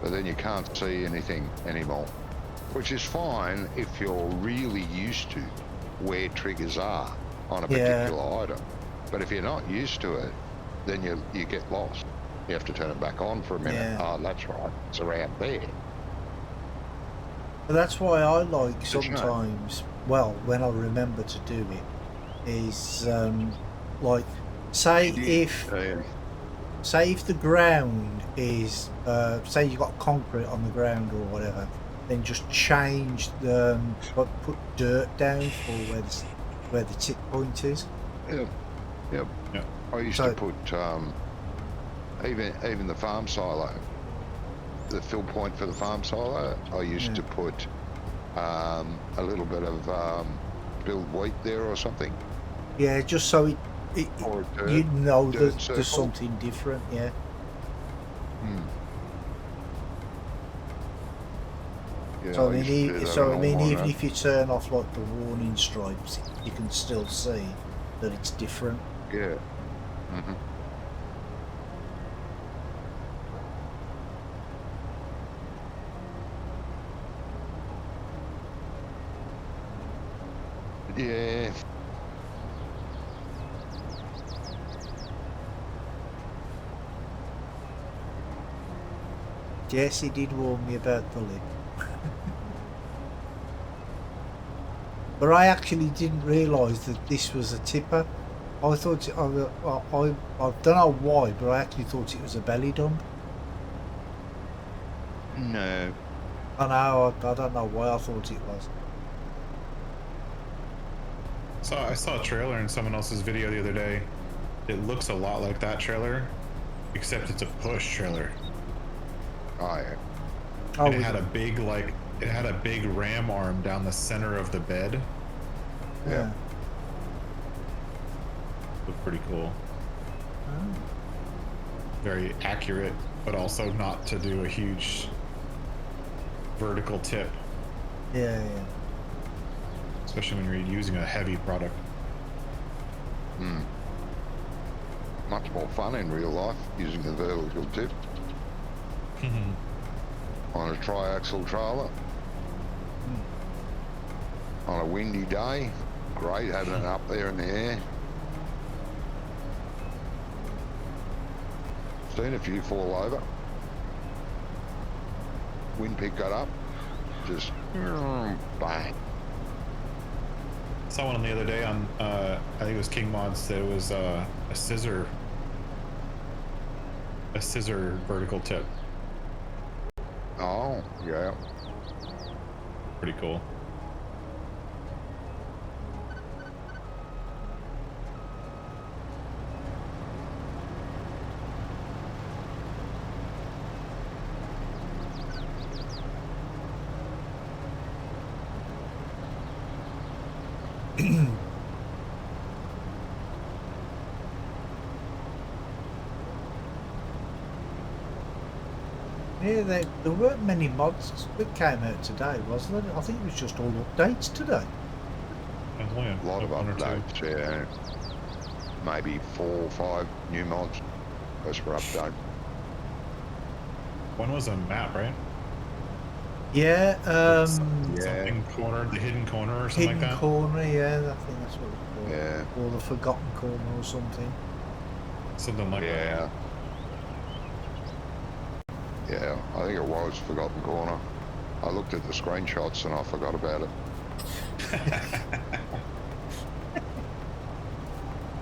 S2: but then you can't see anything anymore, which is fine if you're really used to where triggers are on a particular item. But if you're not used to it, then you get lost. You have to turn it back on for a minute.
S1: Yeah.
S2: Oh, that's right. It's around there.
S1: But that's why I like
S2: It's a shame.
S1: sometimes, well, when I remember to do it, is like, say if the ground is, say you got concrete on the ground or whatever, then just change the, put dirt down for where the tip point is.
S2: Yep. I used to put even the farm silo, the fill point for the farm silo. I used to put a little bit of build wheat there or something.
S1: Yeah, just so it
S2: Or dirt,
S1: you know
S2: dirt
S1: there's
S2: circle.
S1: something different. Yeah.
S2: Yeah,
S1: So I
S2: used to do
S1: mean,
S2: that
S1: so
S2: on
S1: I
S2: all
S1: mean,
S2: my
S1: even if you turn off like the warning stripes, you can still see that it's different.
S2: Yeah. Yeah.
S1: Yes, he did warn me about the lip. But I actually didn't realise that this was a tipper. I thought I don't know why, but I actually thought it was a belly dump.
S2: No.
S1: I know, I don't know why I thought it was.
S4: So I saw a trailer in someone else's video the other day. It looks a lot like that trailer, except it's a push trailer.
S2: Oh yeah.
S1: Oh,
S4: And it had a big it had a big ram arm down the center of the bed.
S1: yeah.
S4: Looked pretty cool.
S1: Oh.
S4: Very accurate, but also not to do a huge vertical tip,
S1: Yeah.
S4: especially when you're using a heavy product.
S2: Much more fun in real life using the vertical tip on a triaxle trailer. On a windy day, great having it up there in the air. Seen a few fall over. Wind pick got up, just bang.
S4: Saw one the other day on I think it was King Mods. That it was a scissor vertical tip.
S2: Oh, yeah.
S4: Pretty cool.
S1: Yeah, there weren't many mods that came out today, was there? I think it was just all updates today.
S2: A lot of
S4: one or two.
S2: updates, yeah. Maybe 4 or 5 new mods as for update.
S4: One was a map, right?
S1: Yeah,
S4: Something corner, the hidden corner or something
S1: hidden
S4: like that.
S1: corner. Yeah, I think that's what it's called.
S2: Yeah.
S1: Or the forgotten corner or something.
S4: Something like that.
S2: Yeah. Yeah, I think it was Forgotten Corner. I looked at the screenshots and I forgot about it.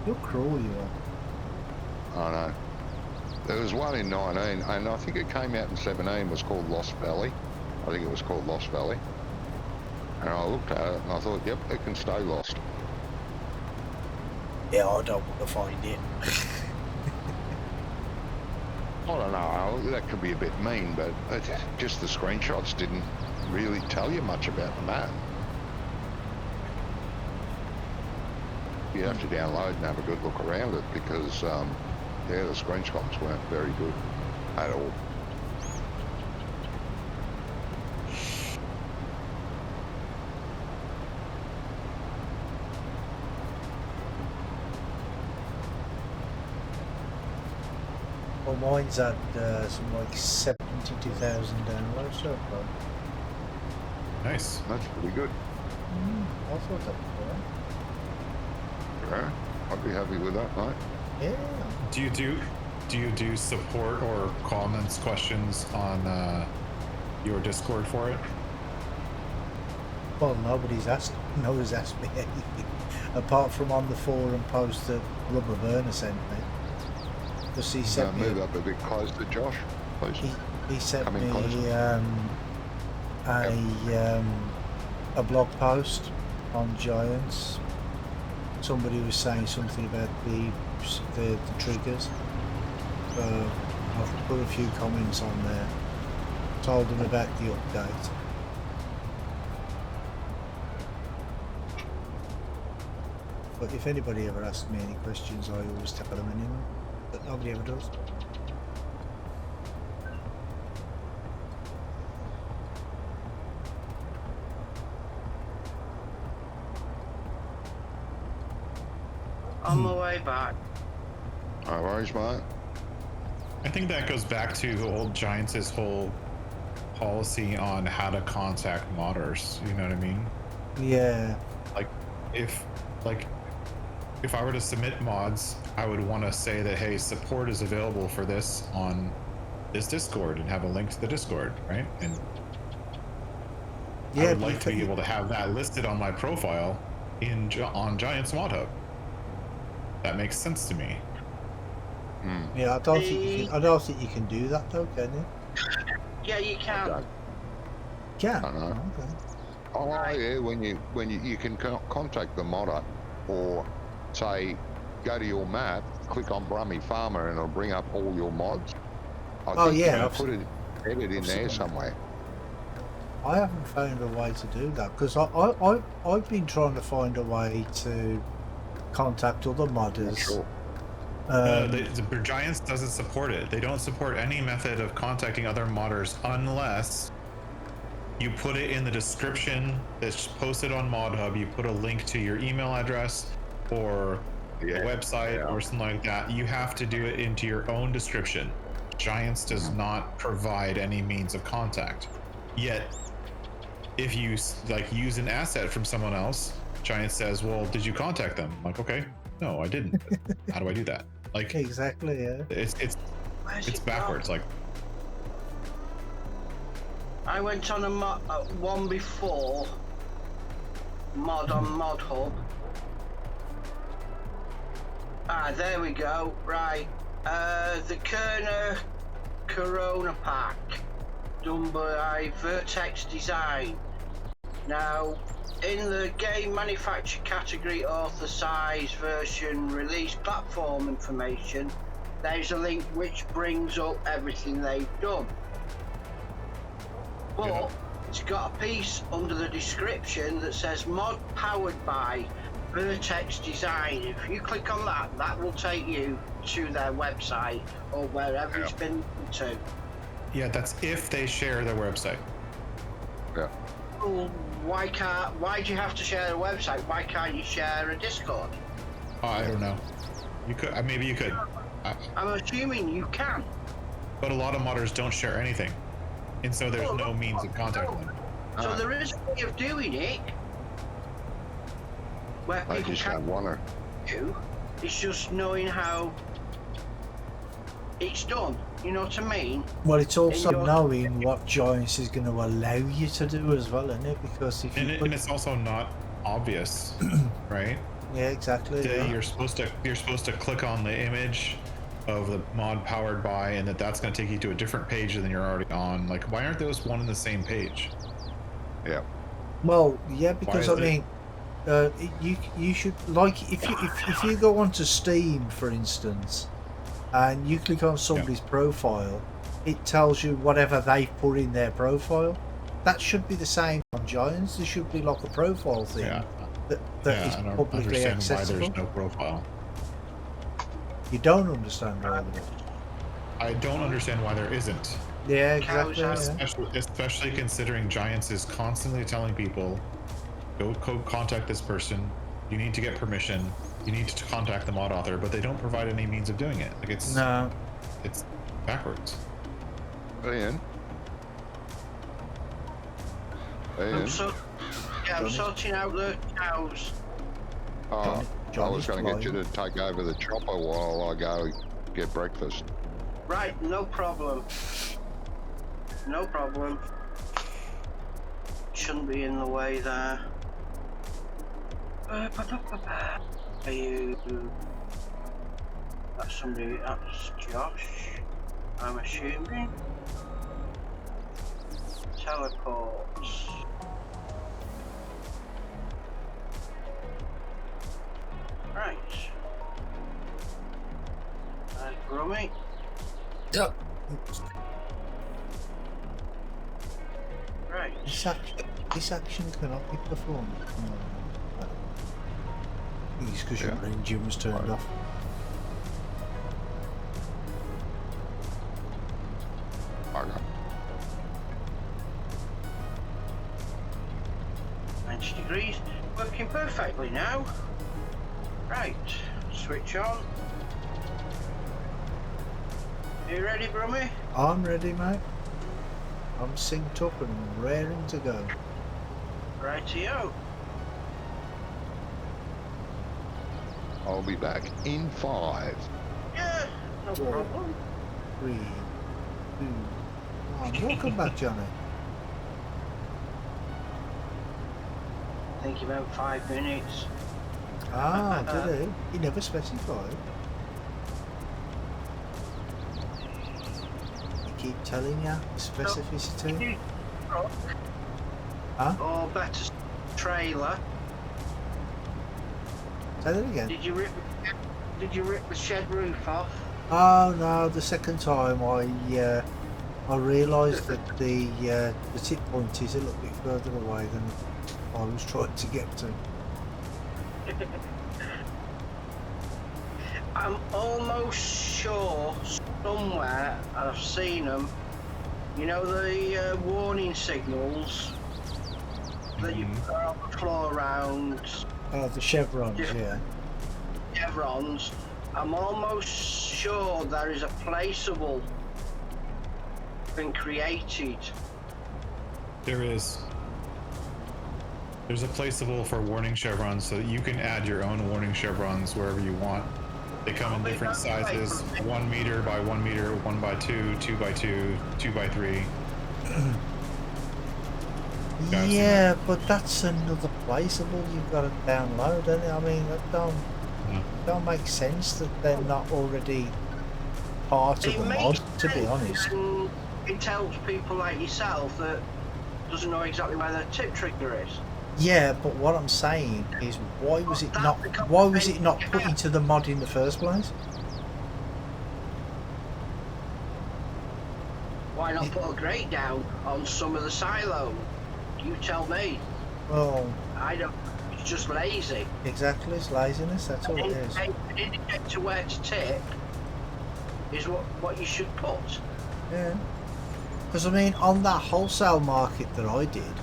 S1: You're cruel, you are.
S2: I know. There was one in 19, and I think it came out in 17, was called Lost Valley. I think it was called Lost Valley. And I looked at it and I thought, yep, it can stay lost.
S1: Yeah, I don't want to find it.
S2: I don't know, that could be a bit mean, but just the screenshots didn't really tell you much about the map. You have to download and have a good look around it because, yeah, the screenshots weren't very good at all.
S1: Well, mine's had some like 72,000 downloads so far.
S4: Nice.
S2: That's pretty good.
S1: I thought that was
S2: Yeah, I'd be happy with that, mate.
S1: yeah.
S4: Do you do support or comments, questions on your Discord for it?
S1: Well, nobody's asked me anything apart from on the forum post that Rubber Burner sent me. Because he sent me.
S2: Move up a bit closer, Josh, please.
S1: He sent
S2: Come in
S1: me
S2: closer.
S1: a blog post on Giants. Somebody was saying something about the triggers. So I've put a few comments on there. Told them about the update. But if anybody ever asks me any questions, I always tell them anyway. But nobody ever does.
S3: On my way back.
S2: No worries, mate.
S4: I think that goes back to old Giants' whole policy on how to contact modders. You know what I mean?
S1: Yeah.
S4: If I were to submit mods, I would want to say that, hey, support is available for this on this Discord and have a link to the Discord, right? And I would like to be able to have that listed on my profile on Giants Mod Hub. That makes sense to me.
S1: Yeah, I don't think you can do that though, can you?
S3: Yeah, you can.
S1: Can.
S2: I know.
S1: Okay.
S2: Oh yeah, when you can contact the modder, or say go to your map, click on Brummy Farmer, and it'll bring up all your mods. I think you can put it edit in there somewhere.
S1: I haven't found a way to do that because I've been trying to find a way to contact other modders.
S2: Sure.
S4: The Giants doesn't support it. They don't support any method of contacting other modders unless you put it in the description that's posted on Mod Hub. You put a link to your email address or a website or something like that. You have to do it into your own description. Giants does not provide any means of contact. Yet, if you use an asset from someone else, Giants says, "Well, did you contact them?" I'm like, okay, no, I didn't. How do I do that? Like,
S1: exactly, yeah.
S4: It's backwards. Like,
S3: I went on a one before mod on Mod Hub. There we go. Right, the Kerner Corona pack done by Vertex Design. Now, in the game manufacturer category, author, size, version, release, platform information, there's a link which brings up everything they've done. But it's got a piece under the description that says mod powered by Vertex Design. If you click on that, that will take you to their website or wherever it's been to.
S4: yeah, that's if they share their website.
S2: Yeah.
S3: Well, why do you have to share a website? Why can't you share a Discord?
S4: Oh, I don't know. You could, maybe you could.
S3: I'm assuming you can.
S4: But a lot of modders don't share anything, and so there's no means of contacting them.
S3: So there is a way of doing it where
S2: I
S3: people
S2: just
S3: can
S2: want to.
S3: do. It's just knowing how it's done. You know what I mean?
S1: Well, it's also knowing what Giants is going to allow you to do as well, isn't it? Because if you
S4: And it's also not obvious, right?
S1: yeah, exactly. Yeah.
S4: You're supposed to click on the image of the mod powered by, and that's going to take you to a different page than you're already on. Like, why aren't those one and the same page?
S2: Yeah.
S1: Well, yeah, because I mean, you should, like, if you go onto Steam, for instance, and you click on somebody's profile, it tells you whatever they've put in their profile. That should be the same on Giants. There should be like a profile thing that is
S4: I don't
S1: publicly
S4: understand
S1: accessible.
S4: why there's no profile.
S1: You don't understand why there is.
S4: I don't understand why there isn't.
S1: Yeah, exactly. Yeah.
S4: Especially considering Giants is constantly telling people, go contact this person. You need to get permission. You need to contact the mod author, but they don't provide any means of doing it. Like, it's
S1: No.
S4: It's backwards.
S2: Ian?
S3: I'm sorting out the cows.
S2: Oh, I
S1: Johnny's
S2: was going to get you
S1: flying.
S2: to take over the chopper while I go get breakfast.
S3: Right, no problem. No problem. Shouldn't be in the way there. Are you... That's somebody... That's Josh, I'm assuming. Teleports. Right. Grummy.
S1: Yep.
S3: Right.
S1: This action cannot be performed. It's because your engine was turned off.
S2: Okay.
S3: 90 degrees. Working perfectly now. Right. Switch on. You ready, Brummy?
S1: I'm ready, mate. I'm synced up and raring to go.
S3: Rightio.
S2: I'll be back in 5.
S3: Yeah, no problem.
S1: 3, 2, 1. Welcome back, Johnny.
S3: I think about 5 minutes.
S1: Ah, did he? He never specified. He keep telling you specificity. Huh?
S3: Or better, trailer.
S1: Say that again.
S3: Did you rip the shed roof off?
S1: Oh no, the second time I realised that the tip point is a little bit further away than I was trying to get to.
S3: I'm almost sure somewhere I've seen them. You know the warning signals that you put on the floor around
S1: Oh, the chevrons, yeah.
S3: chevrons. I'm almost sure there is a placeable been created.
S4: There is. There's a placeable for warning chevrons, so that you can add your own warning chevrons wherever you want. They come in different sizes: 1 meter by 1 meter, 1 by 2, 2 by 2, 2 by 3.
S1: Yeah, but that's another placeable you've got to download, isn't it? I mean, that don't make sense that they're not already part of the mod, to be honest.
S3: It tells people like yourself that doesn't know exactly where their tip trigger is.
S1: Yeah, but what I'm saying is, why was it not put into the mod in the first place?
S3: Why not put a grate down on some of the silo? You tell me.
S1: Well,
S3: I don't. It's just lazy.
S1: exactly, it's laziness. That's all it is.
S3: An indicator to where to tip is what you should put.
S1: Yeah. Because I mean, on that wholesale market that I did,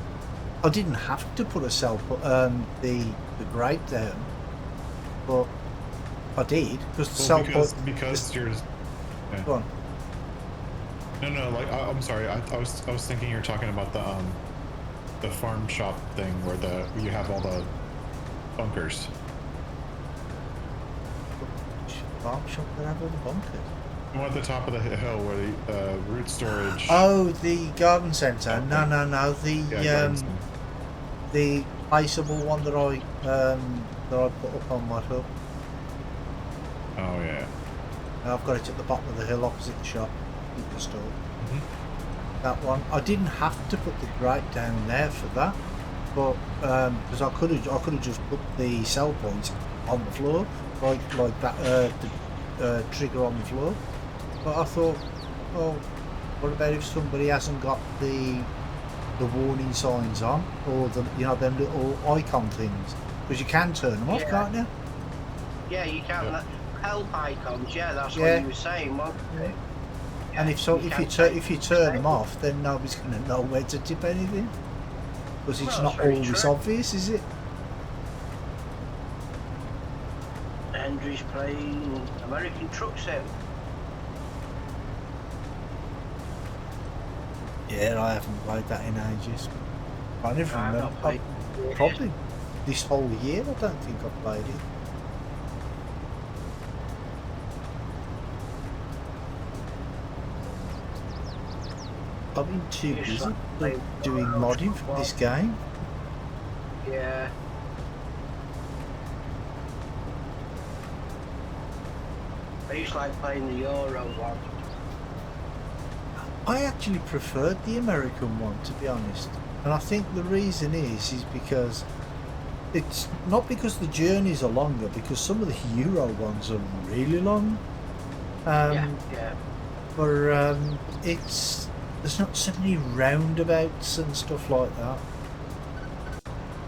S1: I didn't have to put the grate down, but I did because the sell point.
S4: Because you're. Yeah.
S1: Go on.
S4: No, like I'm sorry. I was thinking you're talking about the farm shop thing where you have all the bunkers.
S1: Farm shop that have all the bunkers.
S4: The one at the top of the hill where the root storage.
S1: Oh, the garden centre. No. The placeable one that I put up on my hill.
S4: Oh yeah.
S1: And I've got it at the bottom of the hill opposite the shop. The store. That one. I didn't have to put the grate down there for that, but because I could have just put the sell point on the floor, like that the trigger on the floor. But I thought, well, what about if somebody hasn't got the warning signs on, or them little icon things? Because you can turn them off, can't you?
S3: Yeah, you can.
S4: Yeah.
S3: Help icons. Yeah, that's
S1: Yeah.
S3: what you were saying, wasn't it?
S1: And if you turn them off, then nobody's going to know where to tip anything, because it's
S3: Well,
S1: not
S3: that's very
S1: always
S3: true.
S1: obvious, is it?
S3: Andrew's playing American Truck Sim.
S1: Yeah, I haven't played that in ages. I never
S3: I've
S1: remember.
S3: not played it.
S1: Probably this whole year, I don't think I've played it. I've been too
S3: It's
S1: busy
S3: like playing
S1: doing modding for this game.
S3: Yeah. I used to like playing the Euro one.
S1: I actually preferred the American one, to be honest. And I think the reason is because it's not because the journeys are longer, because some of the Euro ones are really long.
S3: Yeah.
S1: But there's not so many roundabouts and stuff like that.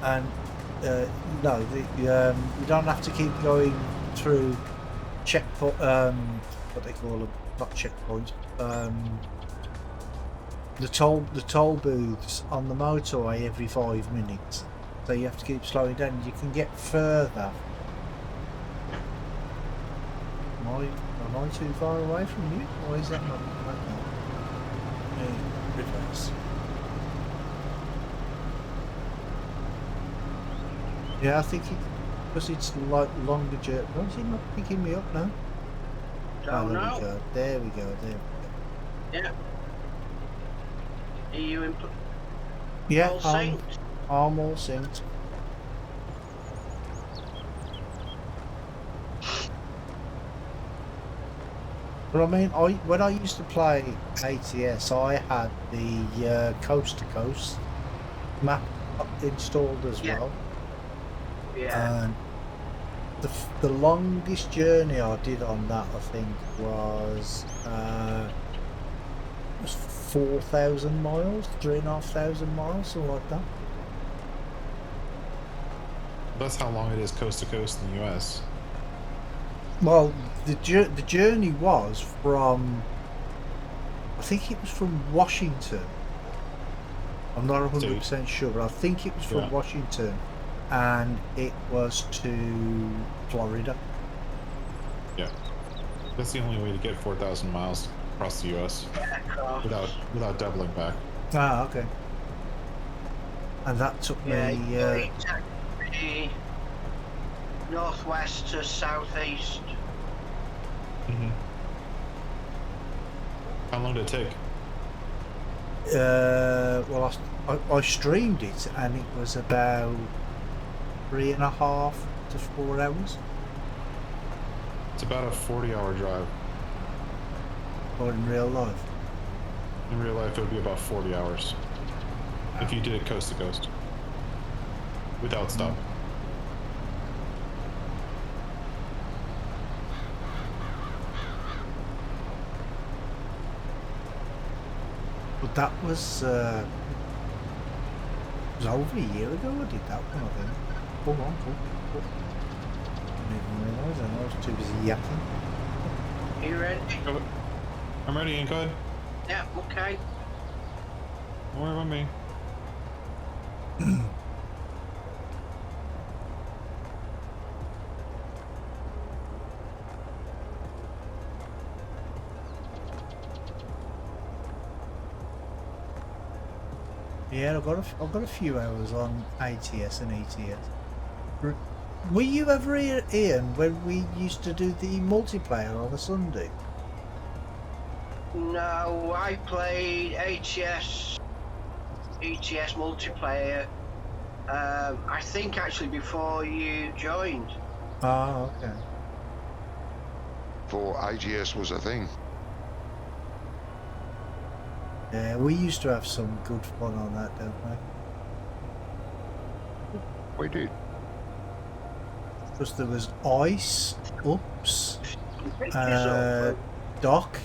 S1: And no, you don't have to keep going through checkpoint. What they call them, not checkpoints. The toll booths on the motorway every 5 minutes, so you have to keep slowing down. You can get further. Am I too far away from you? Why is that not like that? Reverse. Yeah, I think because it's like longer journey. Why is he not picking me up now?
S3: Don't
S1: there
S3: know.
S1: we go. There we go.
S3: Yeah. Are you in?
S1: Yeah,
S3: All synced?
S1: I'm all synced. But I mean, when I used to play ATS, I had the coast to coast map installed as well.
S3: Yeah.
S1: And the longest journey I did on that, I think, was 4,000 miles, 3,500 miles, something like that.
S4: That's how long it is coast to coast in the US.
S1: Well, the journey was from, I think it was from Washington. I'm not 100% sure, but I think it was from Washington, and it was to Florida.
S4: Yeah, that's the only way to get 4,000 miles across the US without doubling back.
S1: Ah, okay. And that took me.
S3: Northwest to southeast.
S4: Mm-hmm. How long did it take?
S1: Well, I streamed it, and it was about 3.5 to 4 hours.
S4: It's about a 40-hour drive.
S1: Or in real life?
S4: In real life, it would be about 40 hours if you did it coast to coast without stop.
S1: But that was over a year ago I did that one, I think. Cool. I didn't even realise, I was too busy yapping.
S3: Are you ready?
S4: I'm ready, and good.
S3: Yeah, okay.
S4: Don't worry about me.
S1: Yeah, I've got a few hours on ATS and ETS. Were you ever here, Ian, when we used to do the multiplayer on a Sunday?
S3: No, I played ETS multiplayer. I think actually before you joined.
S1: Oh, okay.
S2: Before AGS was a thing.
S1: Yeah, we used to have some good fun on that, don't we?
S2: We did.
S1: Because there was Ice, Ups, Doc,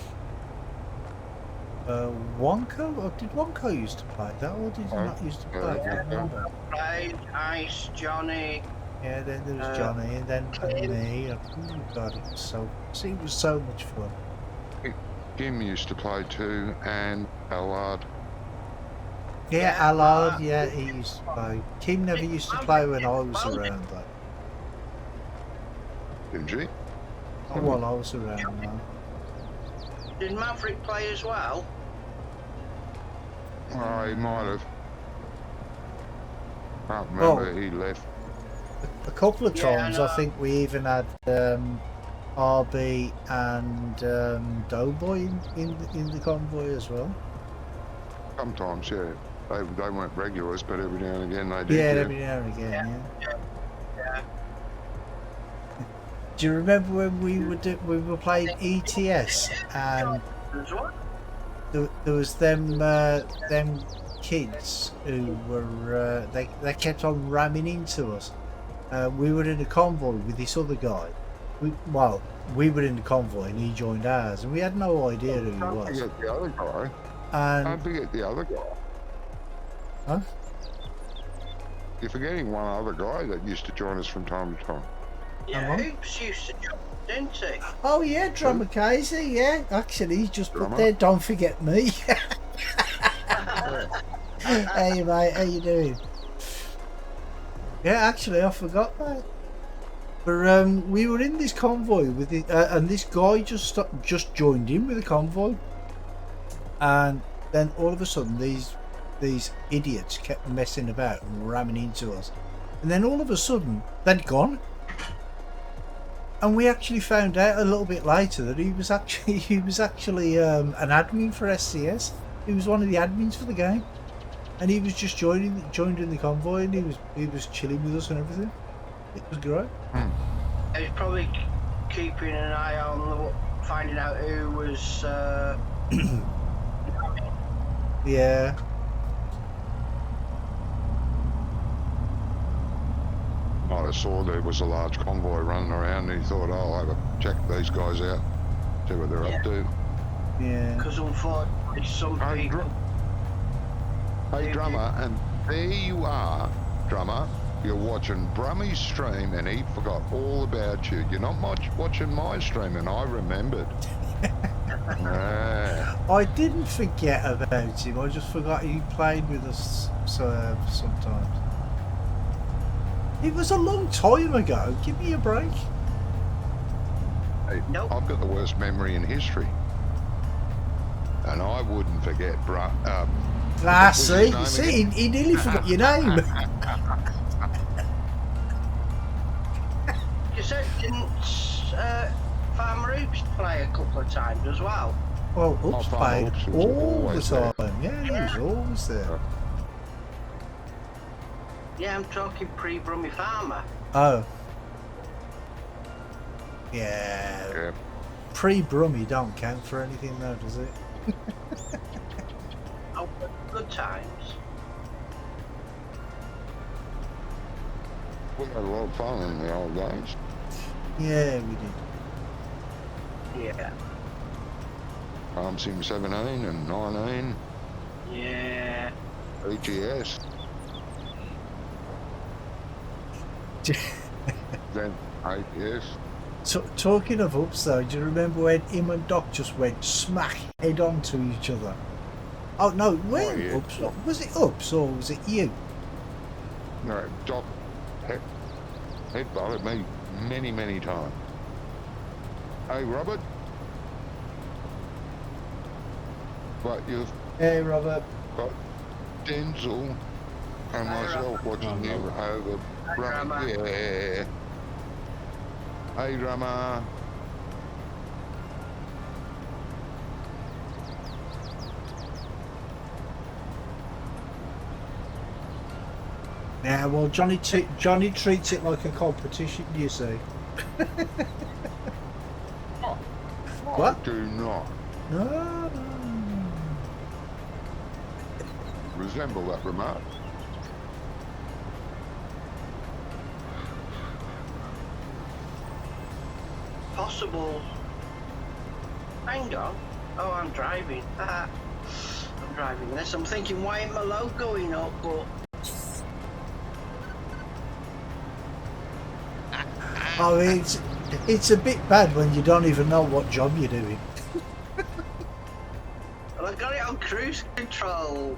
S1: Wonko. Or did Wonko used to play that, or did he not used to play? I don't remember.
S3: Played Ice, Johnny.
S1: Yeah, then there was Johnny, and then me. Oh God, it was so much fun.
S2: Kim used to play too, and Allard.
S1: Yeah, Allard. Yeah, he used to play. Kim never used to play when I was around, though.
S2: Didn't she?
S1: Oh, well, I was around now.
S3: Did Maverick play as well?
S2: Oh, he might have. Can't remember. He left.
S1: A couple of
S3: Yeah,
S1: times, I think we even had RB and Doughboy in the convoy as well.
S2: Sometimes, yeah. They weren't regulars, but every now and again they did.
S1: Yeah, every now and again, yeah. Do you remember when we were playing ETS and there was them kids who were they kept on ramming into us. We were in a convoy with this other guy. We were in the convoy and he joined ours, and we had no idea who he was.
S2: Don't forget the other guy.
S1: And
S2: Don't forget the other guy.
S1: huh?
S2: You're forgetting one other guy that used to join us from time to time.
S3: Yeah, Hoops used to jump, didn't he?
S1: Oh yeah, Drummer Casey. Yeah, actually, he's just
S2: Drummer.
S1: put there. Don't forget me. Hey mate, how you doing? Yeah, actually, I forgot that. But we were in this convoy with it, and this guy just joined in with the convoy, and then all of a sudden these idiots kept messing about and ramming into us, and then all of a sudden they'd gone, and we actually found out a little bit later that he was actually an admin for SCS. He was one of the admins for the game, and he was just joined in the convoy, and he was chilling with us and everything. It was great.
S3: He's probably keeping an eye on finding out who was.
S1: Yeah.
S2: I saw there was a large convoy running around and he thought, oh, I'll have a check these guys out, see what they're up to.
S1: Yeah.
S3: Because unfortunately, some people.
S2: Hey, Drummer, and there you are, Drummer. You're watching Brummy's stream and he forgot all about you. You're not much watching my stream and I remembered.
S1: I didn't forget about him. I just forgot he played with us sometimes. It was a long time ago. Give me a break.
S2: Hey,
S3: Nope.
S2: I've got the worst memory in history. And I wouldn't forget,
S1: See, he nearly forgot your name.
S3: You said didn't Farmer Hoops play a couple of times as well?
S1: Well, Oops
S2: Farmer
S1: played
S2: Oops was
S1: all the
S2: always there.
S1: time. Yeah, he was always there.
S3: Yeah, I'm talking pre-Brummy Farmer.
S1: Oh. Yeah.
S2: Yeah.
S1: Pre-Brummy don't count for anything though, does it?
S3: Oh, good times.
S2: We had a lot of fun in the old days.
S1: Yeah, we did.
S3: Yeah.
S2: Sim 17 and 19,
S3: Yeah.
S2: ETS. Then ATS.
S1: So, talking of Ups though, do you remember when him and Doc just went smack head on to each other? Oh no, when
S2: yeah.
S1: Ups? Was it Ups or was it you?
S2: No, Doc headbutted me many, many times. Hey, Robert. But you've
S1: Hey Robert.
S2: got Denzel and myself watching you over
S3: Drummer.
S2: Yeah. Hey, Drummer.
S1: Yeah, well Johnny treats it like a competition, you see. What?
S2: I do not
S1: No.
S2: resemble that remark.
S3: Possible. Hang on. Oh, I'm driving. I'm driving this. I'm thinking, why ain't my load going up? But
S1: I mean, it's a bit bad when you don't even know what job you're doing.
S3: well, I got it on cruise control,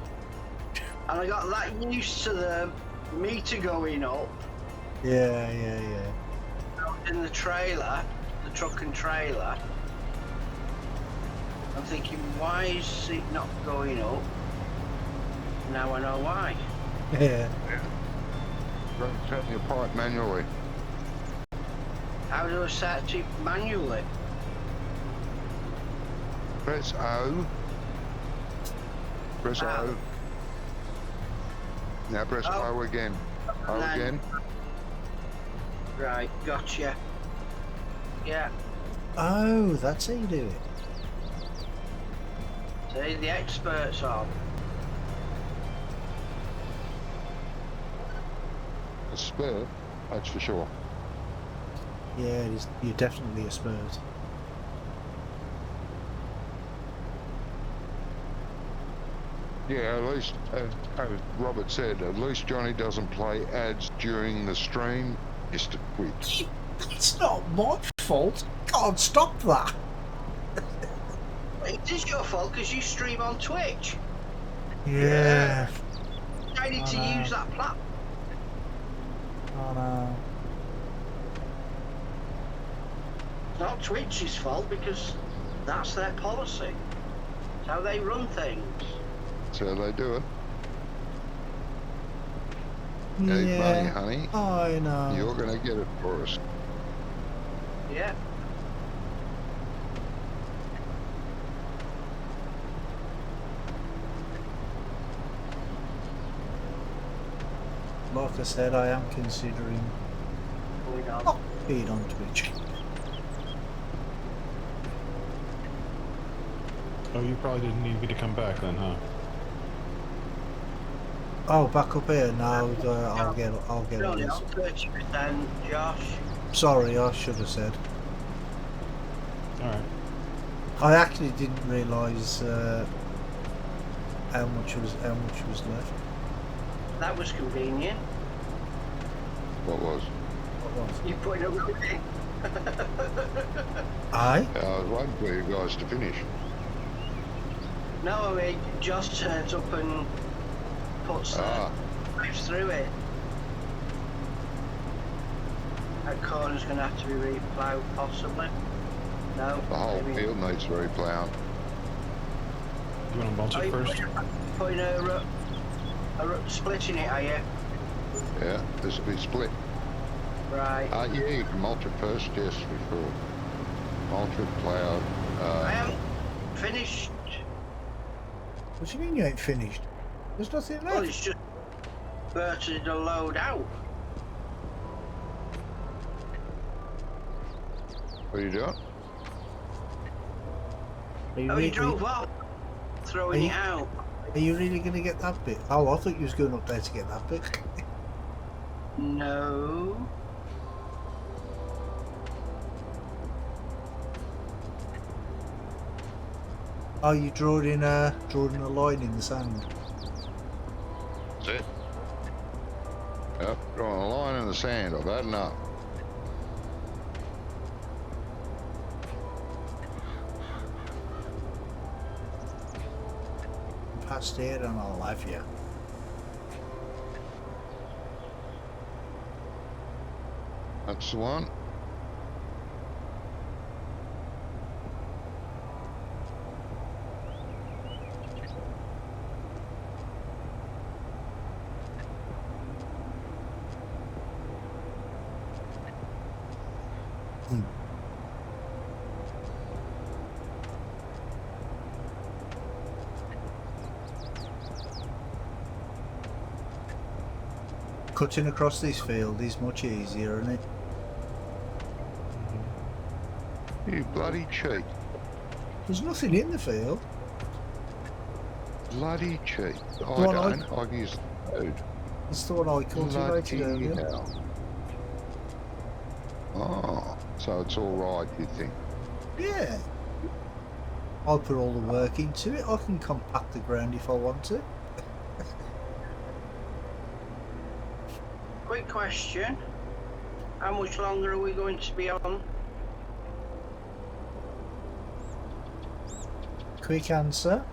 S3: and I got that used to the meter going up.
S1: Yeah.
S3: In the trailer, the truck and trailer. I'm thinking, why is it not going up? Now I know why.
S1: Yeah.
S2: Rotate your pipe manually.
S3: How do I set it manually?
S2: Press O. Press
S3: Ah.
S2: O. Now press
S3: Oh.
S2: O again. O
S3: And then-
S2: again.
S3: Right, gotcha. Yeah,
S1: Oh, that's how you do it.
S3: see, the expert's on.
S2: A spur, that's for sure.
S1: Yeah, it is. You're definitely a Spurs.
S2: Yeah, at least, as Robert said, at least Johnny doesn't play ads during the stream. Just a quick.
S1: It's not my fault. Can't stop that.
S3: It is your fault because you stream on Twitch.
S1: Yeah.
S3: I need to
S1: know.
S3: use that platform.
S1: Oh no.
S3: It's not Twitch's fault because that's their policy. It's how they run things.
S2: That's how they do it. Need money, honey.
S1: I know.
S2: You're going to get it for us.
S3: Yeah.
S1: Like I said, I am considering
S3: Going on.
S1: not being on Twitch.
S6: Oh, you probably didn't need me to come back then, huh?
S1: Oh, back up here? No, I'll get
S3: You're
S1: on
S3: only
S1: this.
S3: on 30%, Josh.
S1: Sorry, I should have said.
S6: Alright.
S1: I actually didn't realise how much was left.
S3: That was convenient.
S2: What was?
S1: What was?
S3: You put in a road in.
S1: Aye?
S2: I was waiting for you guys to finish.
S3: No, I mean, Josh turns up and puts drives through it. That corner's going to have to be reploughed, possibly. No.
S2: The whole
S3: maybe.
S2: field needs replowing.
S6: You want to mulch
S3: Are
S6: it
S3: you
S6: first?
S3: putting splitting it, are you?
S2: Yeah, this will be split.
S3: Right.
S2: Yeah, you can mulch it first, yes, before. Mulch it, ploughed.
S3: I haven't finished.
S1: What do you mean you ain't finished? There's nothing
S3: Well,
S1: left.
S3: it's just burted the load out.
S2: What are you doing?
S1: Are you,
S3: Oh, you
S1: really,
S3: drove off, throwing
S1: Are
S3: it
S1: you-
S3: out.
S1: are you really going to get that bit? Oh, I thought you was going up there to get that bit.
S3: No.
S1: Oh, you drawing a line in the sand.
S2: That's it. Yep, drawing a line in the sand. I've had enough.
S1: Past here and I'll have you.
S2: That's the one.
S1: Cutting across this field is much easier, isn't it?
S2: You bloody cheat.
S1: There's nothing in the field.
S2: Bloody cheat. I
S1: Well,
S2: don't. I use food.
S1: It's the one I cultivated
S2: Bloody
S1: earlier.
S2: hell. Oh, so it's all right, you think?
S1: Yeah. I'll put all the work into it. I can compact the ground if I want to.
S3: Quick question. How much longer are we going to be on?
S1: Quick answer.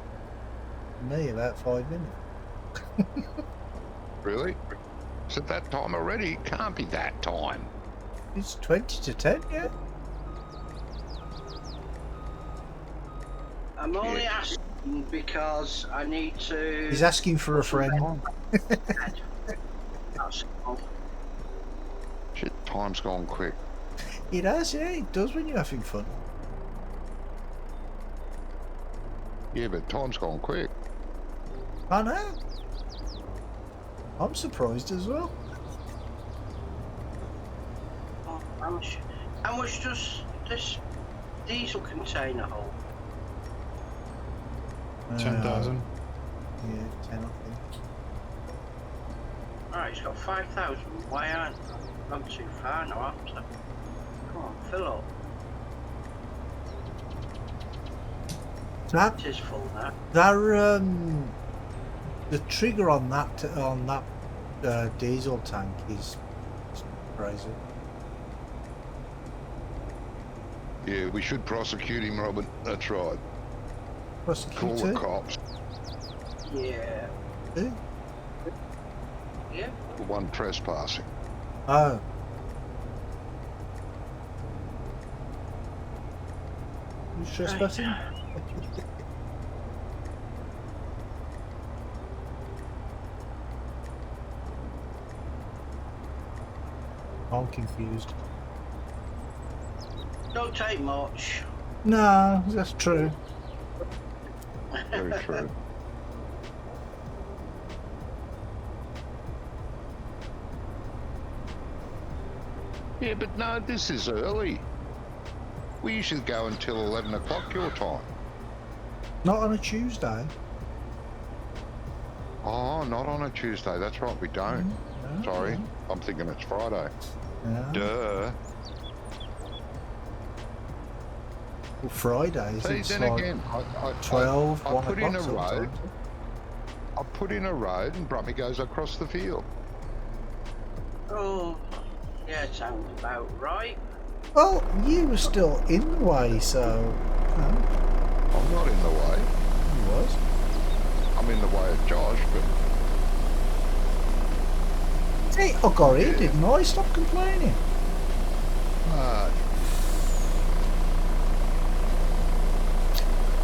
S1: Me, about 5 minutes.
S2: Really? It's at that time already? It can't be that time.
S1: It's 20 to 10, yeah?
S3: I'm only asking because I need to.
S1: He's asking for a friend.
S3: That's all.
S2: Shit, time's gone quick.
S1: It has, yeah, it does when you're having fun.
S2: Yeah, but time's gone quick.
S1: I know. I'm surprised as well.
S3: Oh, how much does this diesel container hold?
S6: 10,000.
S1: Yeah, 10 I think.
S3: Alright, it's got 5,000. Why aren't I gone too far now, haven't I? Come on, fill up.
S1: That
S3: It is full now.
S1: the trigger on that diesel tank is crazy.
S2: Yeah, we should prosecute him, Robin. That's right. Call the
S1: Prosecutor?
S2: cops
S3: Yeah.
S1: Who?
S3: Yeah.
S2: for one trespassing.
S1: Oh. Who's trespassing? I'm confused.
S3: Don't take much.
S1: No, that's true.
S2: Very true. Yeah, but no, this is early. We usually go until 11 o'clock your time.
S1: Not on a Tuesday.
S2: Oh, not on a Tuesday. That's right, we don't.
S1: No,
S2: Sorry,
S1: no.
S2: I'm thinking it's Friday.
S1: Yeah.
S2: Duh.
S1: Well, Fridays,
S2: See,
S1: it's
S2: then
S1: like
S2: again,
S1: 12,
S2: I
S1: 1
S2: put in
S1: o'clock
S2: a road.
S1: sometimes.
S2: I put in a road and Brummy goes across the field.
S3: Oh, yeah, sounds about right.
S1: Well, you were still in the way, so... No,
S2: I'm not in the way.
S1: he was.
S2: I'm in the way of Josh, but
S1: Hey, I got in, didn't I? Stop complaining.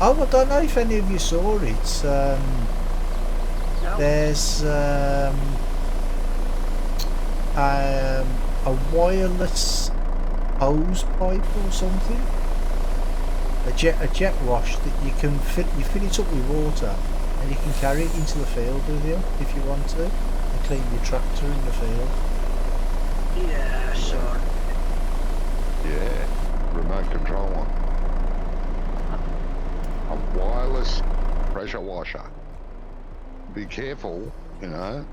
S1: Oh, I don't know if any of you saw it.
S3: No.
S1: There's a wireless hose pipe or something. A jet wash that you can fill it up with water and you can carry it into the field with you if you want to and clean your tractor in the field.
S3: Yeah, sure.
S2: yeah, remote control one. A wireless pressure washer. Be careful, you know.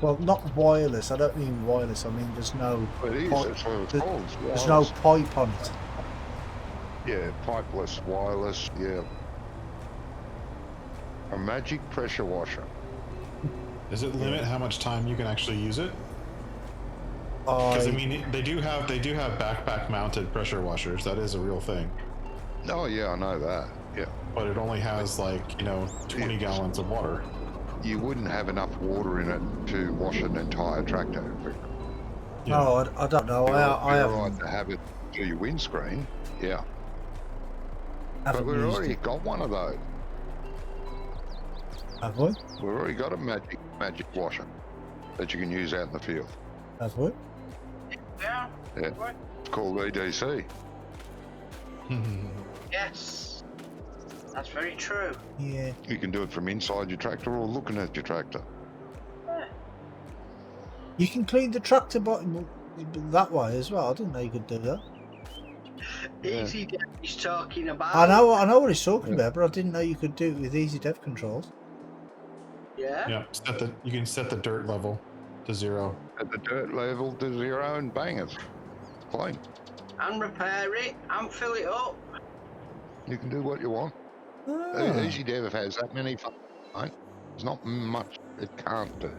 S1: Well, not wireless. I don't mean wireless. I mean there's no
S2: It is,
S1: pipe,
S2: that's what it's
S1: there-
S2: called. It's
S1: there's no
S2: wireless.
S1: pipe on it.
S2: Yeah, pipeless, wireless, yeah. A magic pressure washer.
S6: Does it limit how much time you can actually use it? Because I mean, they do have backpack mounted pressure washers. That is a real thing.
S2: Oh yeah, I know that. Yeah.
S6: But it only has like 20 gallons of water.
S2: You wouldn't have enough water in it to wash an entire tractor.
S6: Yeah.
S1: No, I don't know. I
S2: You're
S1: haven't,
S2: right to have it to your windscreen. Yeah. But
S1: haven't
S2: we've
S1: used
S2: already
S1: it.
S2: got one of those.
S1: Have we?
S2: We've already got a magic washer that you can use out in the field.
S1: Have we?
S3: Yeah.
S2: Yeah.
S3: Right.
S2: It's called EDC.
S3: Yes. That's very true.
S1: Yeah.
S2: You can do it from inside your tractor or looking at your tractor.
S1: You can clean the tractor bottom that way as well. I didn't know you could do that.
S2: Yeah.
S3: Easy Dev he's talking about.
S1: I know what he's talking about, but I didn't know you could do it with easy dev controls.
S3: Yeah.
S6: Yeah, you can set the dirt level to 0.
S2: At the dirt level to 0 and bang, it's clean.
S3: And repair it and fill it up.
S2: You can do what you want.
S1: Ah.
S2: Easy Dev has that many right? There's not much it can't do.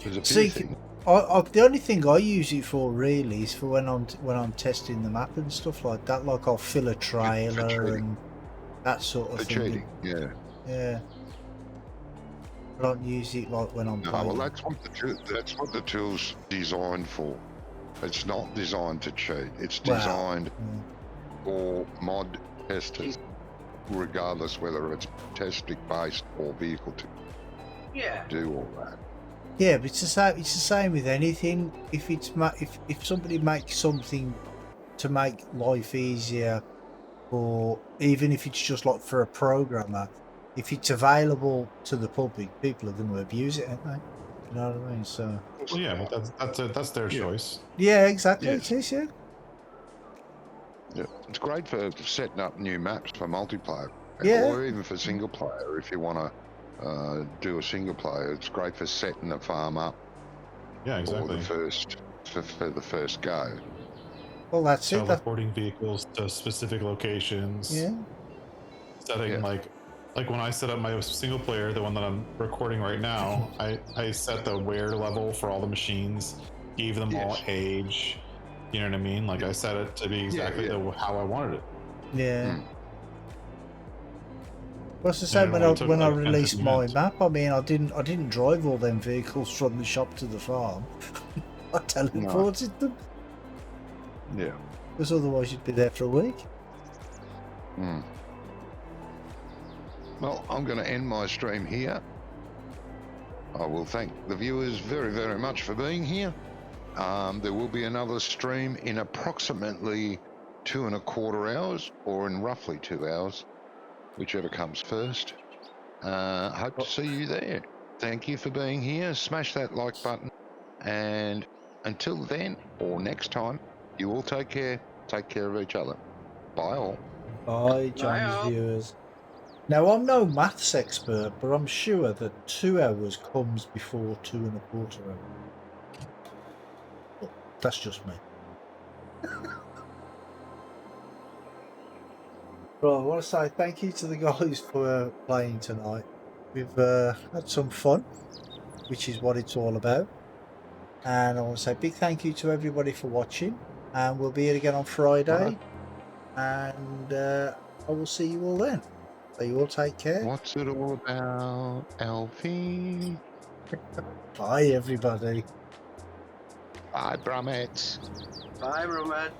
S2: There's a few
S1: See,
S2: things.
S1: the only thing I use it for really is for when I'm testing the map and stuff like that. Like I'll fill a trailer
S2: cheating.
S1: and that sort of
S2: For
S1: thing.
S2: cheating, yeah.
S1: Yeah. I don't use it like when I'm
S2: No,
S1: playing.
S2: well, that's what the tool's designed for. It's not designed to cheat. It's
S1: Well,
S2: designed
S1: mm.
S2: for mod testers, regardless whether it's test based or vehicle to
S3: Yeah.
S2: do all that.
S1: Yeah, but it's the same. It's the same with anything. If it's if somebody makes something to make life easier, or even if it's just like for a programmer, if it's available to the public, people are going to abuse it, aren't they? You know what I mean? So.
S6: Well, yeah, but that's their choice.
S1: Yeah, exactly.
S2: Yes.
S1: It is. Yeah.
S2: Yeah, it's great for setting up new maps for multiplayer,
S1: Yeah.
S2: or even for single player. If you want to do a single player, it's great for setting the farm up.
S6: Yeah, exactly.
S2: For the first go.
S1: Well, that's it.
S6: Teleporting vehicles to specific locations.
S1: Yeah.
S6: Setting like when I set up my single player, the one that I'm recording right now, I set the wear level for all the machines, gave them all age. You know what I mean? Like I set it to be exactly how I wanted it.
S1: Yeah. What's the same when I released my map? I mean, I didn't drive all them vehicles from the shop to the farm. I teleported them.
S2: Yeah.
S1: Because otherwise you'd be there for a week.
S2: Well, I'm going to end my stream here. I will thank the viewers very, very much for being here. There will be another stream in approximately 2.25 hours, or in roughly 2 hours, whichever comes first. Hope to see you there. Thank you for being here. Smash that like button. And until then, or next time, you all take care. Take care of each other. Bye all.
S1: Bye, Johnny's viewers. Now, I'm no maths expert, but I'm sure that 2 hours comes before 2.25 hours. But that's just me. Right, I want to say thank you to the guys for playing tonight. We've had some fun, which is what it's all about. And I want to say a big thank you to everybody for watching. And we'll be here again on Friday. And I will see you all then. So you all take care.
S2: What's it all about, Alfie?
S1: Bye, everybody.
S2: Bye, Brummets.
S3: Bye, Brummets.